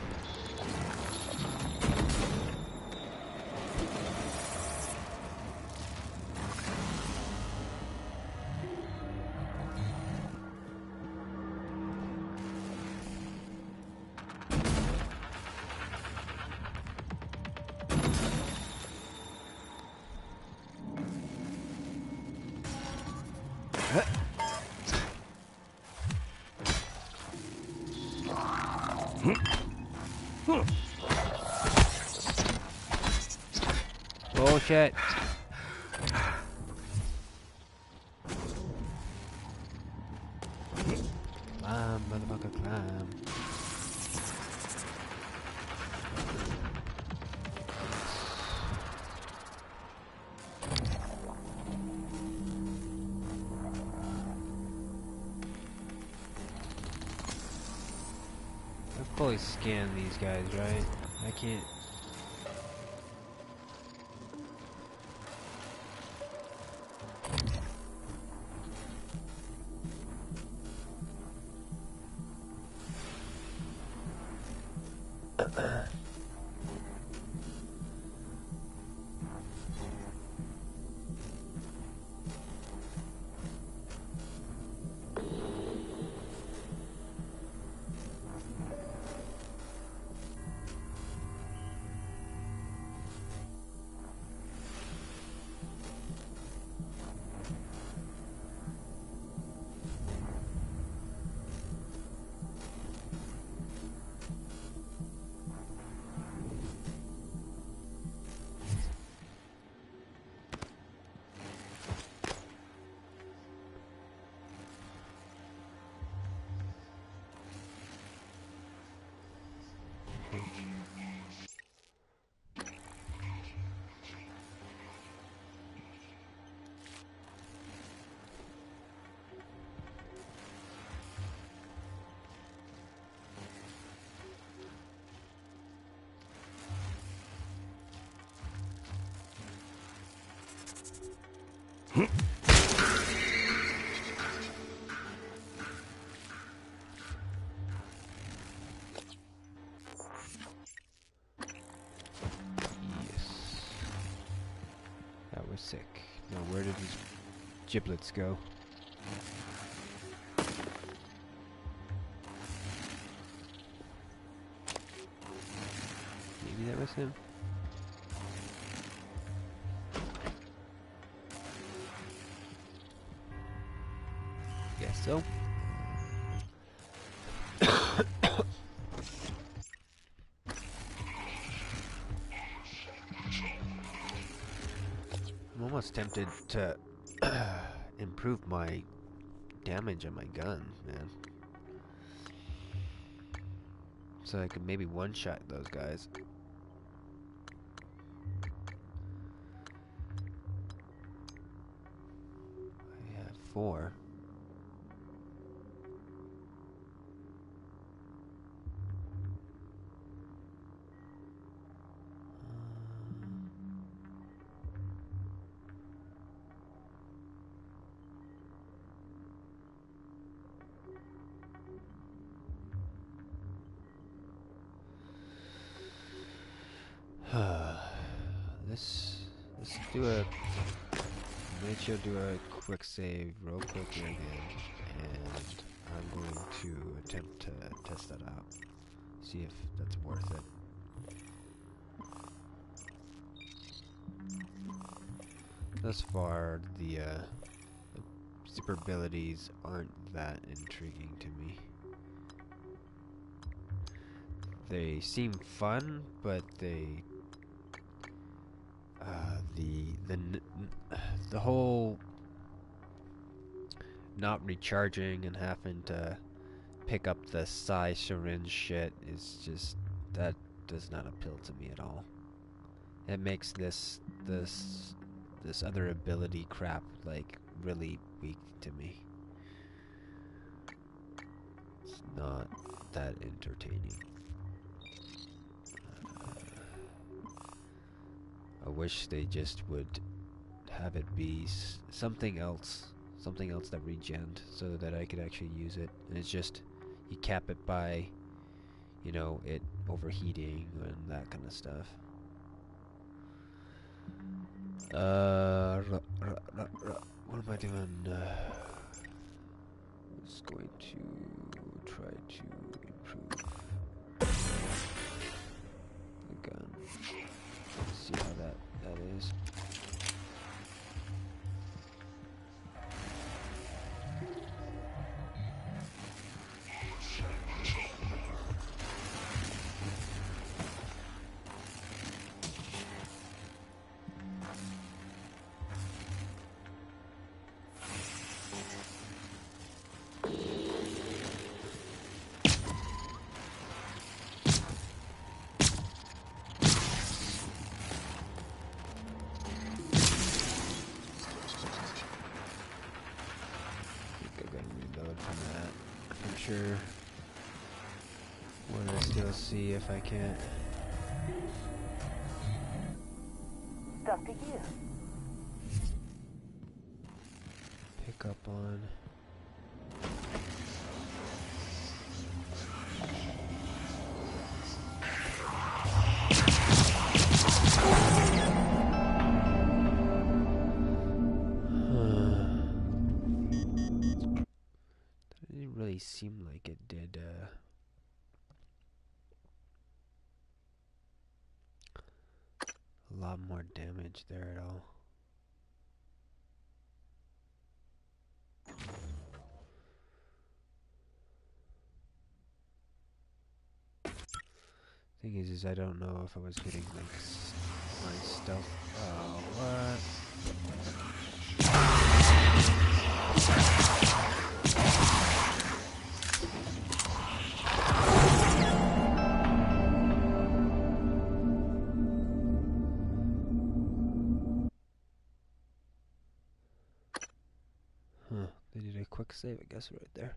Bullshit. Climb, motherfucker, climb. I fully scan these guys, right? I can't. That was sick. Now where did these giblets go? Maybe that was him. Guess so. I'm almost tempted to improve my damage on my gun, man. So I could maybe one-shot those guys. I have 4. Let's do a Mitchell do a quick save real quickly again, and I'm going to attempt to test that out. See if that's worth it. Thus far, the super abilities aren't that intriguing to me. They seem fun, but they the whole not recharging and having to pick up the psi syringe shit is just, that does not appeal to me at all. It makes this other ability crap like really weak to me. It's not that entertaining. I wish they just would have it be something else that regened, so that I could actually use it. And it's just, you cap it by, you know, it overheating and that kind of stuff. What am I doing? I'm just going to try to improve the gun. See how that is. Sure. Want to still see if I can't. Dr. Gear. Pick up on. Seemed like it did a lot more damage there at all. Thing is I don't know if I was getting like my stealth. Oh, what? They did a quick save, I guess, right there.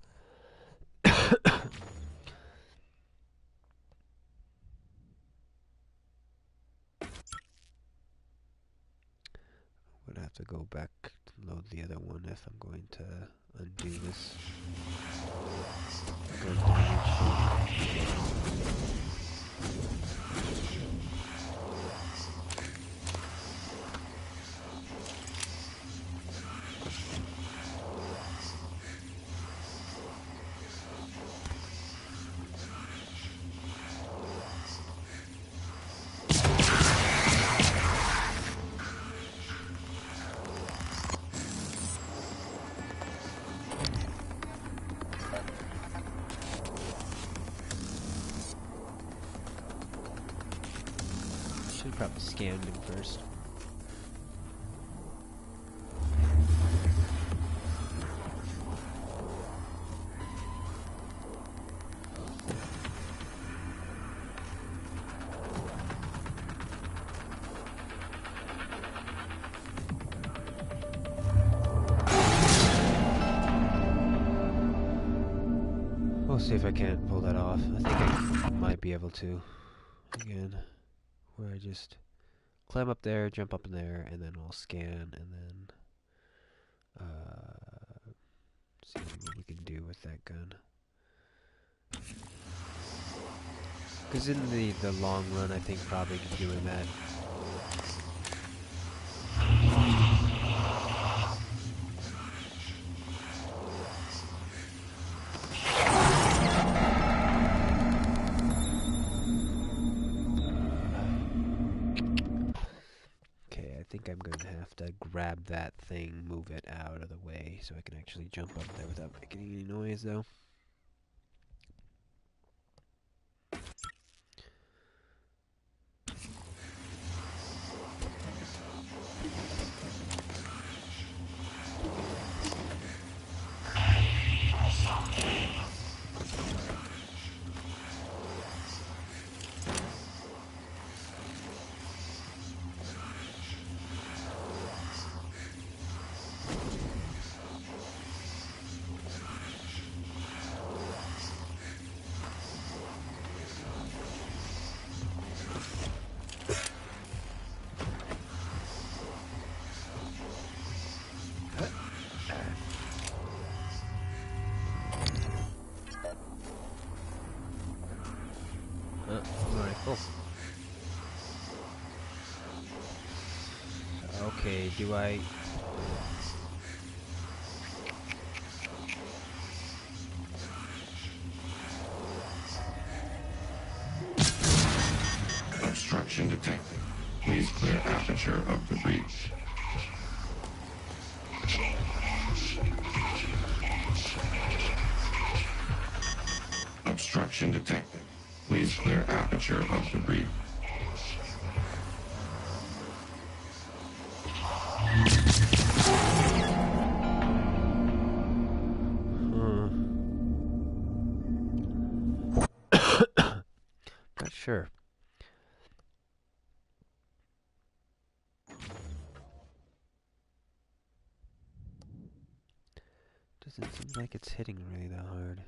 Would have to go back to load the other one if I'm going to undo this. Good damage. Probably scanned him first. see if I can't pull that off. I think I might be able to. Again, where I just climb up there, jump up in there, and then I'll scan, and then see what we can do with that gun. Because in the long run, I think probably doing that. Okay, I think I'm going to have to grab that thing, move it out of the way, so I can actually jump up there without making any noise, though. Okay, do I... Obstruction detected. Please clear aperture of the breach. Obstruction detected. Please clear aperture of the breach. Not sure. Doesn't seem like it's hitting really that hard.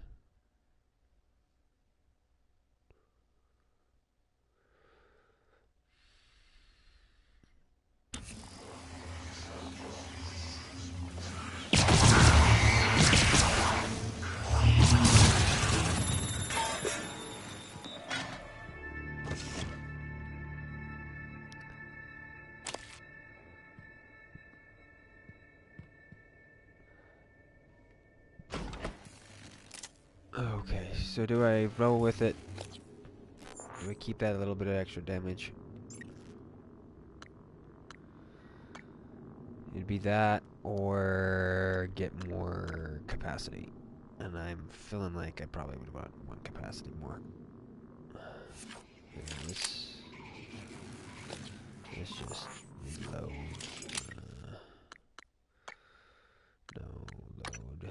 Okay, so do I roll with it? Do I keep that a little bit of extra damage? It'd be that, or get more capacity. And I'm feeling like I probably would want one capacity more. Here, this just reload. No load.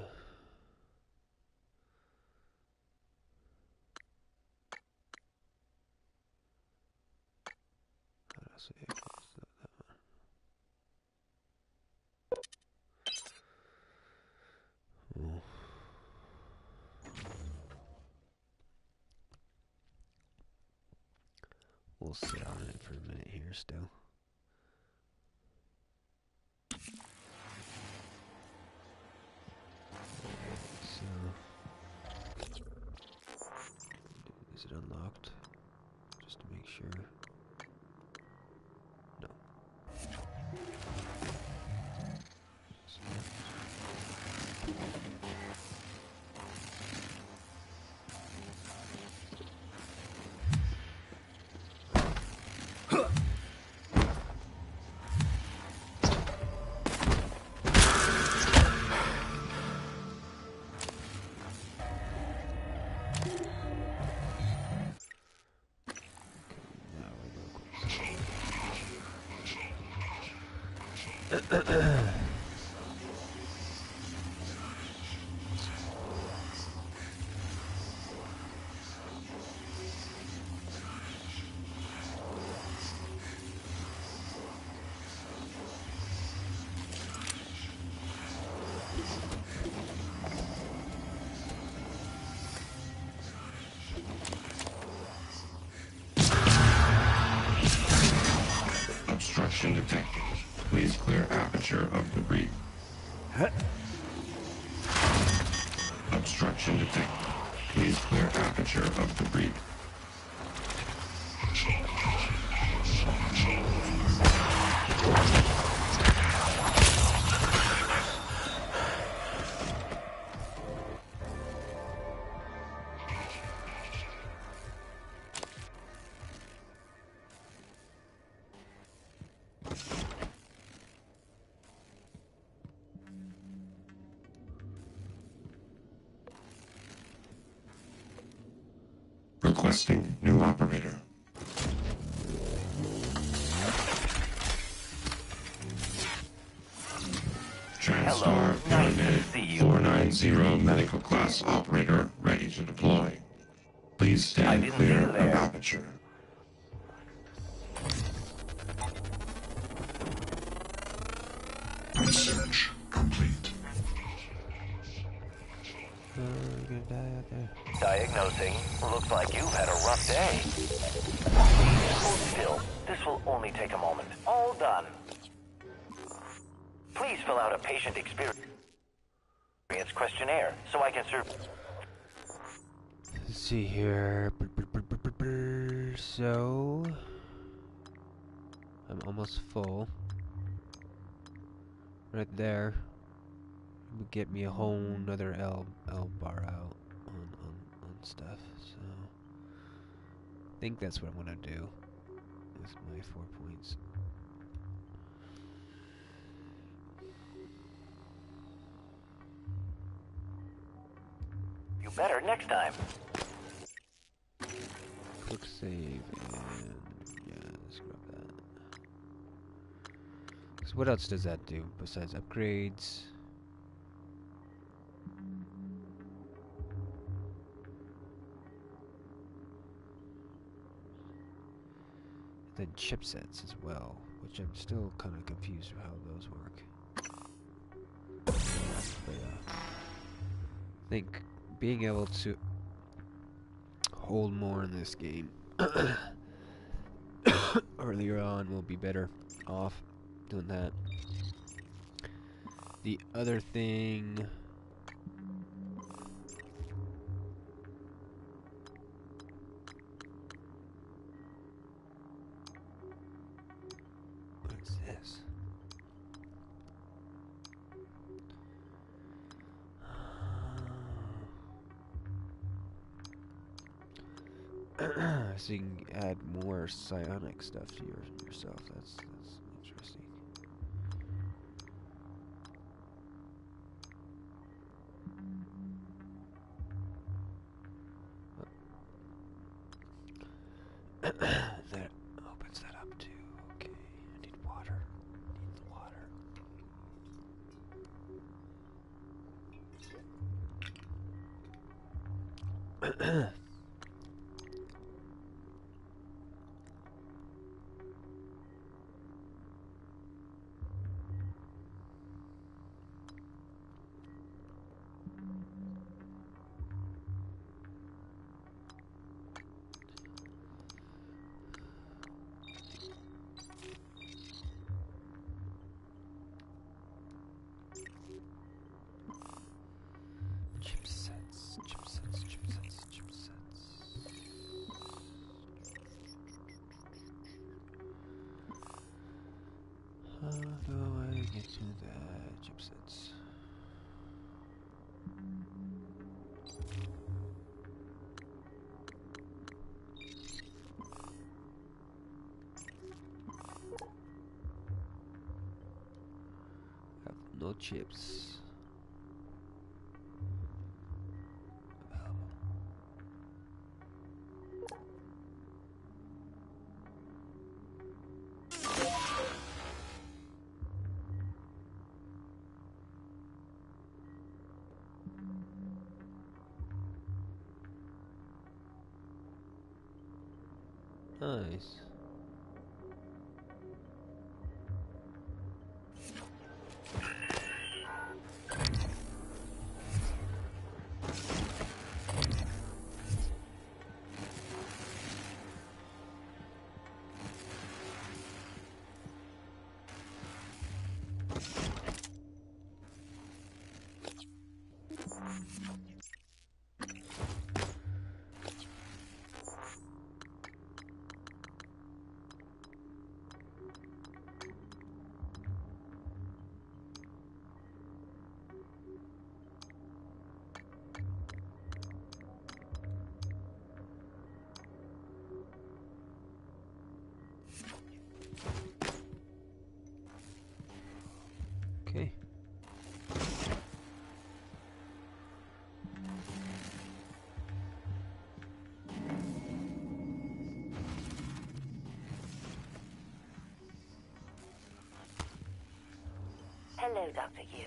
We'll sit on it for a minute here still. So, is it unlocked? Just to make sure. No. clear aperture of debris. Obstruction detected. Please clear aperture of debris. Requesting new operator. TranStar Pyramid 490 medical class operator ready to deploy. Please stand clear of aperture. Research complete. We're gonna die out there. Diagnosing. Looks like you've had a rough day. Hold still. This will only take a moment. All done. Please fill out a patient experience questionnaire so I can serve. Let's see here. So I'm almost full. Right there would get me a whole nother L bar out on stuff. So I think that's what I'm gonna do with my 4 points. You better next time. Quick save and yeah, let's grab that. So what else does that do besides upgrades? Then chipsets as well, which I'm still kind of confused with how those work. But I think being able to hold more in this game earlier on will be better off doing that. The other thing, what's this? So you can add more psionic stuff to yourself. That's interesting. That opens that up too. Okay, I need water. Water. How do I get to the chipsets? Have no chips. Nice. Hello, Dr. Yu.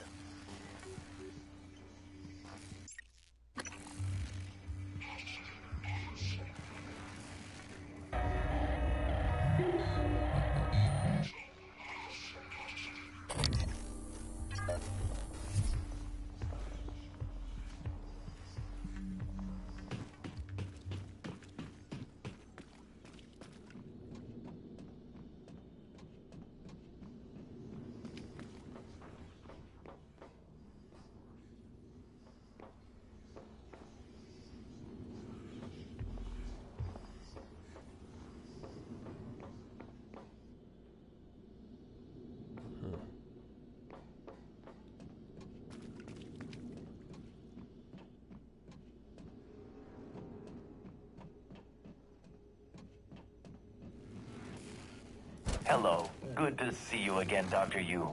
Hello. Good to see you again, Dr. Yu.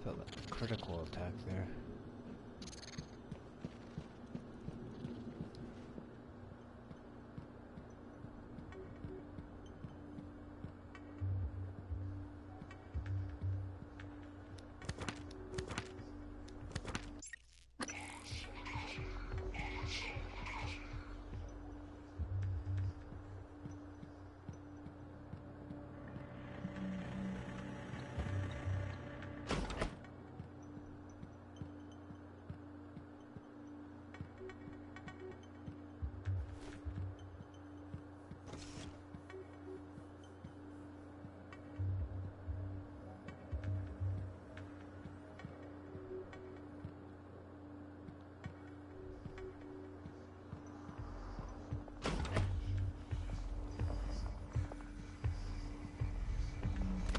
Felt like a critical attack there.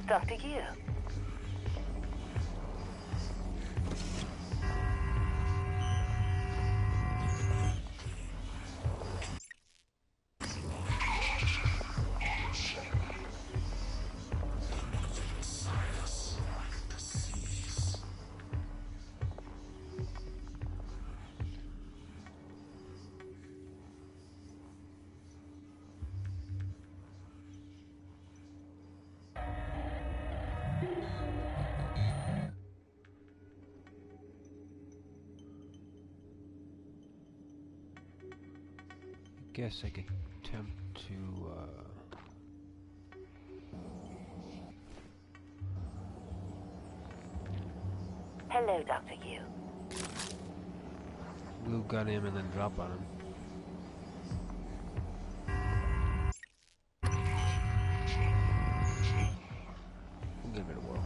Dr. Yu. Guess I could attempt to, Hello, Dr. Yu. glue gun him and then drop on him. We'll give it a whirl.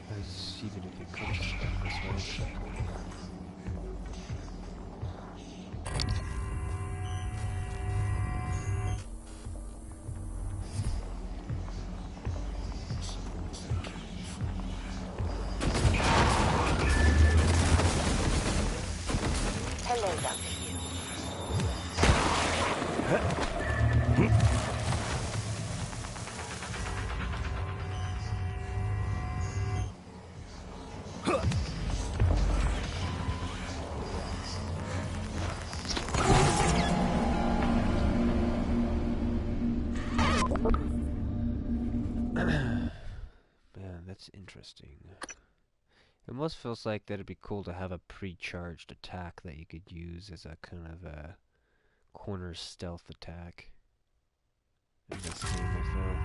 Let's even if it comes back this way. Hello, Dr. Yu. Man, that's interesting. It almost feels like that'd be cool to have a pre-charged attack that you could use as a kind of a corner stealth attack. In this game, I feel.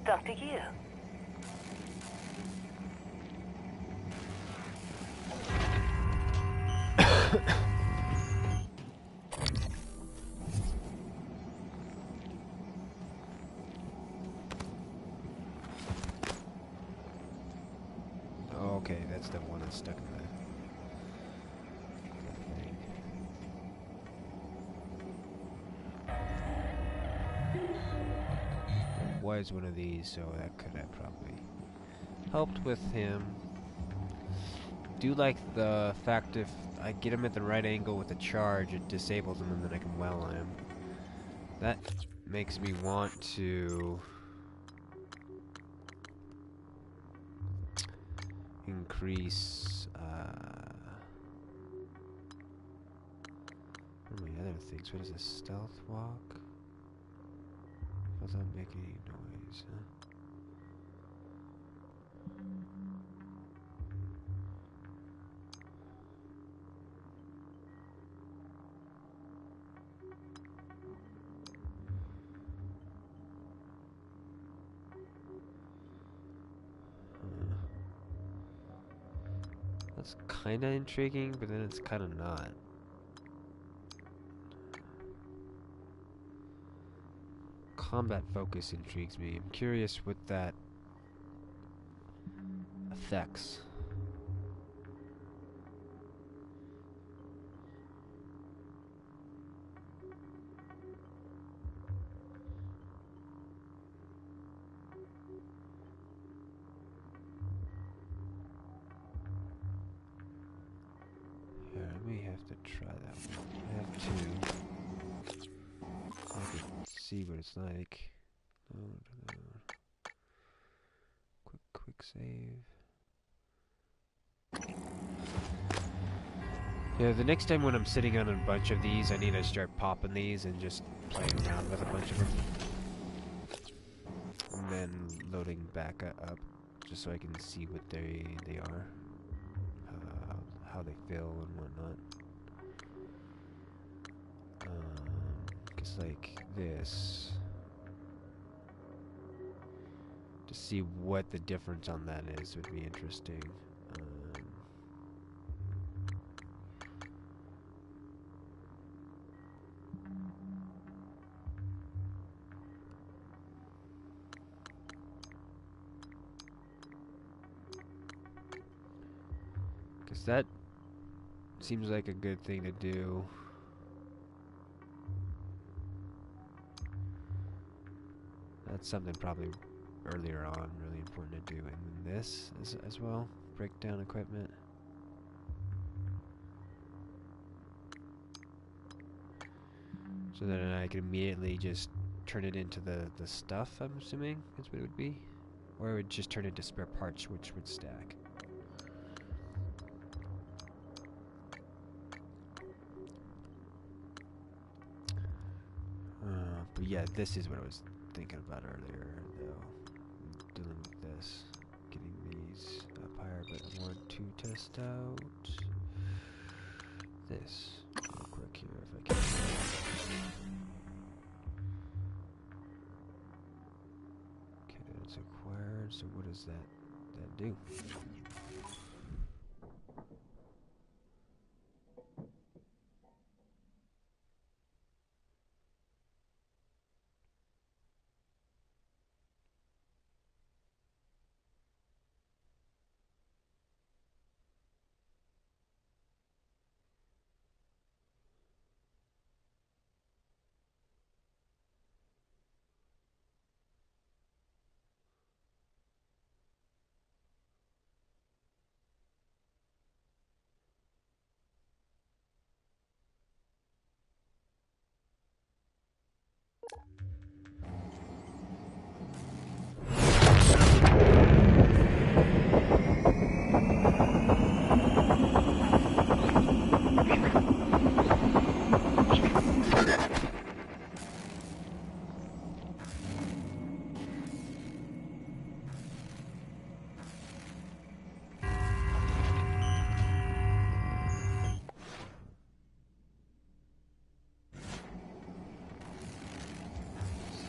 Dr. Yu. Oh, okay, that's the one that's stuck in the thing. There was one of these, so that could have probably helped with him. Do like the fact if I get him at the right angle with a charge, it disables him and then I can well on him. That makes me want to increase what are my other things? What is this? Stealth walk? Without making any noise, huh? That's kinda intriguing, but then it's kinda not. Combat focus intrigues me. I'm curious what that affects. Yeah, I may have to try that one. I have two. I can see what it's like. Load. Quick save. Yeah, the next time when I'm sitting on a bunch of these, I need to start popping these and just playing around with a bunch of them. And then loading back up, just so I can see what they are. How they feel and whatnot. Cause like this, to see what the difference on that is would be interesting. Cause that seems like a good thing to do. That's something probably earlier on really important to do. And then this as well, break down equipment. So then I can immediately just turn it into the stuff, I'm assuming is what it would be. Or it would just turn into spare parts which would stack. But yeah, this is what I was thinking about earlier, though. Dealing with this. Getting these up higher, but I want to test out this real quick here if I can. Okay, that's acquired, so what does that do?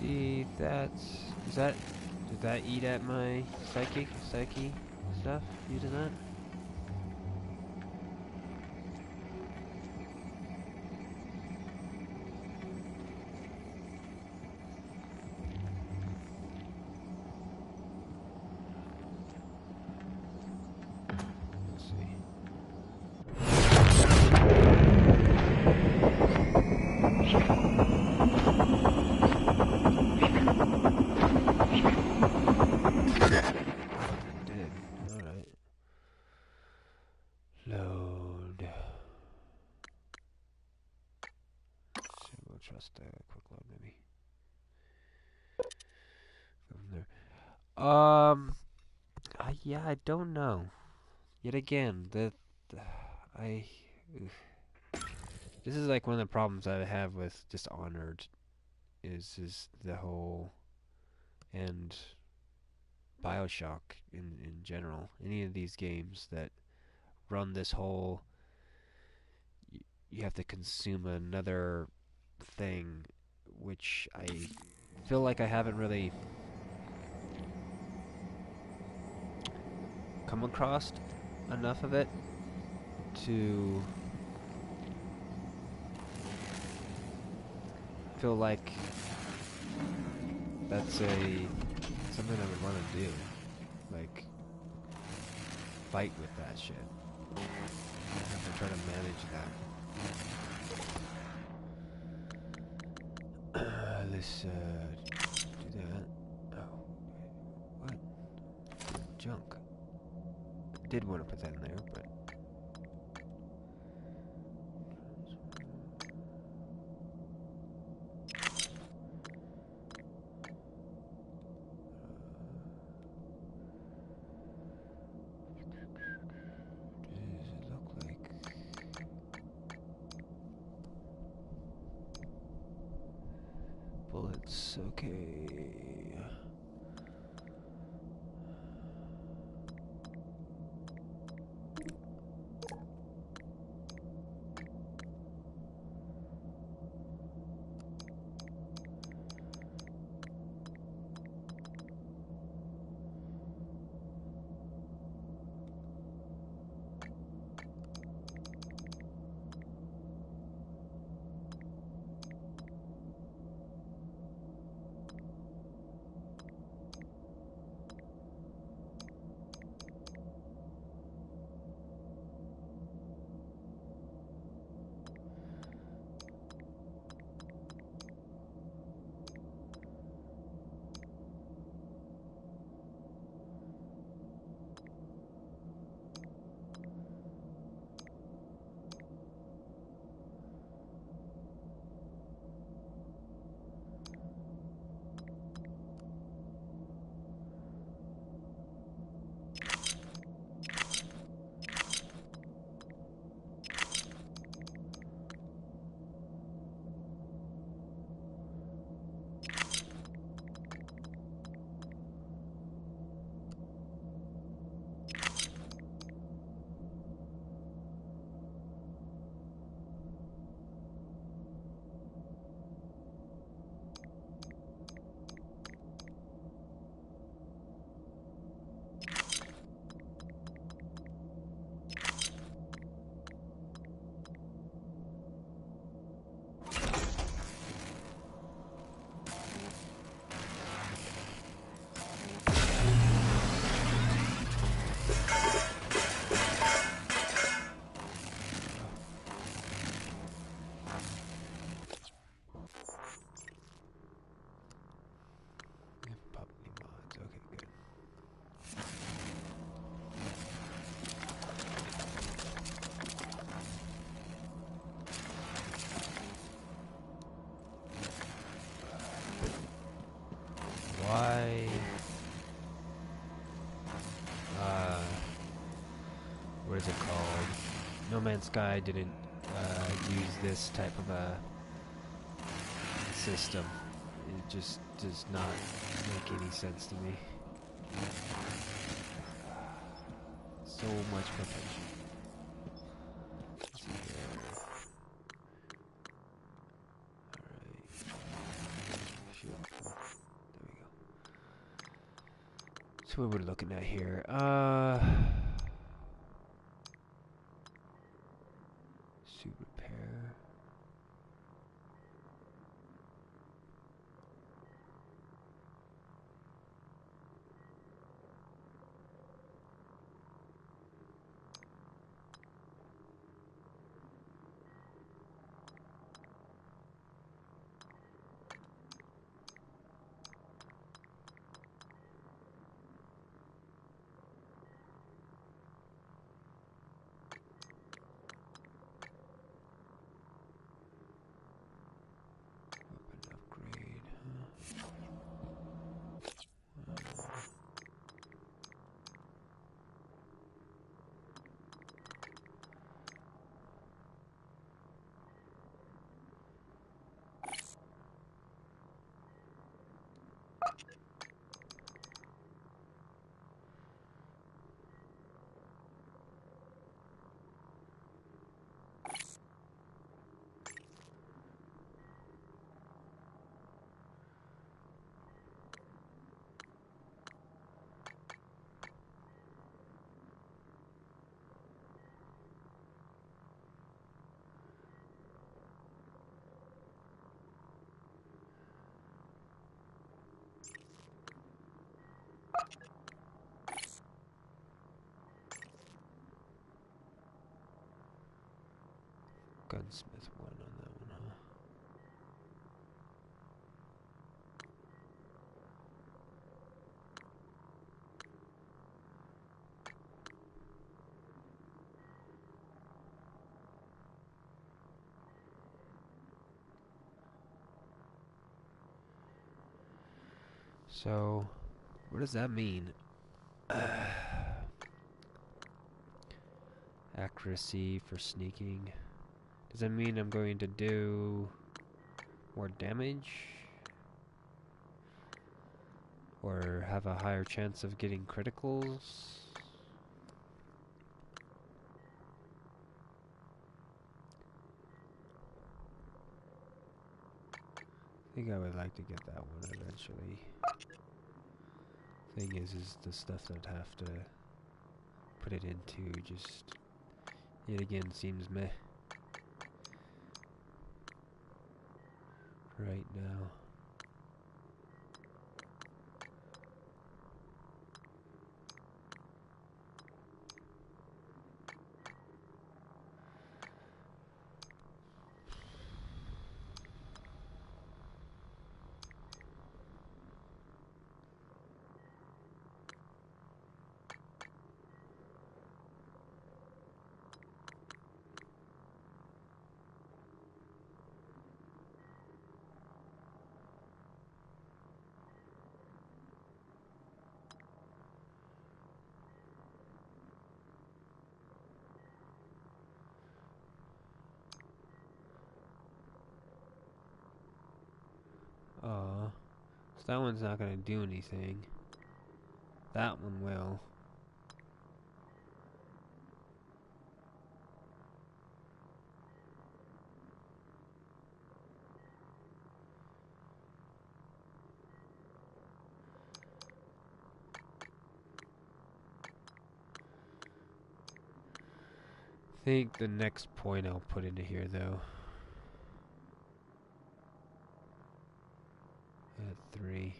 See, is that Did that eat at my psyche stuff using that? Let's see. Did. Alright. Load. So we'll trust a quick load maybe. Go from there. Yeah, I don't know. Yet again, I this is like one of the problems I have with Dishonored is the whole and BioShock in general. Any of these games that run this whole you have to consume another thing, which I feel like I haven't really come across enough of it to feel like that's something I would want to do. Like, fight with that shit. I have to try to manage that. Let's do that. Oh, what? Junk. Did want to put that in there, but does it look like bullets? Okay. Why? What is it called? No Man's Sky didn't use this type of a system. It just does not make any sense to me. So much potential. Let's see here. Alright. Shield. There we go. what we're looking at here. Suit repair. Gunsmith one on that one, huh? So, what does that mean? Accuracy for sneaking. Does that mean I'm going to do more damage? Or have a higher chance of getting criticals? I think I would like to get that one eventually. Thing is the stuff that I'd have to put it into just yet again seems meh right now. So that one's not gonna do anything. That one will. I think the next point I'll put into here though. At 3.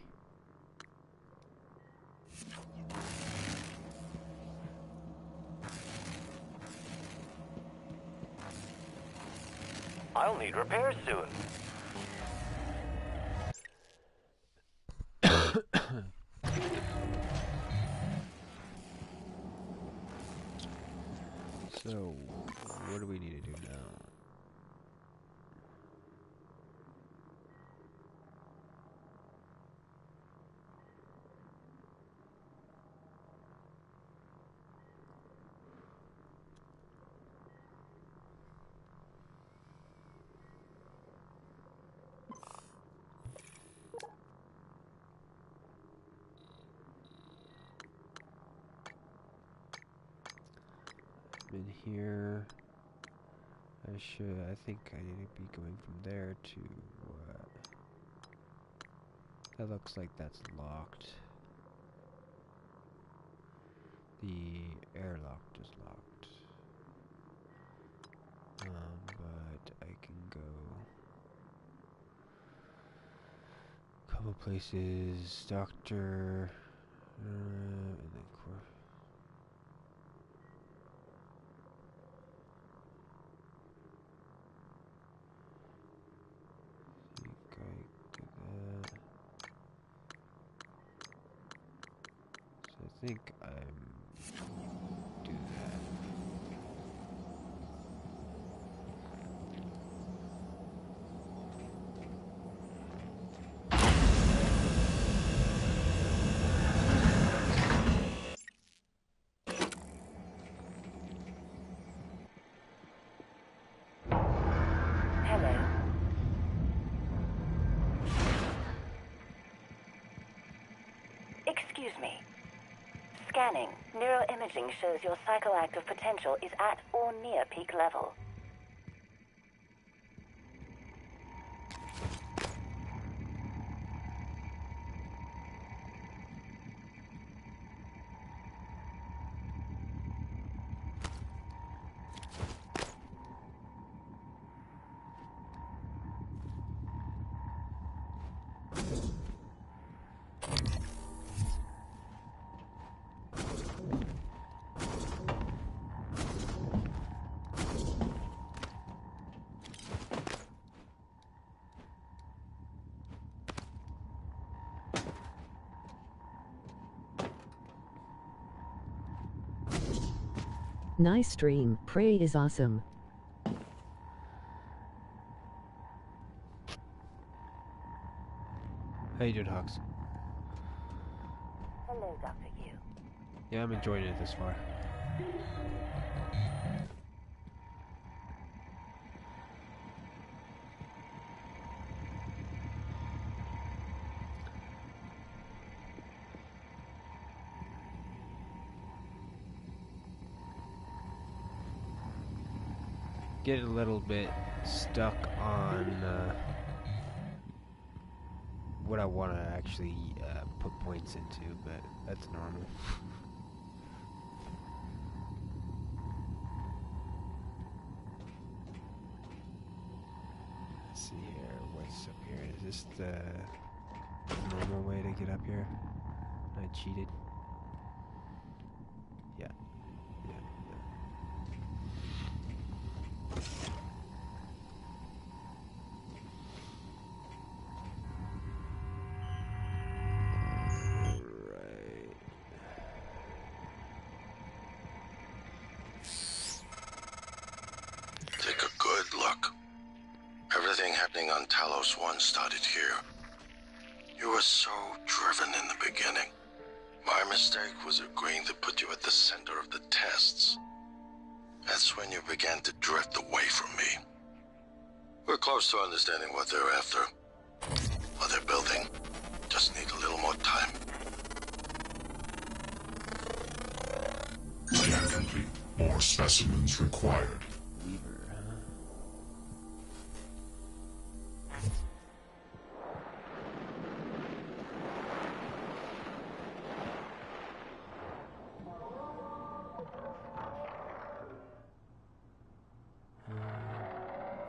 I'll need repairs soon. So, what do we need to do now? In here, I think I need to be going from there to what? That looks like that's locked. The airlock is locked. But I can go a couple places. Doctor, and then I think I'm do that. Hello. Excuse me. Scanning. Neuroimaging shows your psychoactive potential is at or near peak level. Nice stream. Prey is awesome. How you doing, Hawks? Hello, Dr. Yu. Yeah, I'm enjoying it this far. Get a little bit stuck on what I want to actually put points into, but that's normal. Let's see here, what's up here? Is this the normal way to get up here? I cheated. Yeah. Take a good look. Everything happening on Talos 1 started here. You were so driven in the beginning. My mistake was agreeing to put you at the center of the tests. That's when you began to drift away from me. We're close to understanding what they're after. What they're building. Just need a little more time. Scan complete. More specimens required.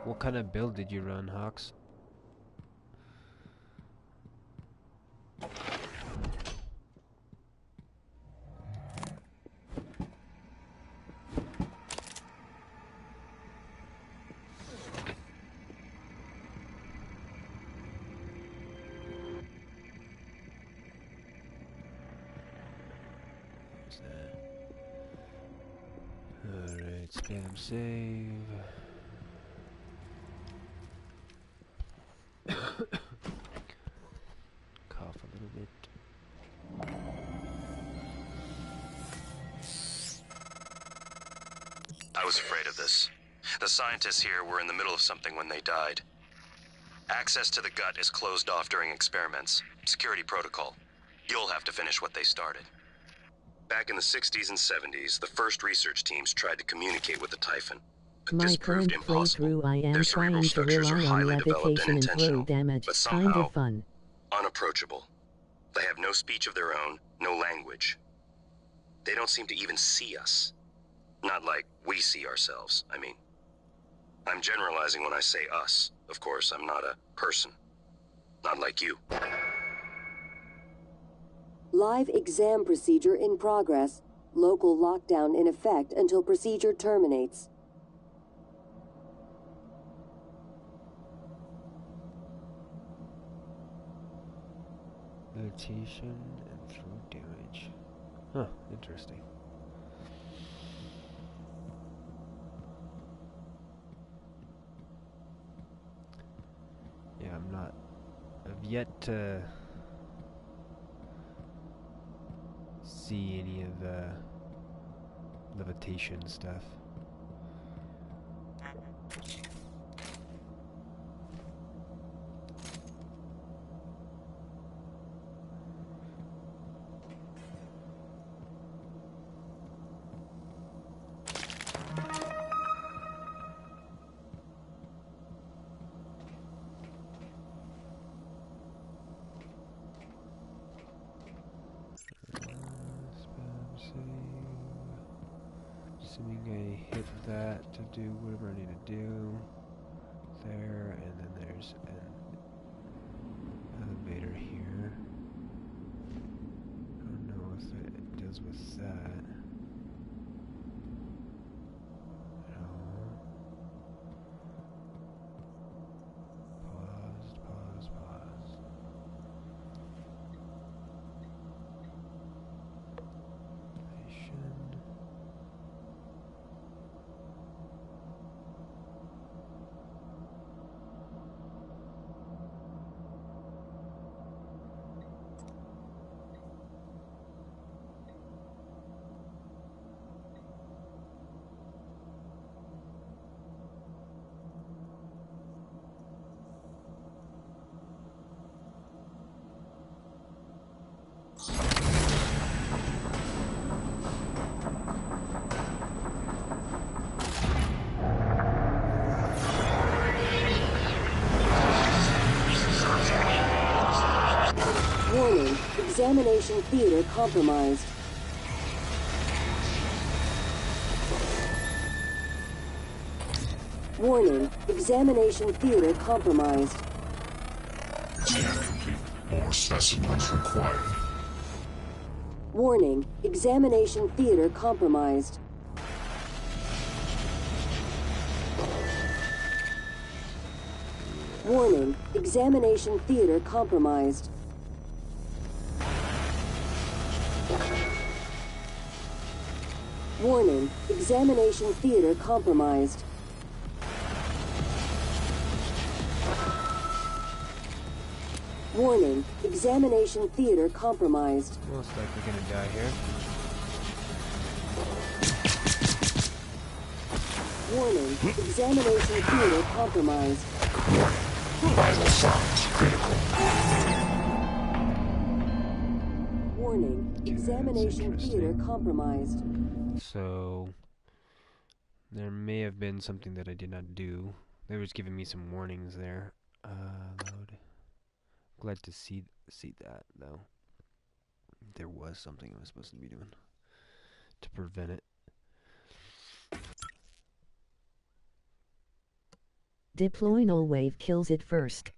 What kind of build did you run, Hawks? Alright, spam save. Cough a little bit. I was afraid of this. The scientists here were in the middle of something when they died. Access to the gut is closed off during experiments. Security protocol. You'll have to finish what they started. Back in the 60s and 70s, the first research teams tried to communicate with the Typhon. But My this proved current impossible. playthrough I am Their trying cerebral to structures are rely on highly developed and levitation and throw intentional, damage. but Kind somehow of fun. unapproachable. They have no speech of their own, no language. They don't seem to even see us. Not like we see ourselves, I mean. I'm generalizing when I say us. Of course, I'm not a person. Not like you. Live exam procedure in progress. Local lockdown in effect until procedure terminates. Meditation and throat damage. Huh, interesting. Yeah, I've yet to see any of the levitation stuff. Assuming I hit that to do whatever I need to do there, and then there's an elevator here. I don't know if it deals with that. No. Pause. Warning, examination theater compromised. Warning, examination theater compromised. Scan complete. More specimens required. Warning, examination theater compromised. Warning, examination theater compromised. Warning, examination theater compromised. Warning, examination theater compromised. Most likely gonna die here. Warning, examination theater compromised. Vital signs critical. Warning, examination theater compromised. So there may have been something that I did not do. They were just giving me some warnings there. Load. Glad to see that though. There was something I was supposed to be doing to prevent it. Deploy null wave kills it first.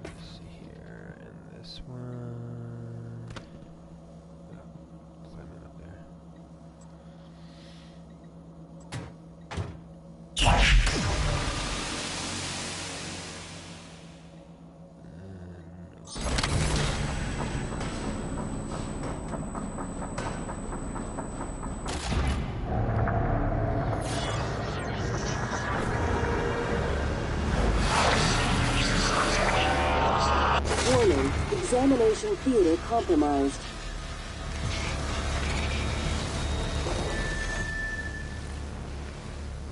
Let's see here, and this one. Oh, climbing up there. Warning, examination theater compromised.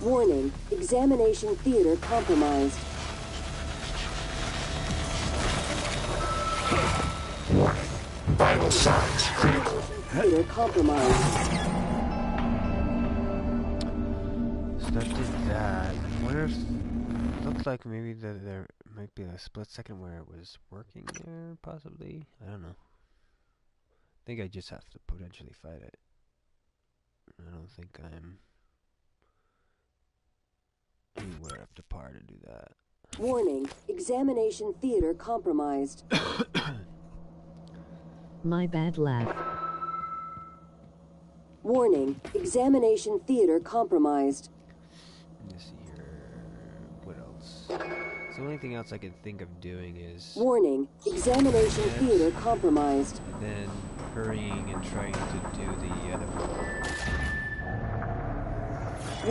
Warning, examination theater compromised. Warning. Vital signs critical. Theater compromised. So that did that. I wonder if looked like maybe there might be a split second where it was working there, possibly. I don't know. I think I just have to potentially fight it. I don't think I'm anywhere up to par to do that. Warning, examination theater compromised. My bad laugh. Warning, examination theater compromised. Let's see here. What else? The only thing else I can think of doing is... Warning, examination theater compromised. And then hurrying and trying to do the other one.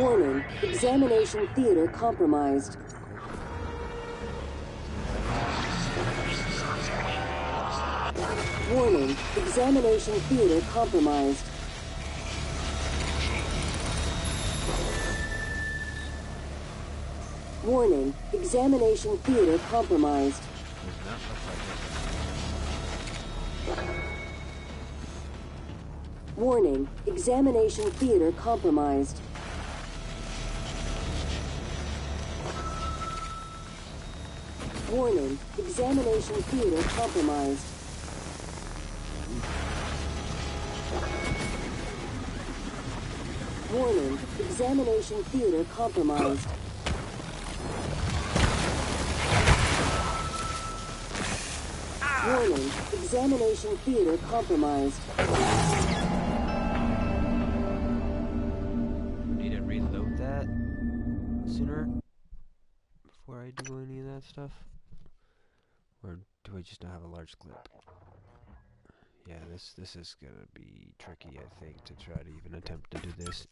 Warning, examination theater compromised. Warning, examination theater compromised. Warning, examination theater compromised. Warning, examination theater compromised. Warning, examination theater compromised. Warning, examination theater compromised. Warning, examination theater compromised. Need to reload that sooner before I do any of that stuff? Or do I just not have a large clip? Yeah, this is gonna be tricky, I think, to try to even attempt to do this.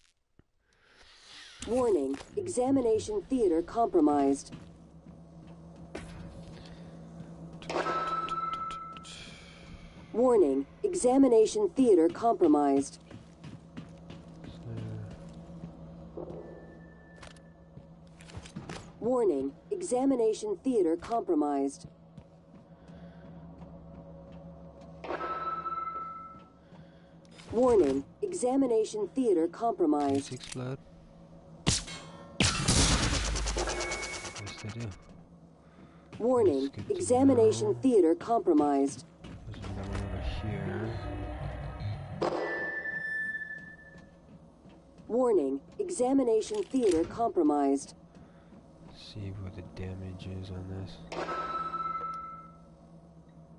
Warning, examination theater compromised. Warning, examination theater compromised. Warning, examination theater compromised. Warning, examination theater compromised. Explode. Yes, they do. Warning, examination theater compromised. There's another one over here. Warning, examination theater compromised. See what the damage is on this.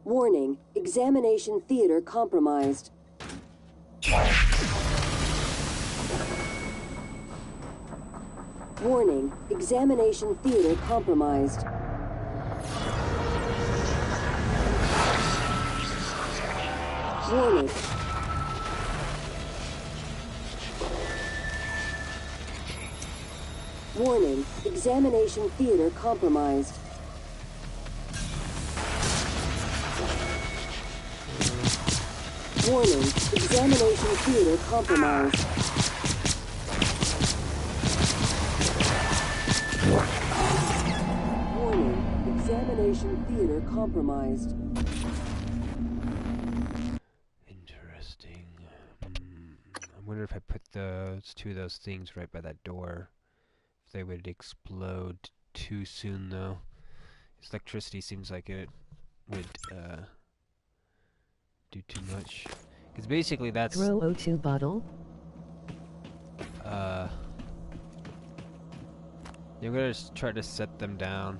Warning, examination theater compromised. Warning, examination theater compromised. Warning. Warning, examination theater compromised. Warning, examination theater compromised. Warning, examination theater compromised. Interesting. I wonder if I put those two of those things right by that door, if they would explode too soon, though. This electricity seems like it would do too much. Because basically that's... Throw O2 bottle. I'm gonna try to set them down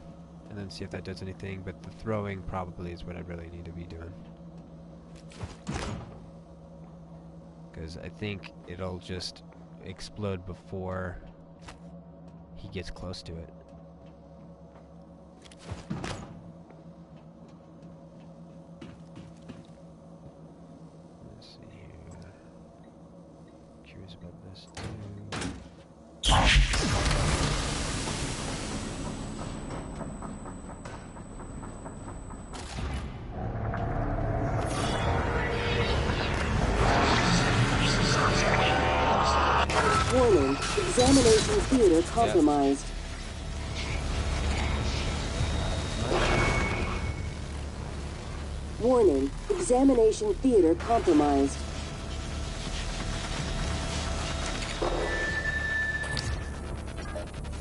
and then see if that does anything, but the throwing probably is what I really need to be doing. Because I think it'll just explode before he gets close to it. Let's see here. Curious about this too. Warning, examination theater compromised. Warning, examination theater compromised.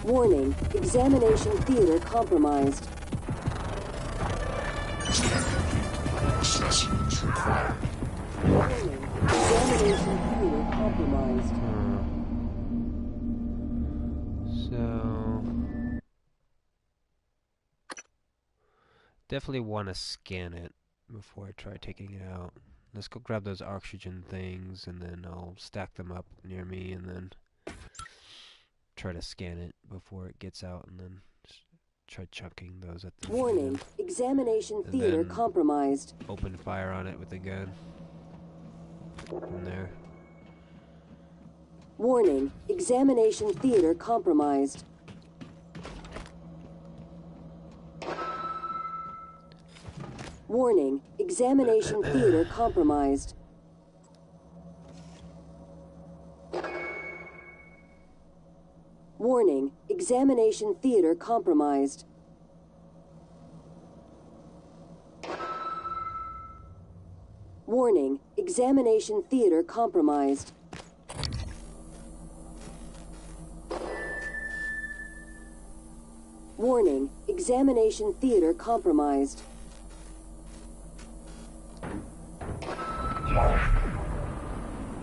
Warning, examination theater compromised. Specimens required. Warning, examination theater compromised. So definitely want to scan it before I try taking it out. Let's go grab those oxygen things, and then I'll stack them up near me, and then try to scan it before it gets out, and then try chunking those at the Warning, end. examination And theater then compromised. open fire on it with a gun from there. Warning, examination theater compromised. Warning, examination theater compromised. Warning, examination theater compromised. Warning, examination theater compromised. Warning, examination theater compromised.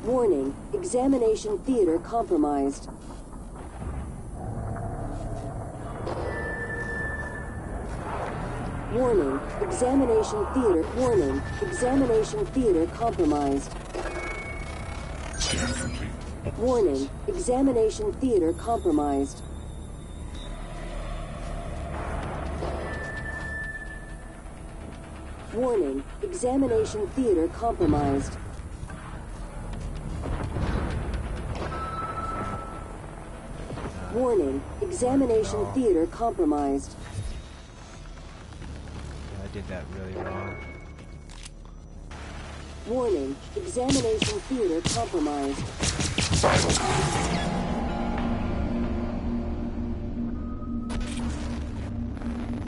Warning, examination theater compromised. Warning, examination theater. Warning, examination theater compromised. Scan complete. Warning, examination theater compromised. Warning, examination theater compromised. Warning, examination theater compromised. I did that really wrong. Warning, examination theater compromised.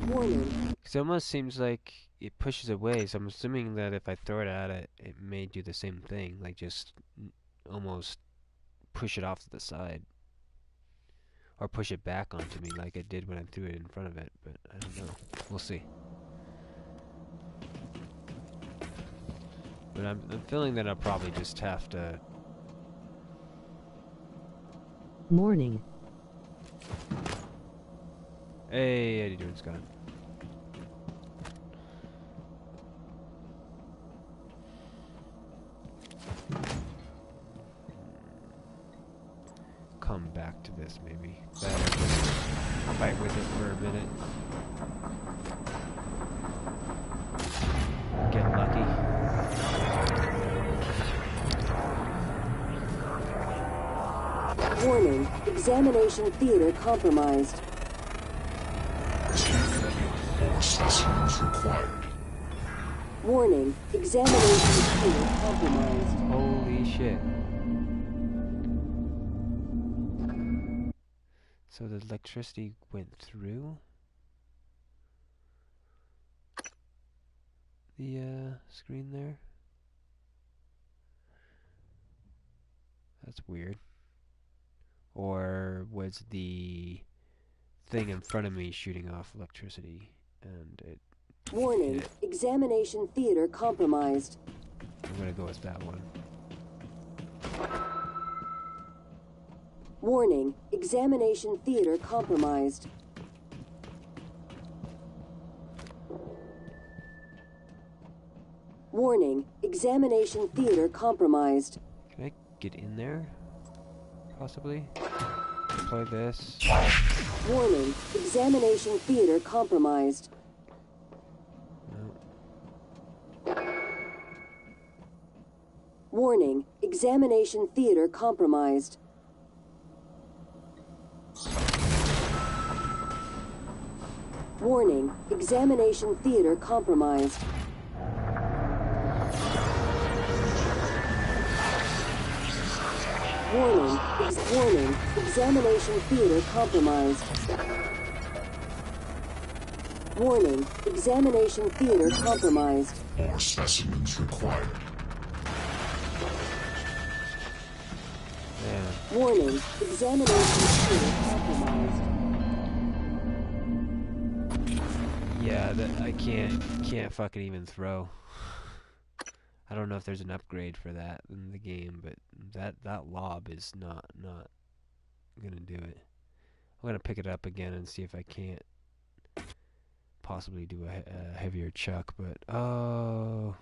Warning. Because it almost seems like it pushes away, so I'm assuming that if I throw it at it, it may do the same thing, like just almost push it off to the side. Or push it back onto me like it did when I threw it in front of it, but I don't know. We'll see. But I'm feeling that I'll probably just have to... Morning. Hey, how you doing, Scott? Come back to this, maybe. Better just fight with it for a minute. Get lucky. Warning, examination theater compromised. More specimens required. Warning, examination theater compromised. Holy shit. So the electricity went through the screen there? That's weird. Or was the thing in front of me shooting off electricity and it... Warning, examination theater compromised. I'm gonna go with that one. Warning, examination theater compromised. Warning, examination theater compromised. Can I get in there? Possibly? Play this. Warning, examination theater compromised. No. Warning, examination theater compromised. Warning, examination theater compromised. Warning, warning, examination theater compromised. Warning, examination theater compromised. More specimens required. Yeah. Warning, examination theater compromised. Yeah, that I can't fucking even throw. I don't know if there's an upgrade for that in the game, but that lob is not gonna do it. I'm gonna pick it up again and see if I can't possibly do a heavier chuck, but oh.